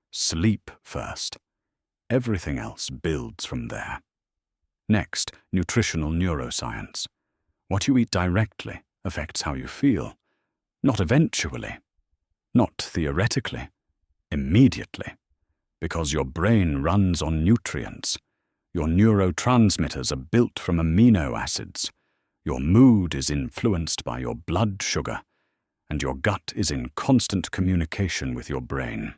Sleep first. Everything else builds from there. Next, nutritional neuroscience. What you eat directly affects how you feel. Not eventually. Not theoretically. Immediately. Because your brain runs on nutrients. Your neurotransmitters are built from amino acids. Your mood is influenced by your blood sugar, and your gut is in constant communication with your brain.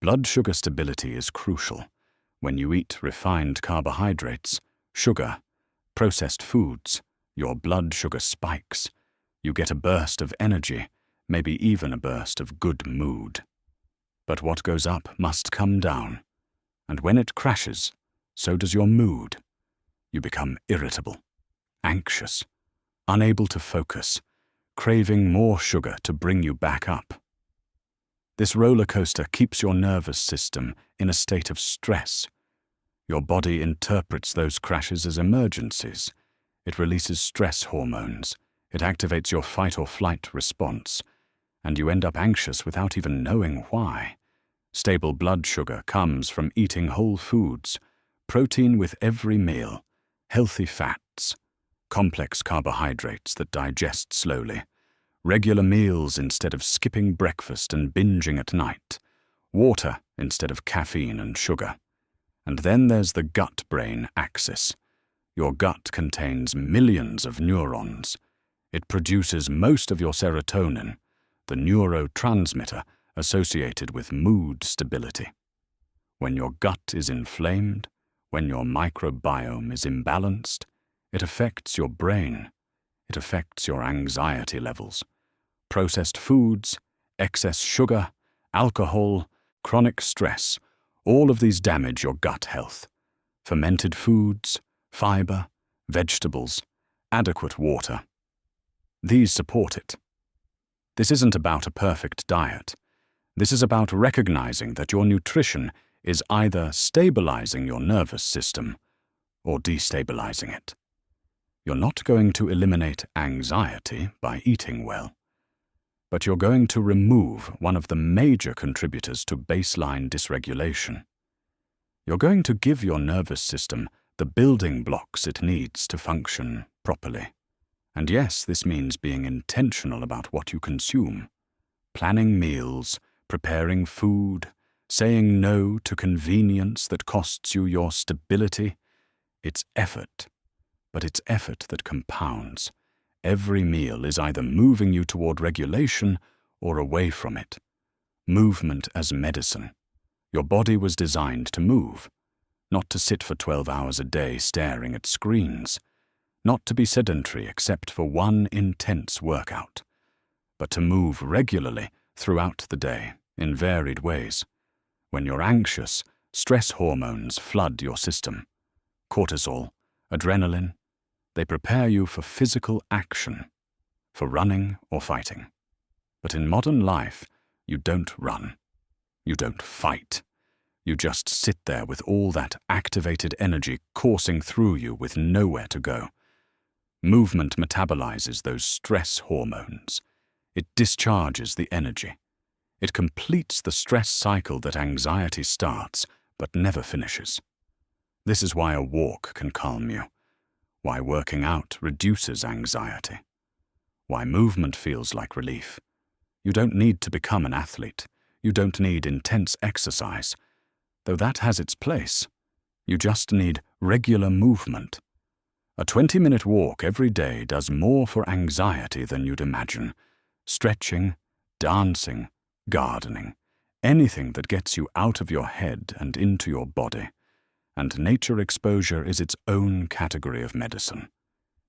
Blood sugar stability is crucial. When you eat refined carbohydrates, sugar, processed foods, your blood sugar spikes. You get a burst of energy, maybe even a burst of good mood. But what goes up must come down, and when it crashes, so does your mood. You become irritable, anxious, unable to focus, craving more sugar to bring you back up. This roller coaster keeps your nervous system in a state of stress. Your body interprets those crashes as emergencies. It releases stress hormones. It activates your fight or flight response, and you end up anxious without even knowing why. Stable blood sugar comes from eating whole foods, protein with every meal, healthy fats, complex carbohydrates that digest slowly, regular meals instead of skipping breakfast and binging at night, water instead of caffeine and sugar. And then there's the gut-brain axis. Your gut contains millions of neurons. It produces most of your serotonin, the neurotransmitter associated with mood stability. When your gut is inflamed, when your microbiome is imbalanced, it affects your brain. It affects your anxiety levels. Processed foods, excess sugar, alcohol, chronic stress, all of these damage your gut health. Fermented foods, fiber, vegetables, adequate water. These support it. This isn't about a perfect diet. This is about recognizing that your nutrition is either stabilizing your nervous system or destabilizing it. You're not going to eliminate anxiety by eating well, but you're going to remove one of the major contributors to baseline dysregulation. You're going to give your nervous system the building blocks it needs to function properly. And yes, this means being intentional about what you consume, planning meals, preparing food, saying no to convenience that costs you your stability. It's effort, but it's effort that compounds. Every meal is either moving you toward regulation or away from it. Movement as medicine. Your body was designed to move, not to sit for 12 hours a day staring at screens, not to be sedentary except for one intense workout, but to move regularly throughout the day in varied ways. When you're anxious, stress hormones flood your system. Cortisol, adrenaline, they prepare you for physical action, for running or fighting. But in modern life, you don't run. You don't fight. You just sit there with all that activated energy coursing through you with nowhere to go. Movement metabolizes those stress hormones. It discharges the energy. It completes the stress cycle that anxiety starts but never finishes. This is why a walk can calm you, why working out reduces anxiety, why movement feels like relief. You don't need to become an athlete. You don't need intense exercise, though that has its place. You just need regular movement. A 20-minute walk every day does more for anxiety than you'd imagine. Stretching, dancing, gardening, anything that gets you out of your head and into your body. And nature exposure is its own category of medicine.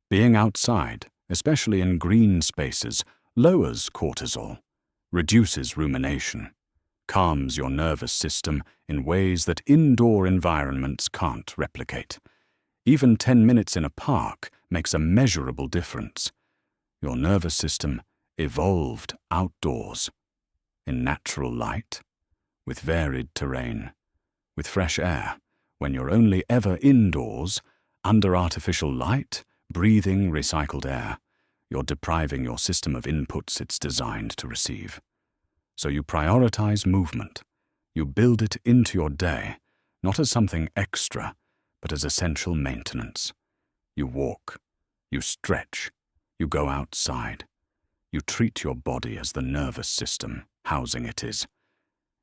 Being outside, especially in green spaces, lowers cortisol, reduces rumination, calms your nervous system in ways that indoor environments can't replicate. Even 10 minutes in a park makes a measurable difference. Your nervous system evolved outdoors, in natural light, with varied terrain, with fresh air, when you're only ever indoors, under artificial light, breathing recycled air. You're depriving your system of inputs it's designed to receive. So you prioritize movement. You build it into your day, not as something extra, but as essential maintenance. You walk, you stretch, you go outside. You treat your body as the nervous system housing it is.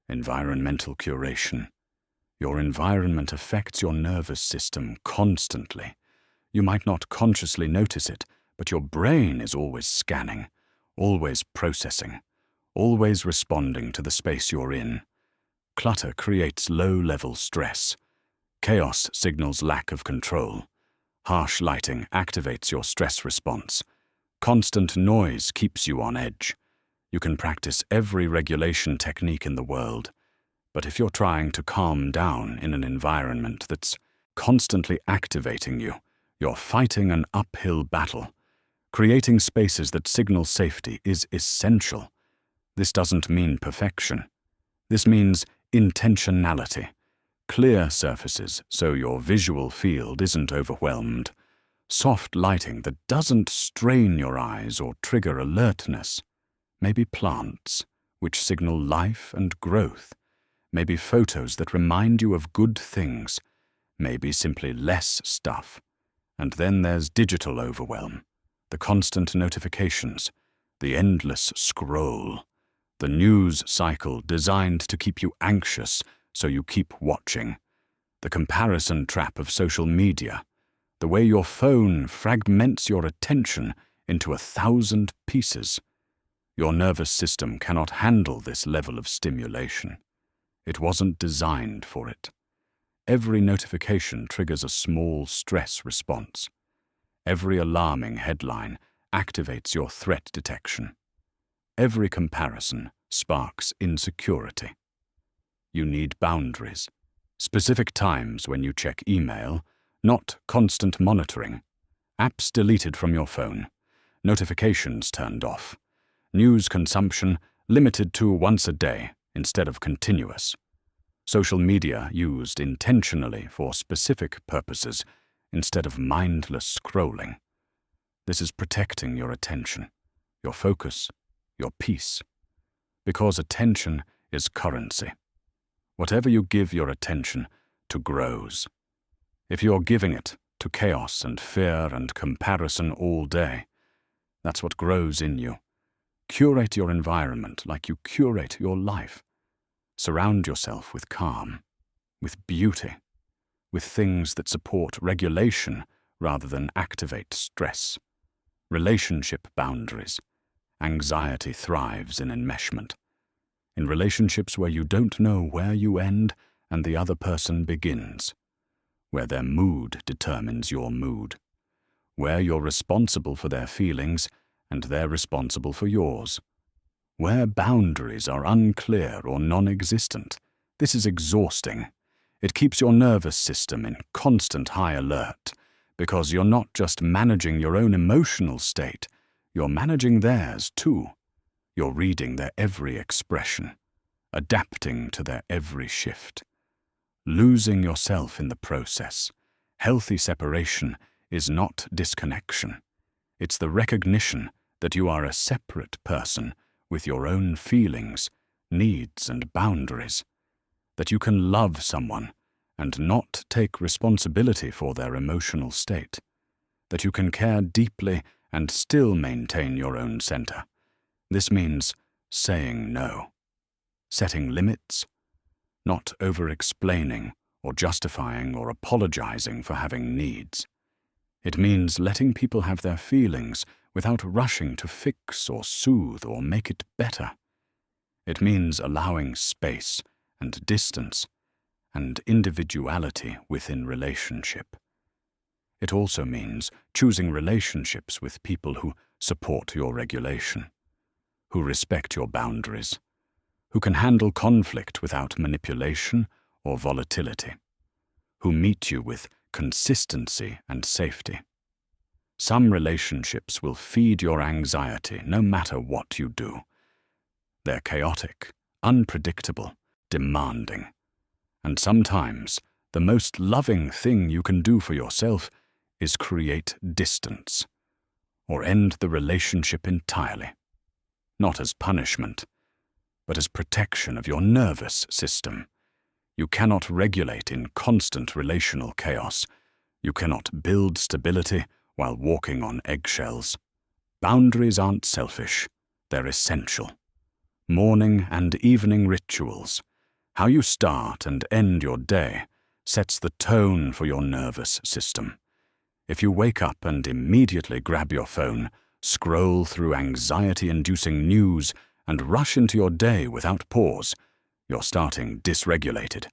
Environmental curation. Your environment affects your nervous system constantly. You might not consciously notice it, but your brain is always scanning, always processing, always responding to the space you're in. Clutter creates low-level stress. Chaos signals lack of control. Harsh lighting activates your stress response. Constant noise keeps you on edge. You can practice every regulation technique in the world, but if you're trying to calm down in an environment that's constantly activating you, you're fighting an uphill battle. Creating spaces that signal safety is essential. This doesn't mean perfection. This means intentionality. Clear surfaces so your visual field isn't overwhelmed. Soft lighting that doesn't strain your eyes or trigger alertness. Maybe plants, which signal life and growth. Maybe photos that remind you of good things. Maybe simply less stuff. And then there's digital overwhelm. The constant notifications. The endless scroll. The news cycle designed to keep you anxious so you keep watching. The comparison trap of social media. The way your phone fragments your attention into 1,000 pieces. Your nervous system cannot handle this level of stimulation. It wasn't designed for it. Every notification triggers a small stress response. Every alarming headline activates your threat detection. Every comparison sparks insecurity. You need boundaries. Specific times when you check email, not constant monitoring. Apps deleted from your phone. Notifications turned off. News consumption limited to once a day instead of continuous. Social media used intentionally for specific purposes instead of mindless scrolling. This is protecting your attention, your focus, your peace. Because attention is currency. Whatever you give your attention to grows. If you're giving it to chaos and fear and comparison all day, that's what grows in you. Curate your environment like you curate your life. Surround yourself with calm, with beauty, with things that support regulation rather than activate stress. Relationship boundaries. Anxiety thrives in enmeshment. In relationships where you don't know where you end and the other person begins. Where their mood determines your mood. Where you're responsible for their feelings and they're responsible for yours. Where boundaries are unclear or non-existent. This is exhausting. It keeps your nervous system in constant high alert, because you're not just managing your own emotional state, you're managing theirs too. You're reading their every expression, adapting to their every shift. Losing yourself in the process. Healthy separation is not disconnection. It's the recognition that you are a separate person with your own feelings, needs, and boundaries. That you can love someone and not take responsibility for their emotional state. That you can care deeply and still maintain your own center. This means saying no. Setting limits. Not over-explaining or justifying or apologizing for having needs. It means letting people have their feelings without rushing to fix or soothe or make it better. It means allowing space and distance and individuality within relationship. It also means choosing relationships with people who support your regulation, who respect your boundaries, who can handle conflict without manipulation or volatility, who meet you with consistency and safety. Some relationships will feed your anxiety no matter what you do. They're chaotic, unpredictable, demanding. And sometimes the most loving thing you can do for yourself is create distance, or end the relationship entirely. Not as punishment, but as protection of your nervous system. You cannot regulate in constant relational chaos. You cannot build stability while walking on eggshells. Boundaries aren't selfish, they're essential. Morning and evening rituals. How you start and end your day sets the tone for your nervous system. If you wake up and immediately grab your phone, scroll through anxiety-inducing news, and rush into your day without pause, you're starting dysregulated.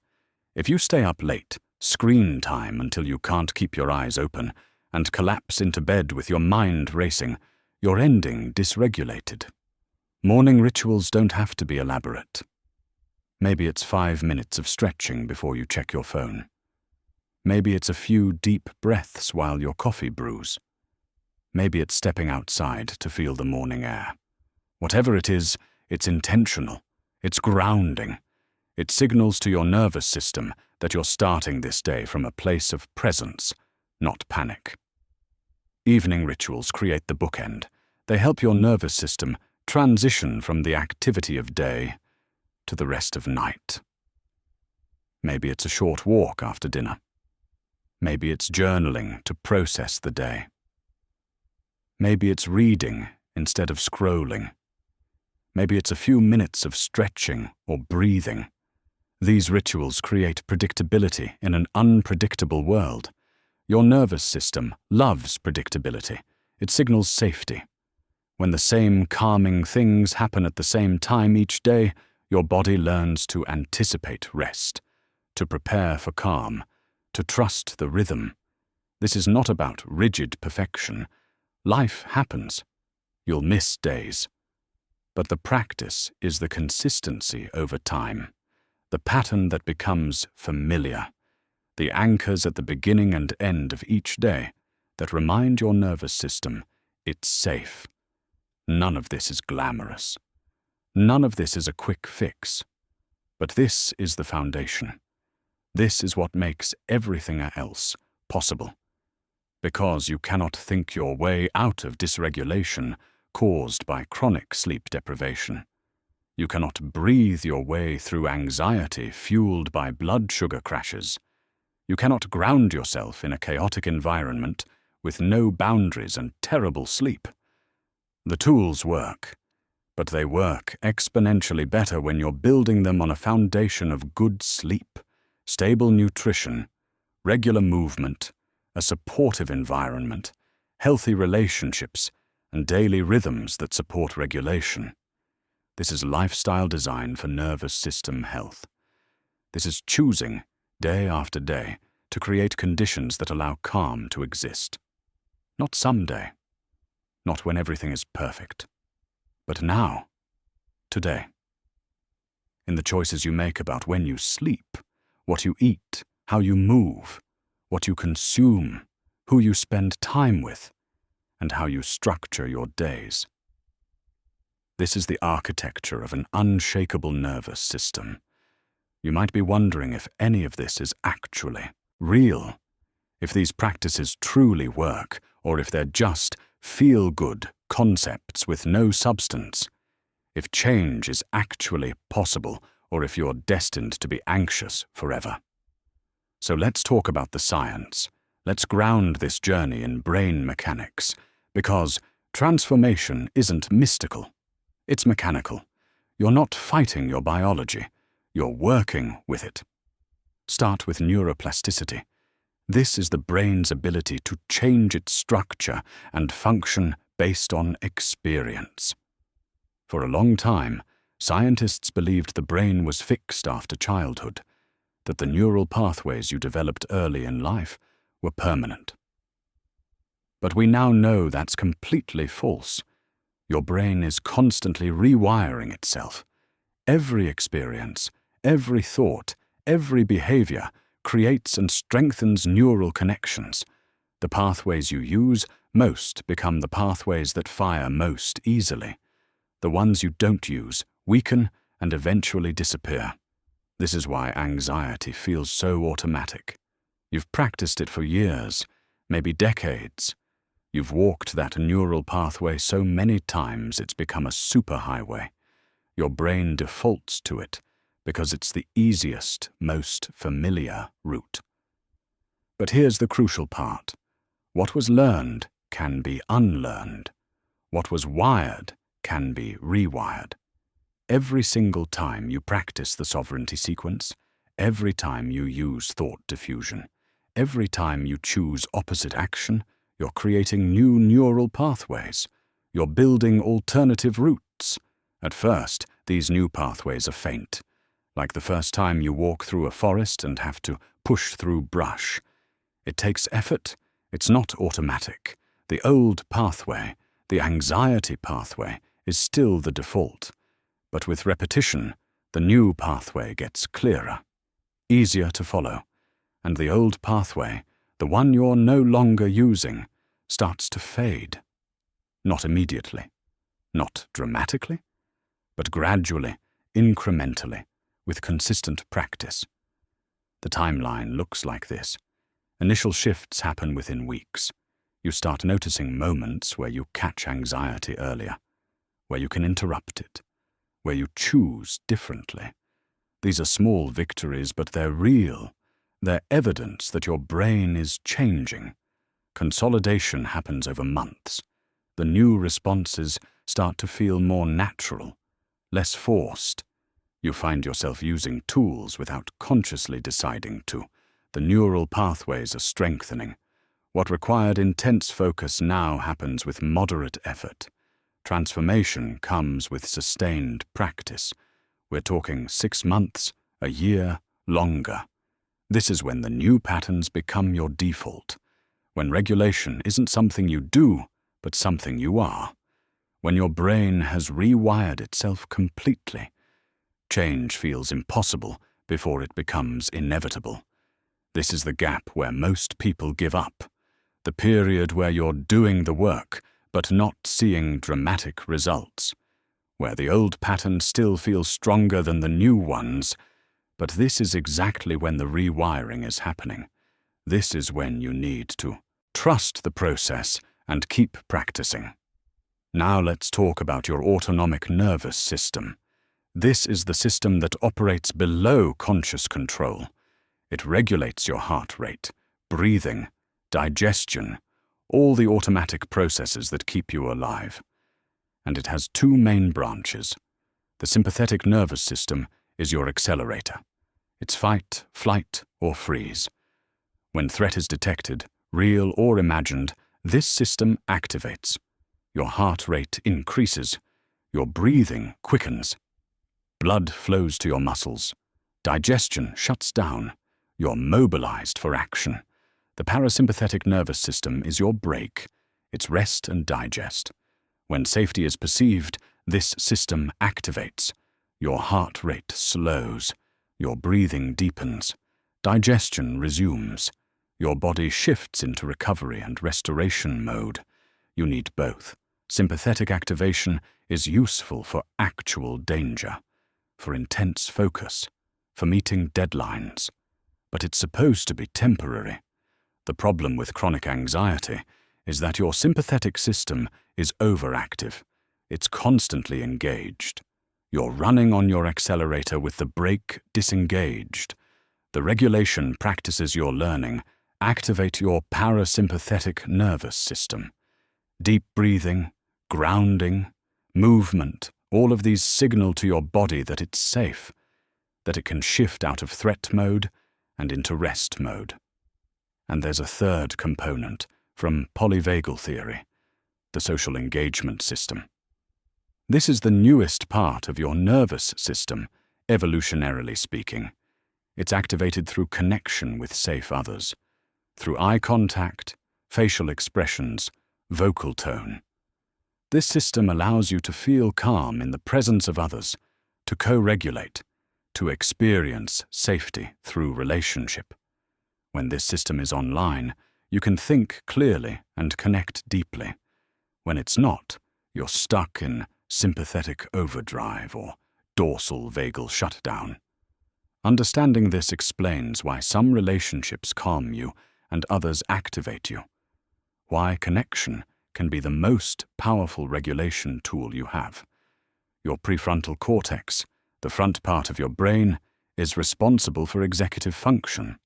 If you stay up late, screen time until you can't keep your eyes open, and collapse into bed with your mind racing, you're ending dysregulated. Morning rituals don't have to be elaborate. Maybe it's 5 minutes of stretching before you check your phone. Maybe it's a few deep breaths while your coffee brews. Maybe it's stepping outside to feel the morning air. Whatever it is, it's intentional. It's grounding. It signals to your nervous system that you're starting this day from a place of presence, not panic. Evening rituals create the bookend. They help your nervous system transition from the activity of day to the rest of night. Maybe it's a short walk after dinner. Maybe it's journaling to process the day. Maybe it's reading instead of scrolling. Maybe it's a few minutes of stretching or breathing. These rituals create predictability in an unpredictable world. Your nervous system loves predictability. It signals safety. When the same calming things happen at the same time each day, your body learns to anticipate rest, to prepare for calm, to trust the rhythm. This is not about rigid perfection. Life happens. You'll miss days. But the practice is the consistency over time. the pattern that becomes familiar, the anchors at the beginning and end of each day that remind your nervous system it's safe. None of this is glamorous. None of this is a quick fix. But this is the foundation. This is what makes everything else possible. Because you cannot think your way out of dysregulation caused by chronic sleep deprivation. You cannot breathe your way through anxiety fueled by blood sugar crashes. You cannot ground yourself in a chaotic environment with no boundaries and terrible sleep. The tools work, but they work exponentially better when you're building them on a foundation of good sleep, stable nutrition, regular movement, a supportive environment, healthy relationships, and daily rhythms that support regulation. This is lifestyle design for nervous system health. This is choosing, day after day, to create conditions that allow calm to exist. Not someday, not when everything is perfect, but now, today. In the choices you make about when you sleep, what you eat, how you move, what you consume, who you spend time with, and how you structure your days. This is the architecture of an unshakable nervous system. You might be wondering if any of this is actually real, if these practices truly work, or if they're just feel-good concepts with no substance, if change is actually possible, or if you're destined to be anxious forever. So let's talk about the science. Let's ground this journey in brain mechanics, because transformation isn't mystical. It's mechanical. You're not fighting your biology. You're working with it. Start with neuroplasticity. This is the brain's ability to change its structure and function based on experience. For a long time, scientists believed the brain was fixed after childhood, that the neural pathways you developed early in life were permanent. But we now know that's completely false. Your brain is constantly rewiring itself. Every experience, every thought, every behavior creates and strengthens neural connections. The pathways you use most become the pathways that fire most easily. The ones you don't use weaken and eventually disappear. This is why anxiety feels so automatic. You've practiced it for years, maybe decades. You've walked that neural pathway so many times it's become a superhighway. Your brain defaults to it because it's the easiest, most familiar route. But here's the crucial part. What was learned can be unlearned. What was wired can be rewired. Every single time you practice the sovereignty sequence, every time you use thought diffusion, every time you choose opposite action, you're creating new neural pathways. You're building alternative routes. At first, these new pathways are faint, like the first time you walk through a forest and have to push through brush. It takes effort. It's not automatic. The old pathway, the anxiety pathway, is still the default. But with repetition, the new pathway gets clearer, easier to follow, and the old pathway, the one you're no longer using, starts to fade. Not immediately, not dramatically, but gradually, incrementally, with consistent practice. The timeline looks like this. Initial shifts happen within weeks. You start noticing moments where you catch anxiety earlier, where you can interrupt it, where you choose differently. These are small victories, but they're real. They're evidence that your brain is changing. Consolidation happens over months. The new responses start to feel more natural, less forced. You find yourself using tools without consciously deciding to. The neural pathways are strengthening. What required intense focus now happens with moderate effort. Transformation comes with sustained practice. We're talking 6 months, a year, longer. This is when the new patterns become your default. When regulation isn't something you do, but something you are. When your brain has rewired itself completely. Change feels impossible before it becomes inevitable. This is the gap where most people give up, the period where you're doing the work but not seeing dramatic results, where the old patterns still feel stronger than the new ones. But this is exactly when the rewiring is happening. This is when you need to trust the process and keep practicing. Now let's talk about your autonomic nervous system. This is the system that operates below conscious control. It regulates your heart rate, breathing, digestion, all the automatic processes that keep you alive. And it has two main branches. The sympathetic nervous system is your accelerator. It's fight, flight, or freeze. When threat is detected, real or imagined, this system activates. Your heart rate increases. Your breathing quickens. Blood flows to your muscles. Digestion shuts down. You're mobilized for action. The parasympathetic nervous system is your brake. It's rest and digest. When safety is perceived, this system activates. Your heart rate slows. Your breathing deepens. Digestion resumes. Your body shifts into recovery and restoration mode. You need both. Sympathetic activation is useful for actual danger, for intense focus, for meeting deadlines. But it's supposed to be temporary. The problem with chronic anxiety is that your sympathetic system is overactive. It's constantly engaged. You're running on your accelerator with the brake disengaged. The regulation practices you're learning activate your parasympathetic nervous system. Deep breathing, grounding, movement, all of these signal to your body that it's safe, that it can shift out of threat mode and into rest mode. And there's a third component from polyvagal theory, the social engagement system. This is the newest part of your nervous system, evolutionarily speaking. It's activated through connection with safe others, through eye contact, facial expressions, vocal tone. This system allows you to feel calm in the presence of others, to co-regulate, to experience safety through relationship. When this system is online, you can think clearly and connect deeply. When it's not, you're stuck in sympathetic overdrive or dorsal vagal shutdown. Understanding this explains why some relationships calm you and others activate you. Why connection can be the most powerful regulation tool you have. Your prefrontal cortex, the front part of your brain, is responsible for executive function,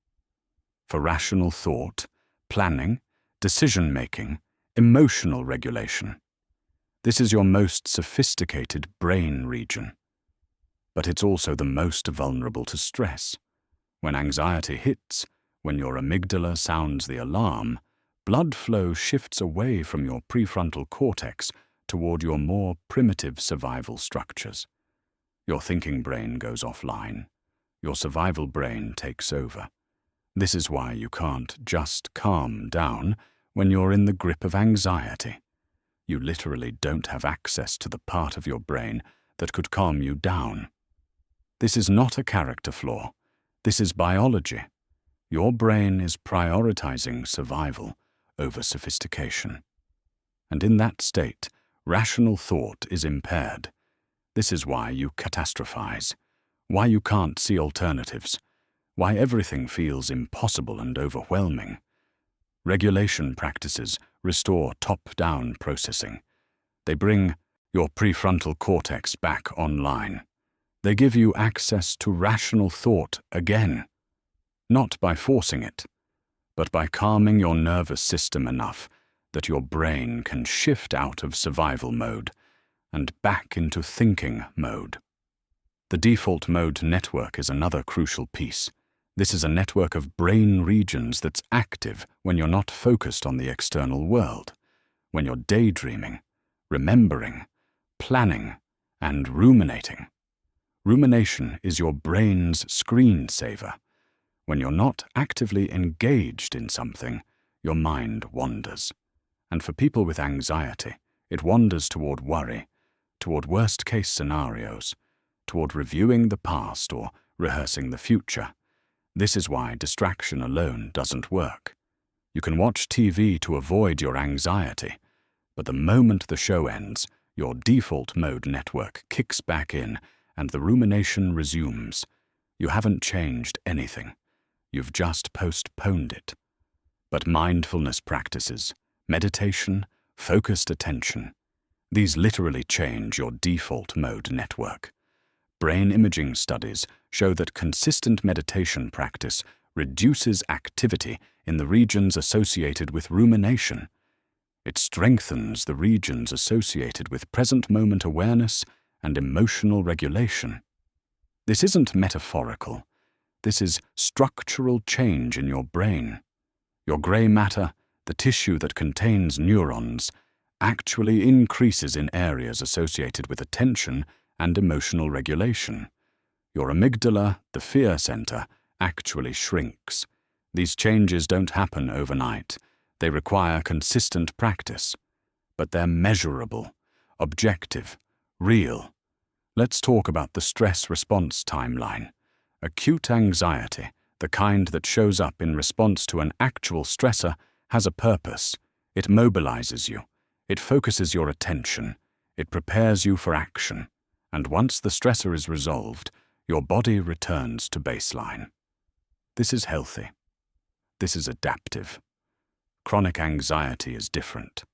for rational thought, planning, decision-making, emotional regulation. This is your most sophisticated brain region. But it's also the most vulnerable to stress. When anxiety hits, when your amygdala sounds the alarm, blood flow shifts away from your prefrontal cortex toward your more primitive survival structures. Your thinking brain goes offline. Your survival brain takes over. This is why you can't just calm down when you're in the grip of anxiety. You literally don't have access to the part of your brain that could calm you down. This is not a character flaw. This is biology. Your brain is prioritizing survival over sophistication. And in that state, rational thought is impaired. This is why you catastrophize, why you can't see alternatives, why everything feels impossible and overwhelming. Regulation practices restore top-down processing. They bring your prefrontal cortex back online. They give you access to rational thought again, not by forcing it, but by calming your nervous system enough that your brain can shift out of survival mode and back into thinking mode. The default mode network is another crucial piece. This is a network of brain regions that's active when you're not focused on the external world, when you're daydreaming, remembering, planning, and ruminating. Rumination is your brain's screensaver. When you're not actively engaged in something, your mind wanders. And for people with anxiety, it wanders toward worry, toward worst-case scenarios, toward reviewing the past or rehearsing the future. This is why distraction alone doesn't work. You can watch TV to avoid your anxiety, but the moment the show ends, your default mode network kicks back in and the rumination resumes. You haven't changed anything. You've just postponed it. But mindfulness practices, meditation, focused attention, these literally change your default mode network. Brain imaging studies show that consistent meditation practice reduces activity in the regions associated with rumination. It strengthens the regions associated with present moment awareness and emotional regulation. This isn't metaphorical. This is structural change in your brain. Your gray matter, the tissue that contains neurons, actually increases in areas associated with attention and emotional regulation. Your amygdala, the fear center, actually shrinks. These changes don't happen overnight. They require consistent practice. But they're measurable, objective, real. Let's talk about the stress response timeline. Acute anxiety, the kind that shows up in response to an actual stressor, has a purpose. It mobilizes you. It focuses your attention. It prepares you for action. And once the stressor is resolved, your body returns to baseline. This is healthy. This is adaptive. Chronic anxiety is different.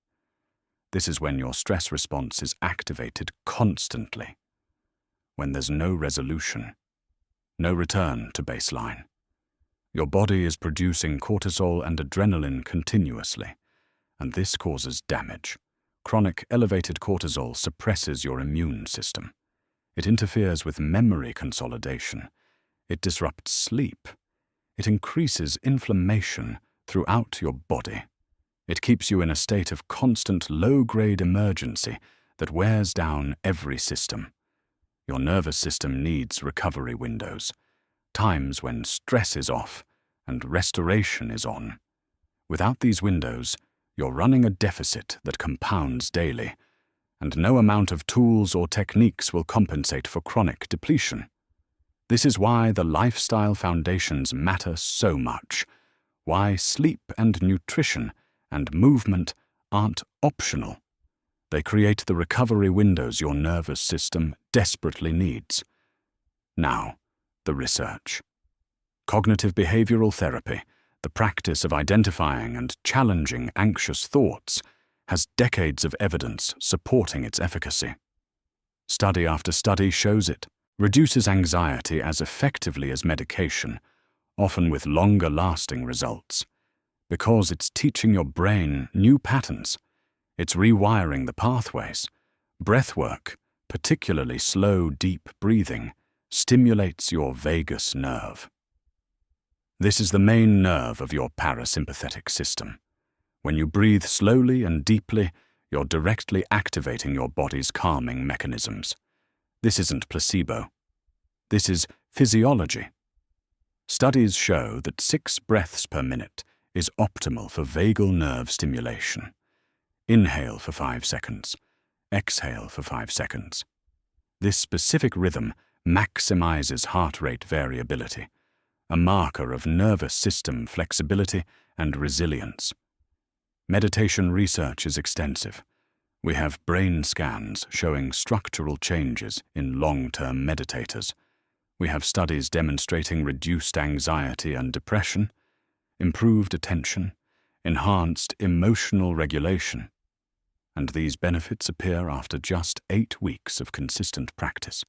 This is when your stress response is activated constantly, when there's no resolution, no return to baseline. Your body is producing cortisol and adrenaline continuously, and this causes damage. Chronic elevated cortisol suppresses your immune system. It interferes with memory consolidation. It disrupts sleep. It increases inflammation throughout your body. It keeps you in a state of constant low-grade emergency that wears down every system. Your nervous system needs recovery windows, times when stress is off and restoration is on. Without these windows, you're running a deficit that compounds daily, and no amount of tools or techniques will compensate for chronic depletion. This is why the lifestyle foundations matter so much, why sleep and nutrition and movement aren't optional. They create the recovery windows your nervous system desperately needs. Now, the research. Cognitive behavioral therapy, the practice of identifying and challenging anxious thoughts, has decades of evidence supporting its efficacy. Study after study shows it reduces anxiety as effectively as medication, often with longer-lasting results. Because it's teaching your brain new patterns. It's rewiring the pathways. Breathwork, particularly slow, deep breathing, stimulates your vagus nerve. This is the main nerve of your parasympathetic system. When you breathe slowly and deeply, you're directly activating your body's calming mechanisms. This isn't placebo. This is physiology. Studies show that 6 breaths per minute is optimal for vagal nerve stimulation. Inhale for 5 seconds. Exhale for 5 seconds. This specific rhythm maximizes heart rate variability, a marker of nervous system flexibility and resilience. Meditation research is extensive. We have brain scans showing structural changes in long-term meditators. We have studies demonstrating reduced anxiety and depression, improved attention, enhanced emotional regulation. And these benefits appear after just 8 weeks of consistent practice.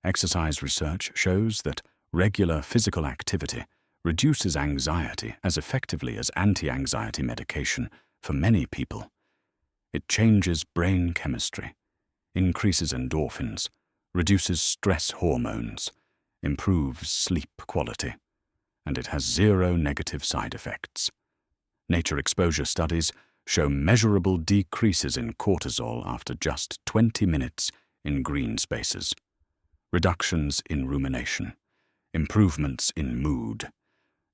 Exercise research shows that regular physical activity reduces anxiety as effectively as anti-anxiety medication for many people. It changes brain chemistry, increases endorphins, reduces stress hormones, improves sleep quality, and it has 0 negative side effects. Nature exposure studies show measurable decreases in cortisol after just 20 minutes in green spaces, reductions in rumination, improvements in mood.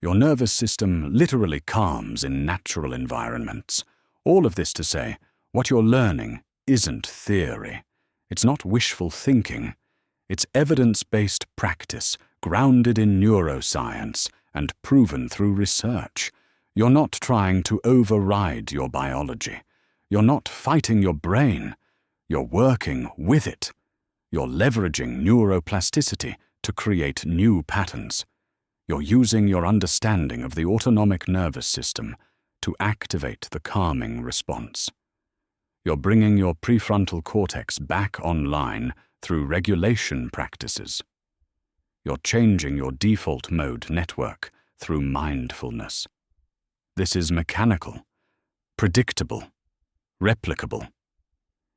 Your nervous system literally calms in natural environments. All of this to say, what you're learning isn't theory. It's not wishful thinking. It's evidence-based practice grounded in neuroscience and proven through research. You're not trying to override your biology. You're not fighting your brain. You're working with it. You're leveraging neuroplasticity to create new patterns. You're using your understanding of the autonomic nervous system to activate the calming response. You're bringing your prefrontal cortex back online through regulation practices. You're changing your default mode network through mindfulness. This is mechanical, predictable, replicable.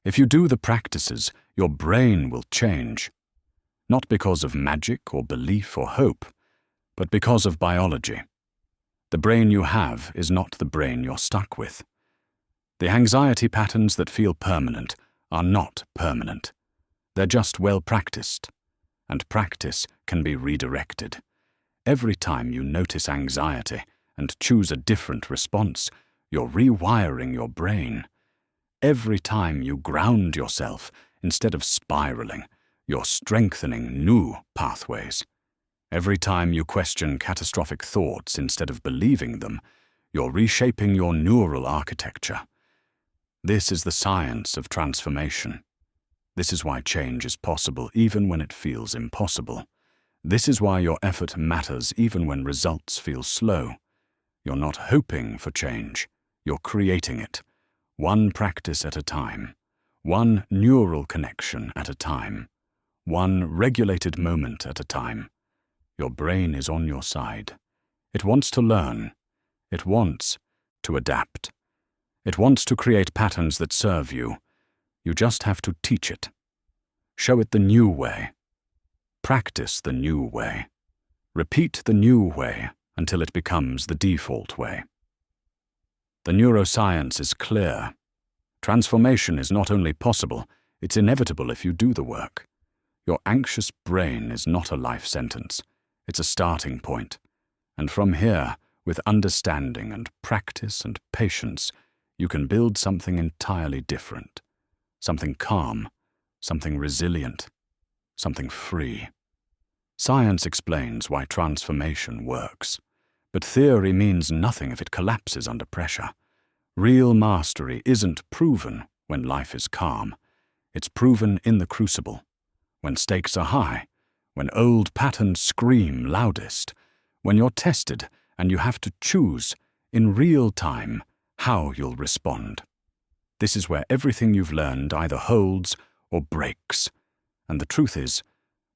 If you do the practices, your brain will change, not because of magic or belief or hope, but because of biology. The brain you have is not the brain you're stuck with. The anxiety patterns that feel permanent are not permanent. They're just well practiced, and practice can be redirected. Every time you notice anxiety and choose a different response, you're rewiring your brain. Every time you ground yourself instead of spiraling, you're strengthening new pathways. Every time you question catastrophic thoughts instead of believing them, you're reshaping your neural architecture. This is the science of transformation. This is why change is possible even when it feels impossible. This is why your effort matters even when results feel slow. You're not hoping for change. You're creating it, one practice at a time, one neural connection at a time, one regulated moment at a time. Your brain is on your side. It wants to learn. It wants to adapt. It wants to create patterns that serve you. You just have to teach it. Show it the new way. Practice the new way. Repeat the new way until it becomes the default way. The neuroscience is clear. Transformation is not only possible, it's inevitable if you do the work. Your anxious brain is not a life sentence. It's a starting point. And from here, with understanding and practice and patience, you can build something entirely different. Something calm, something resilient, something free. Science explains why transformation works, but theory means nothing if it collapses under pressure. Real mastery isn't proven when life is calm. It's proven in the crucible, when stakes are high, when old patterns scream loudest, when you're tested and you have to choose in real time how you'll respond. This is where everything you've learned either holds or breaks. And the truth is,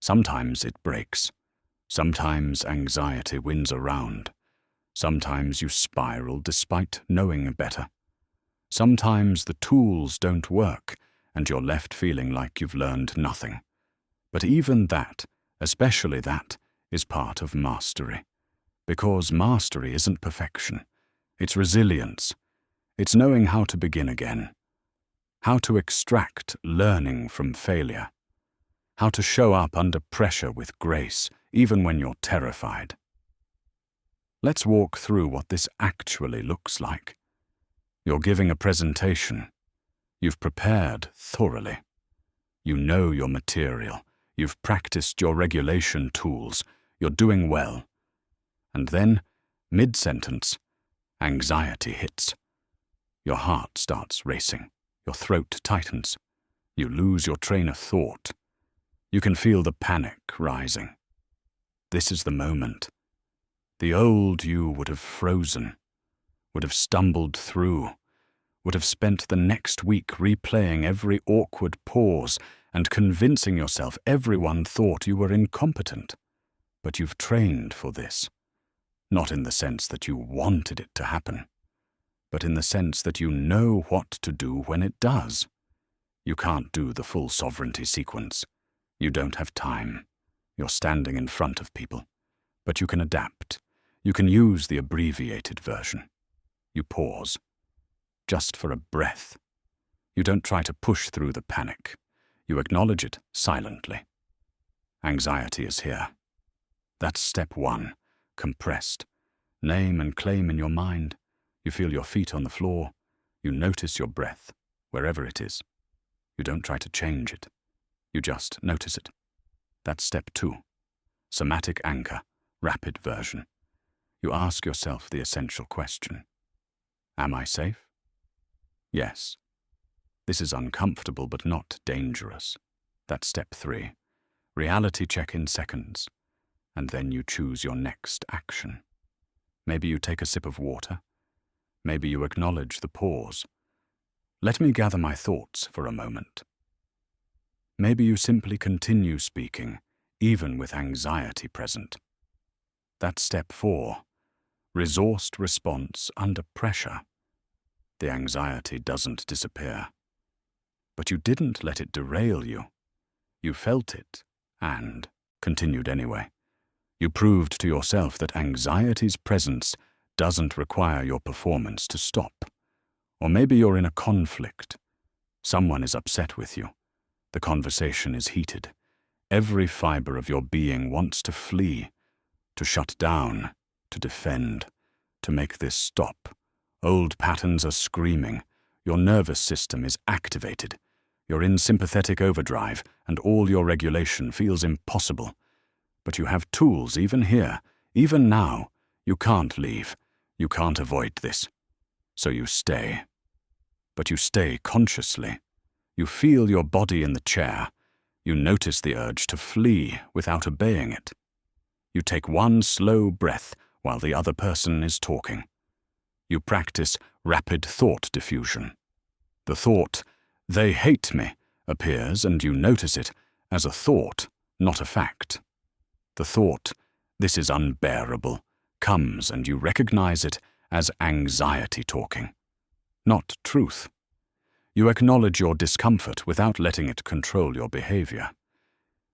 sometimes it breaks. Sometimes anxiety wins around. Sometimes you spiral despite knowing better. Sometimes the tools don't work and you're left feeling like you've learned nothing. But even that, especially that, is part of mastery. Because mastery isn't perfection. It's resilience. It's knowing how to begin again. How to extract learning from failure. How to show up under pressure with grace, even when you're terrified. Let's walk through what this actually looks like. You're giving a presentation. You've prepared thoroughly. You know your material. You've practiced your regulation tools. You're doing well. And then, mid-sentence, anxiety hits. Your heart starts racing. Your throat tightens. You lose your train of thought. You can feel the panic rising. This is the moment. The old you would have frozen, would have stumbled through, would have spent the next week replaying every awkward pause and convincing yourself everyone thought you were incompetent. But you've trained for this, not in the sense that you wanted it to happen, but in the sense that you know what to do when it does. You can't do the full sovereignty sequence. You don't have time. You're standing in front of people. But you can adapt. You can use the abbreviated version. You pause, just for a breath. You don't try to push through the panic. You acknowledge it silently. Anxiety is here. That's step one, compressed. Name and claim in your mind. You feel your feet on the floor. You notice your breath, wherever it is. You don't try to change it. You just notice it. That's step two. somatic anchor, rapid version. You ask yourself the essential question. Am I safe? Yes. This is uncomfortable but not dangerous. That's step 3. Reality check in seconds. And then you choose your next action. Maybe you take a sip of water. Maybe you acknowledge the pause. Let me gather my thoughts for a moment. Maybe you simply continue speaking, even with anxiety present. That's step 4. Resourced response under pressure. The anxiety doesn't disappear. But you didn't let it derail you. You felt it and continued anyway. You proved to yourself that anxiety's presence doesn't require your performance to stop. Or maybe you're in a conflict. Someone is upset with you. The conversation is heated. Every fiber of your being wants to flee, to shut down, to defend, to make this stop. Old patterns are screaming. Your nervous system is activated. You're in sympathetic overdrive, and all your regulation feels impossible. But you have tools even here, even now. You can't leave. You can't avoid this. So you stay. But you stay consciously. You feel your body in the chair. You notice the urge to flee without obeying it. You take one slow breath while the other person is talking. You practice rapid thought diffusion. The thought, "They hate me," appears, and you notice it as a thought, not a fact. The thought, "This is unbearable," comes, and you recognize it as anxiety talking, not truth. You acknowledge your discomfort without letting it control your behavior.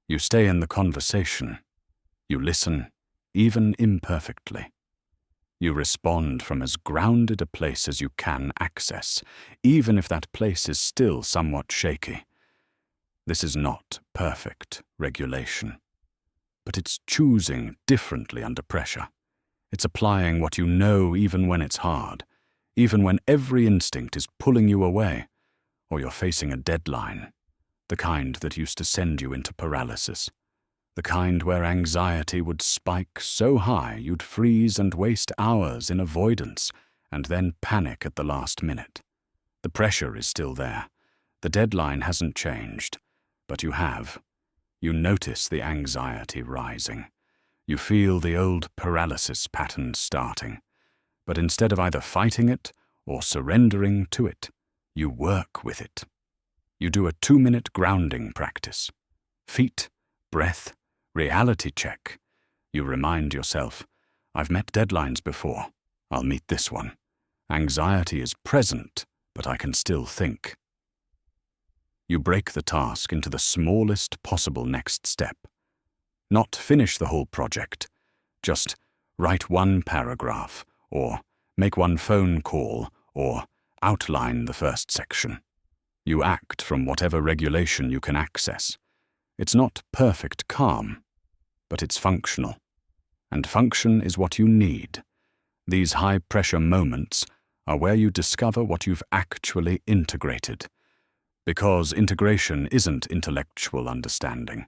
You stay in the conversation. You listen, even imperfectly. You respond from as grounded a place as you can access, even if that place is still somewhat shaky. This is not perfect regulation, but it's choosing differently under pressure. It's applying what you know even when it's hard, even when every instinct is pulling you away, or you're facing a deadline, the kind that used to send you into paralysis. The kind where anxiety would spike so high you'd freeze and waste hours in avoidance and then panic at the last minute. The pressure is still there. The deadline hasn't changed, but you have. You notice the anxiety rising. You feel the old paralysis pattern starting. But instead of either fighting it or surrendering to it, you work with it. You do a 2-minute grounding practice. Feet, breath, reality check. You remind yourself, I've met deadlines before. I'll meet this one. Anxiety is present, but I can still think. You break the task into the smallest possible next step. Not finish the whole project. Just write one paragraph, or make one phone call, or outline the first section. You act from whatever regulation you can access. It's not perfect calm, but it's functional. And function is what you need. These high-pressure moments are where you discover what you've actually integrated. Because integration isn't intellectual understanding.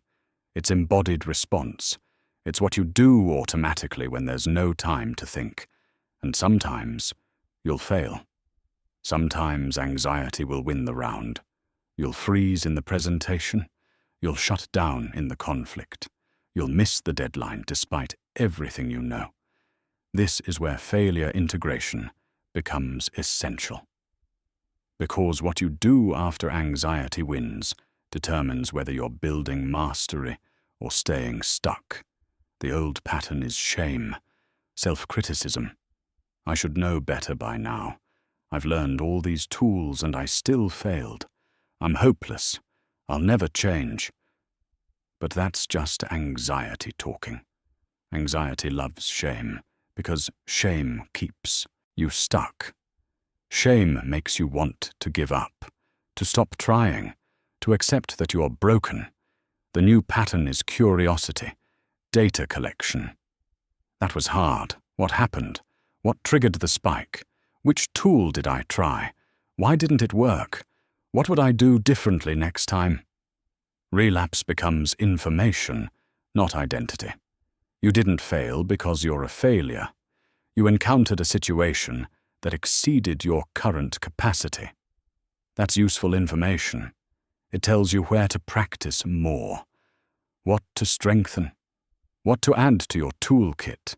It's embodied response. It's what you do automatically when there's no time to think. And sometimes you'll fail. Sometimes anxiety will win the round. You'll freeze in the presentation. You'll shut down in the conflict. You'll miss the deadline despite everything you know. This is where failure integration becomes essential. Because what you do after anxiety wins determines whether you're building mastery or staying stuck. The old pattern is shame, self-criticism. I should know better by now. I've learned all these tools and I still failed. I'm hopeless. I'll never change. But that's just anxiety talking. Anxiety loves shame because shame keeps you stuck. Shame makes you want to give up, to stop trying, to accept that you're broken. The new pattern is curiosity, data collection. That was hard. What happened? What triggered the spike? Which tool did I try? Why didn't it work? What would I do differently next time? Relapse becomes information, not identity. You didn't fail because you're a failure. You encountered a situation that exceeded your current capacity. That's useful information. It tells you where to practice more, what to strengthen, what to add to your toolkit.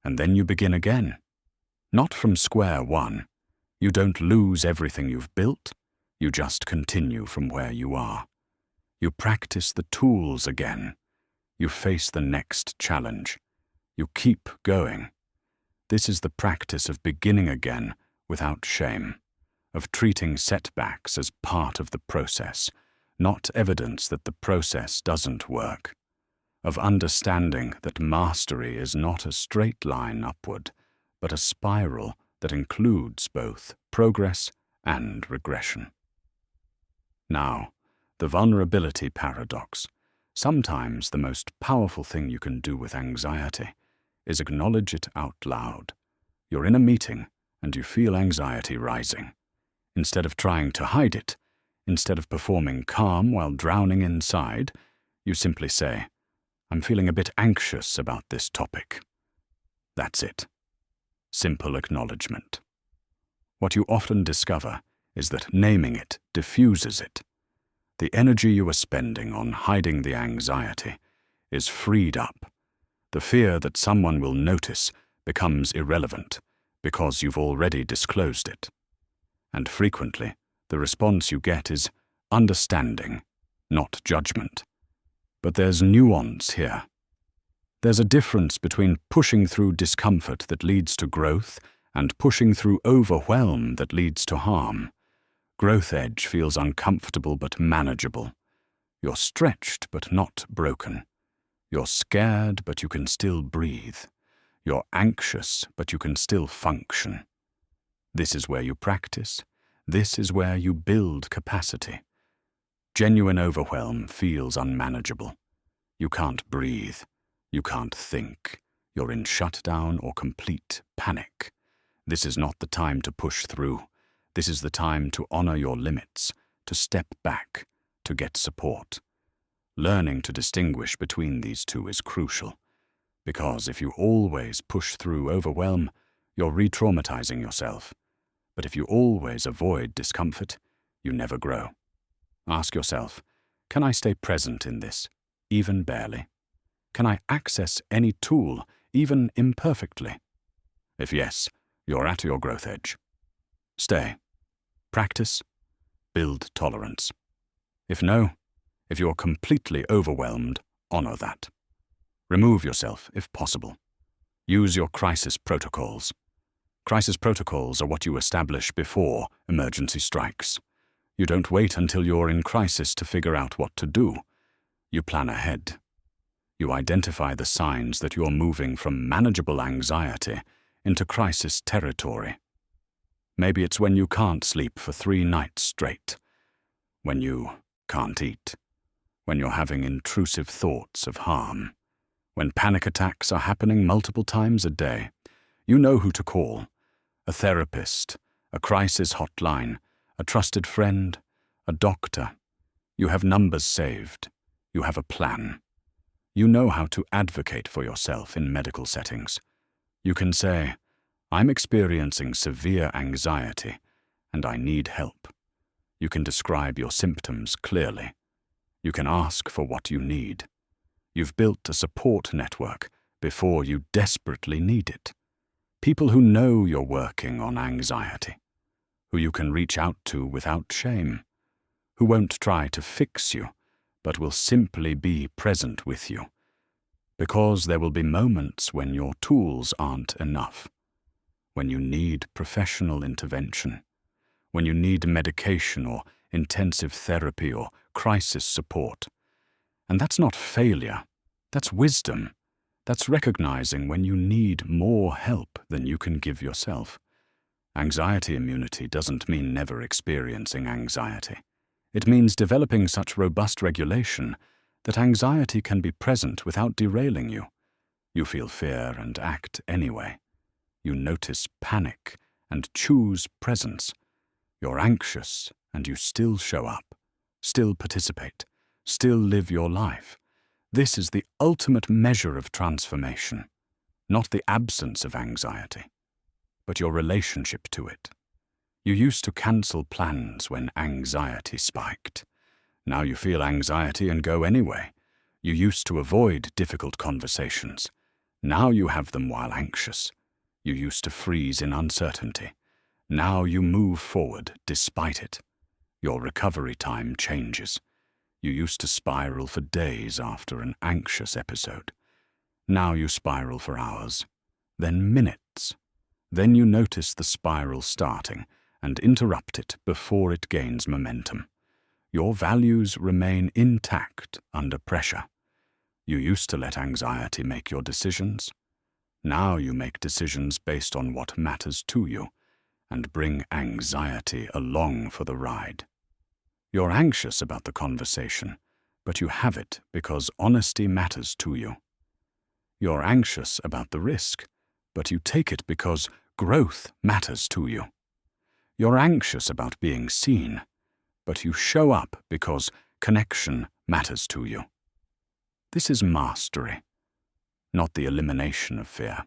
And then you begin again. Not from square one. You don't lose everything you've built. You just continue from where you are. You practice the tools again. You face the next challenge. You keep going. This is the practice of beginning again without shame, of treating setbacks as part of the process, not evidence that the process doesn't work, of understanding that mastery is not a straight line upward, but a spiral that includes both progress and regression. Now, the vulnerability paradox. Sometimes the most powerful thing you can do with anxiety is acknowledge it out loud. You're in a meeting and you feel anxiety rising. Instead of trying to hide it, instead of performing calm while drowning inside, you simply say, "I'm feeling a bit anxious about this topic." That's it. Simple acknowledgement. What you often discover is that naming it diffuses it. The energy you are spending on hiding the anxiety is freed up. The fear that someone will notice becomes irrelevant because you've already disclosed it. And frequently, the response you get is understanding, not judgment. But there's nuance here. There's a difference between pushing through discomfort that leads to growth and pushing through overwhelm that leads to harm. Growth edge feels uncomfortable but manageable. You're stretched but not broken. You're scared but you can still breathe. You're anxious but you can still function. This is where you practice. This is where you build capacity. Genuine overwhelm feels unmanageable. You can't breathe. You can't think. You're in shutdown or complete panic. This is not the time to push through. This is the time to honor your limits, to step back, to get support. Learning to distinguish between these two is crucial, because if you always push through overwhelm, you're re-traumatizing yourself. But if you always avoid discomfort, you never grow. Ask yourself, can I stay present in this, even barely? Can I access any tool, even imperfectly? If yes, you're at your growth edge. Stay. Practice. Build tolerance. If no, if you're completely overwhelmed, honor that. Remove yourself if possible. Use your crisis protocols. Crisis protocols are what you establish before emergency strikes. You don't wait until you're in crisis to figure out what to do. You plan ahead. You identify the signs that you're moving from manageable anxiety into crisis territory. Maybe it's when you can't sleep for 3 nights straight, when you can't eat, when you're having intrusive thoughts of harm, when panic attacks are happening multiple times a day. You know who to call: a therapist, a crisis hotline, a trusted friend, a doctor. You have numbers saved. You have a plan. You know how to advocate for yourself in medical settings. You can say, "I'm experiencing severe anxiety, and I need help." You can describe your symptoms clearly. You can ask for what you need. You've built a support network before you desperately need it. People who know you're working on anxiety, who you can reach out to without shame, who won't try to fix you, but will simply be present with you. Because there will be moments when your tools aren't enough, when you need professional intervention, when you need medication or intensive therapy or crisis support. And that's not failure, that's wisdom. That's recognizing when you need more help than you can give yourself. Anxiety immunity doesn't mean never experiencing anxiety. It means developing such robust regulation that anxiety can be present without derailing you. You feel fear and act anyway. You notice panic and choose presence. You're anxious and you still show up, still participate, still live your life. This is the ultimate measure of transformation, not the absence of anxiety, but your relationship to it. You used to cancel plans when anxiety spiked. Now you feel anxiety and go anyway. You used to avoid difficult conversations. Now you have them while anxious. You used to freeze in uncertainty. Now you move forward despite it. Your recovery time changes. You used to spiral for days after an anxious episode. Now you spiral for hours, then minutes. Then you notice the spiral starting and interrupt it before it gains momentum. Your values remain intact under pressure. You used to let anxiety make your decisions. Now you make decisions based on what matters to you and bring anxiety along for the ride. You're anxious about the conversation, but you have it because honesty matters to you. You're anxious about the risk, but you take it because growth matters to you. You're anxious about being seen, but you show up because connection matters to you. This is mastery, not the elimination of fear,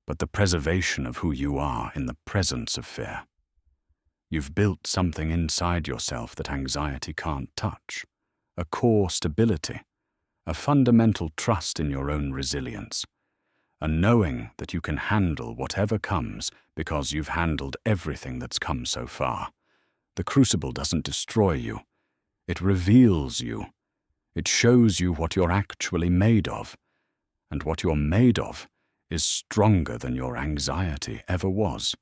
but the preservation of who you are in the presence of fear. You've built something inside yourself that anxiety can't touch, a core stability, a fundamental trust in your own resilience, a knowing that you can handle whatever comes because you've handled everything that's come so far. The crucible doesn't destroy you. It reveals you. It shows you what you're actually made of. And what you're made of is stronger than your anxiety ever was.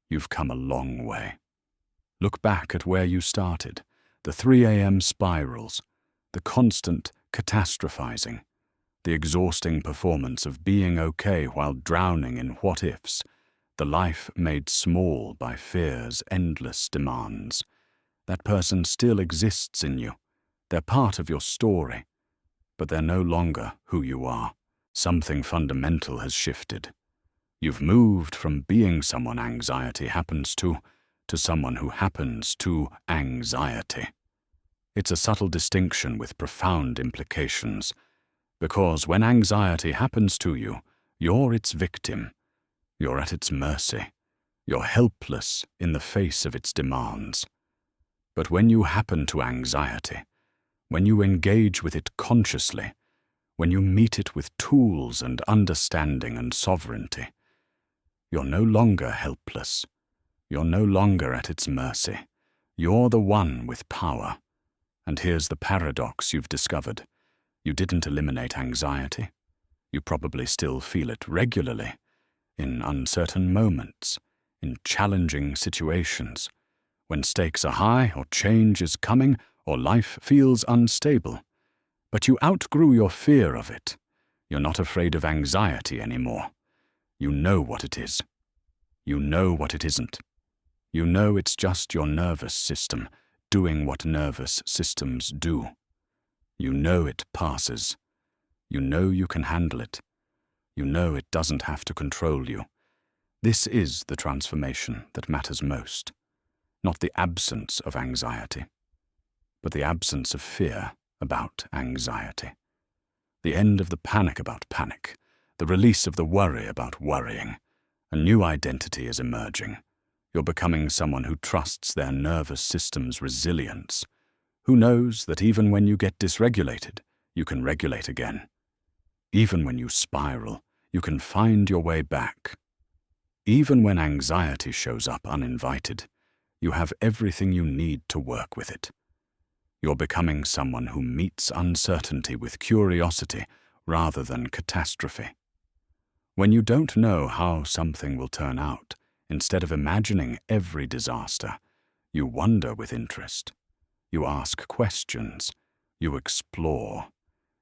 You've come a long way. Look back at where you started, the 3 a.m. spirals, the constant catastrophizing, the exhausting performance of being okay while drowning in what-ifs, the life made small by fear's endless demands. That person still exists in you. They're part of your story, but they're no longer who you are. Something fundamental has shifted. You've moved from being someone anxiety happens to someone who happens to anxiety. It's a subtle distinction with profound implications, because when anxiety happens to you, you're its victim. You're at its mercy. You're helpless in the face of its demands. But when you happen to anxiety, when you engage with it consciously, when you meet it with tools and understanding and sovereignty, you're no longer helpless. You're no longer at its mercy. You're the one with power. And here's the paradox you've discovered. You didn't eliminate anxiety. You probably still feel it regularly, in uncertain moments, in challenging situations, when stakes are high or change is coming or life feels unstable. But you outgrew your fear of it. You're not afraid of anxiety anymore. You know what it is. You know what it isn't. You know it's just your nervous system doing what nervous systems do. You know it passes. You know you can handle it. You know it doesn't have to control you. This is the transformation that matters most. Not the absence of anxiety, but the absence of fear about anxiety. The end of the panic about panic. The release of the worry about worrying. A new identity is emerging. You're becoming someone who trusts their nervous system's resilience, who knows that even when you get dysregulated, you can regulate again. Even when you spiral, you can find your way back. Even when anxiety shows up uninvited, you have everything you need to work with it. You're becoming someone who meets uncertainty with curiosity rather than catastrophe. When you don't know how something will turn out, instead of imagining every disaster, you wonder with interest. You ask questions. You explore.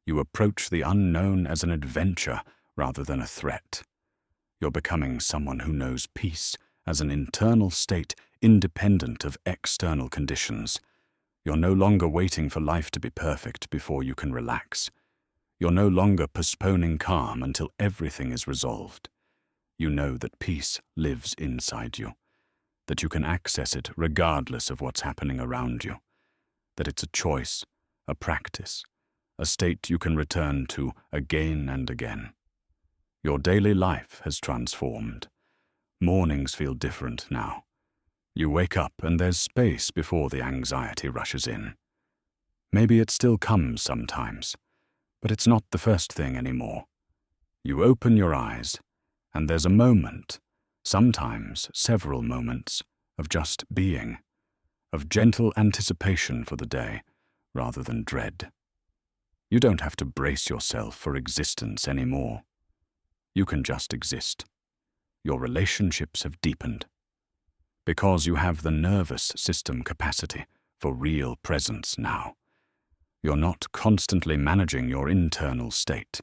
You approach the unknown as an adventure rather than a threat. You're becoming someone who knows peace as an internal state independent of external conditions. You're no longer waiting for life to be perfect before you can relax. You're no longer postponing calm until everything is resolved. You know that peace lives inside you, that you can access it regardless of what's happening around you, that it's a choice, a practice, a state you can return to again and again. Your daily life has transformed. Mornings feel different now. You wake up and there's space before the anxiety rushes in. Maybe it still comes sometimes, but it's not the first thing anymore. You open your eyes, and there's a moment, sometimes several moments, of just being, of gentle anticipation for the day, rather than dread. You don't have to brace yourself for existence anymore. You can just exist. Your relationships have deepened. Because you have the nervous system capacity for real presence now. You're not constantly managing your internal state.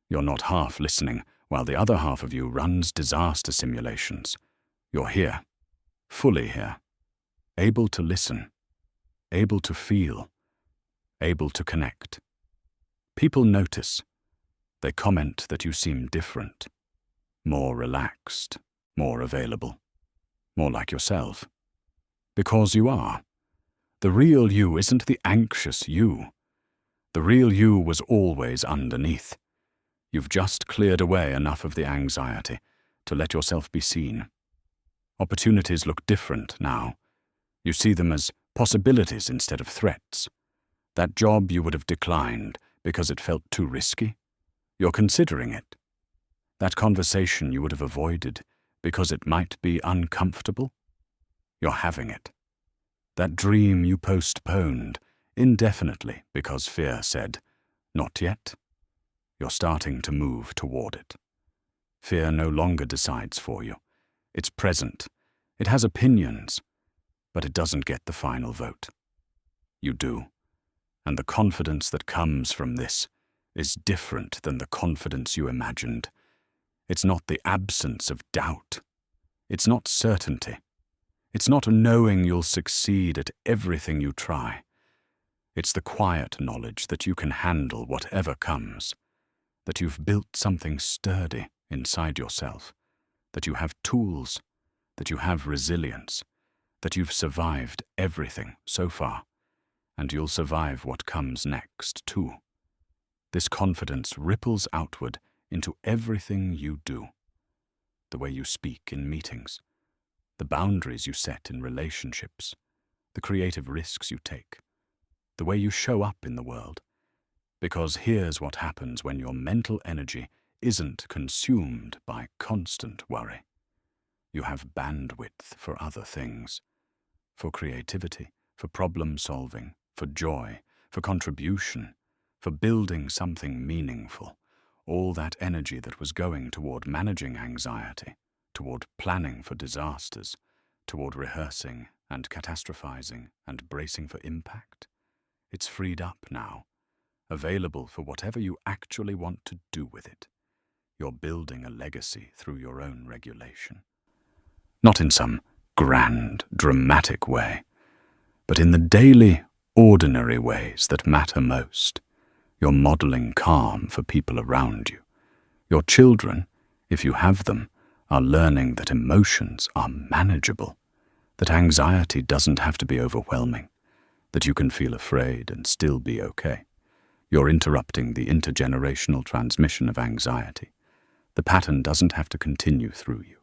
You're not half listening while the other half of you runs disaster simulations. You're here, fully here, able to listen, able to feel, able to connect. People notice. They comment that you seem different, more relaxed, more available, more like yourself. Because you are. The real you isn't the anxious you. The real you was always underneath. You've just cleared away enough of the anxiety to let yourself be seen. Opportunities look different now. You see them as possibilities instead of threats. That job you would have declined because it felt too risky, you're considering it. That conversation you would have avoided because it might be uncomfortable, you're having it. That dream you postponed indefinitely because fear said, "Not yet," you're starting to move toward it. Fear no longer decides for you. It's present. It has opinions, but it doesn't get the final vote. You do. And the confidence that comes from this is different than the confidence you imagined. It's not the absence of doubt. It's not certainty. It's not knowing you'll succeed at everything you try. It's the quiet knowledge that you can handle whatever comes, that you've built something sturdy inside yourself, that you have tools, that you have resilience, that you've survived everything so far, and you'll survive what comes next too. This confidence ripples outward into everything you do. The way you speak in meetings, the boundaries you set in relationships, the creative risks you take, the way you show up in the world. Because here's what happens when your mental energy isn't consumed by constant worry. You have bandwidth for other things, for creativity, for problem solving, for joy, for contribution, for building something meaningful. All that energy that was going toward managing anxiety, toward planning for disasters, toward rehearsing and catastrophizing and bracing for impact. It's freed up now, available for whatever you actually want to do with it. You're building a legacy through your own regulation. Not in some grand, dramatic way, but in the daily, ordinary ways that matter most. You're modeling calm for people around you. Your children, if you have them, are learning that emotions are manageable, that anxiety doesn't have to be overwhelming, that you can feel afraid and still be okay. You're interrupting the intergenerational transmission of anxiety. The pattern doesn't have to continue through you.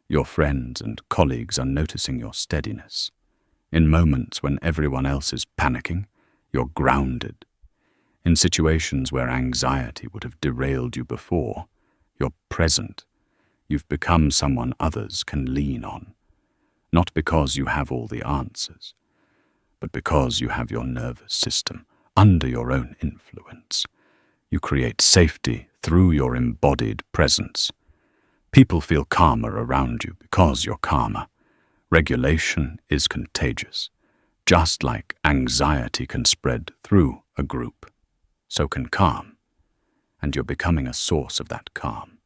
Your friends and colleagues are noticing your steadiness. In moments when everyone else is panicking, you're grounded. In situations where anxiety would have derailed you before, you're present. You've become someone others can lean on. Not because you have all the answers, but because you have your nervous system under your own influence. You create safety through your embodied presence. People feel calmer around you because you're calmer. Regulation is contagious. Just like anxiety can spread through a group, so can calm. And you're becoming a source of that calm.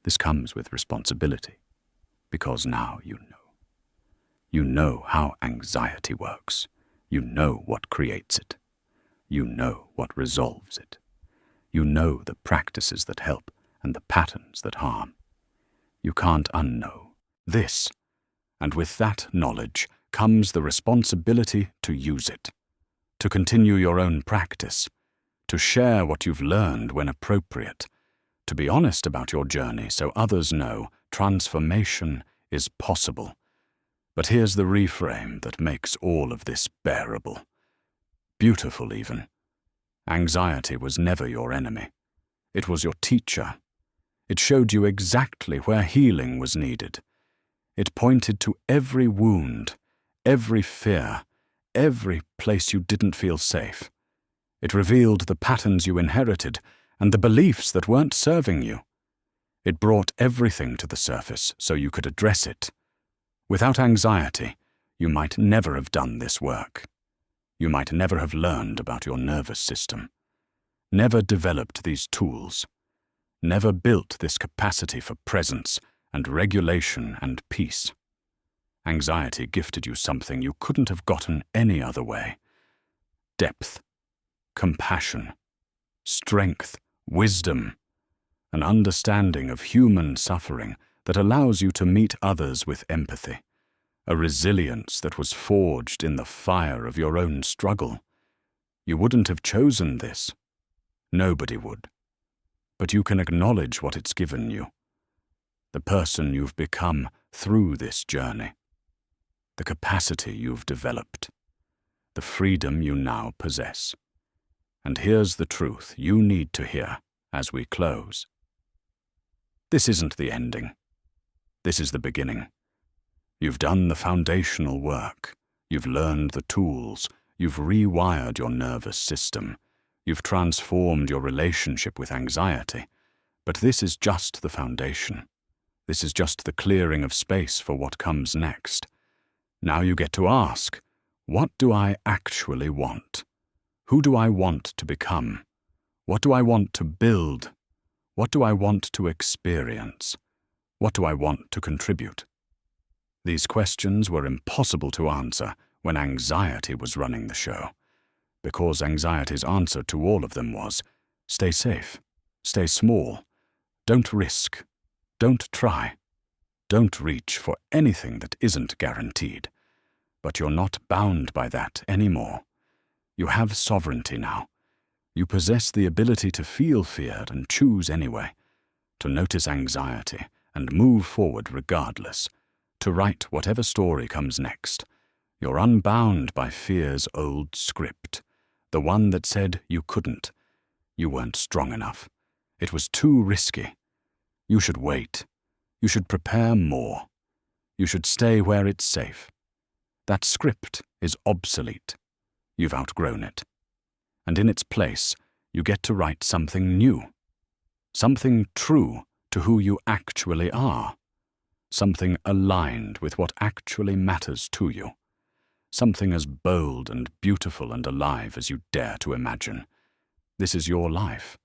This comes with responsibility, because now you know. You know how anxiety works. You know what creates it. You know what resolves it. You know the practices that help and the patterns that harm. You can't unknow this, and with that knowledge comes the responsibility to use it, to continue your own practice, to share what you've learned when appropriate, to be honest about your journey so others know transformation is possible. But here's the reframe that makes all of this bearable. Beautiful, even. Anxiety was never your enemy. It was your teacher. It showed you exactly where healing was needed. It pointed to every wound, every fear, every place you didn't feel safe. It revealed the patterns you inherited and the beliefs that weren't serving you. It brought everything to the surface so you could address it. Without anxiety, you might never have done this work. You might never have learned about your nervous system, never developed these tools, never built this capacity for presence and regulation and peace. Anxiety gifted you something you couldn't have gotten any other way. Depth, compassion, strength, wisdom, an understanding of human suffering that allows you to meet others with empathy, a resilience that was forged in the fire of your own struggle. You wouldn't have chosen this. Nobody would. But you can acknowledge what it's given you, the person you've become through this journey, the capacity you've developed, the freedom you now possess. And here's the truth you need to hear as we close. This isn't the ending. This is the beginning. You've done the foundational work. You've learned the tools. You've rewired your nervous system. You've transformed your relationship with anxiety. But this is just the foundation. This is just the clearing of space for what comes next. Now you get to ask, what do I actually want? Who do I want to become? What do I want to build? What do I want to experience? What do I want to contribute? These questions were impossible to answer when anxiety was running the show, because anxiety's answer to all of them was, stay safe, stay small, don't risk, don't try, don't reach for anything that isn't guaranteed. But you're not bound by that anymore. You have sovereignty now. You possess the ability to feel fear and choose anyway, to notice anxiety and move forward regardless, to write whatever story comes next. You're unbound by fear's old script, the one that said you couldn't. You weren't strong enough. It was too risky. You should wait. You should prepare more. You should stay where it's safe. That script is obsolete. You've outgrown it. And in its place, you get to write something new. Something true to who you actually are. Something aligned with what actually matters to you. Something as bold and beautiful and alive as you dare to imagine. This is your life,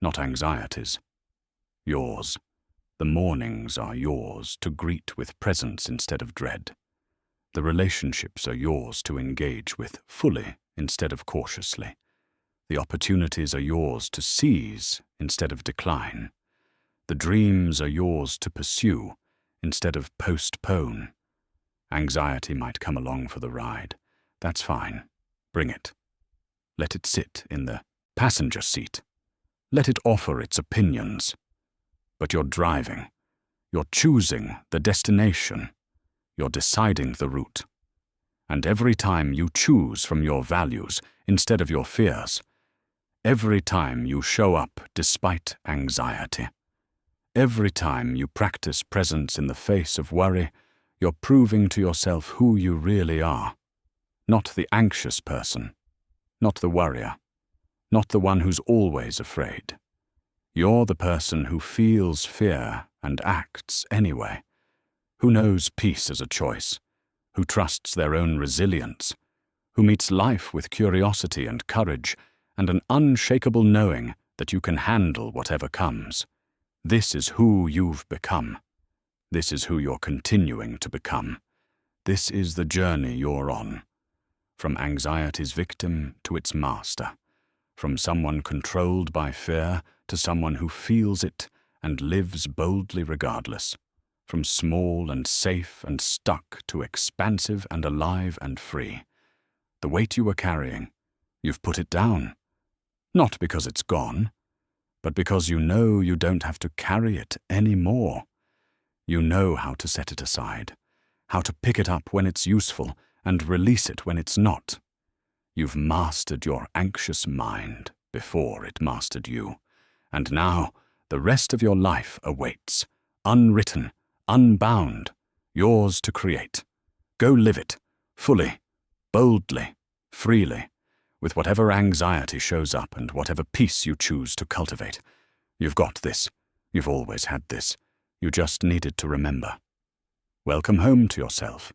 not anxiety's. Yours. The mornings are yours to greet with presence instead of dread. The relationships are yours to engage with fully instead of cautiously. The opportunities are yours to seize instead of decline. The dreams are yours to pursue instead of postpone. Anxiety might come along for the ride. That's fine. Bring it. Let it sit in the passenger seat. Let it offer its opinions. But you're driving. You're choosing the destination. You're deciding the route. And every time you choose from your values instead of your fears, every time you show up despite anxiety, every time you practice presence in the face of worry, you're proving to yourself who you really are. Not the anxious person, not the worrier, not the one who's always afraid. You're the person who feels fear and acts anyway, who knows peace as a choice, who trusts their own resilience, who meets life with curiosity and courage and an unshakable knowing that you can handle whatever comes. This is who you've become. This is who you're continuing to become. This is the journey you're on. From anxiety's victim to its master. From someone controlled by fear to someone who feels it and lives boldly regardless. From small and safe and stuck to expansive and alive and free. The weight you were carrying, you've put it down. Not because it's gone, but because you know you don't have to carry it anymore. You know how to set it aside, how to pick it up when it's useful and release it when it's not. You've mastered your anxious mind before it mastered you, and now the rest of your life awaits, unwritten, unbound, yours to create. Go live it, fully, boldly, freely, with whatever anxiety shows up and whatever peace you choose to cultivate. You've got this. You've always had this. You just needed to remember. Welcome home to yourself.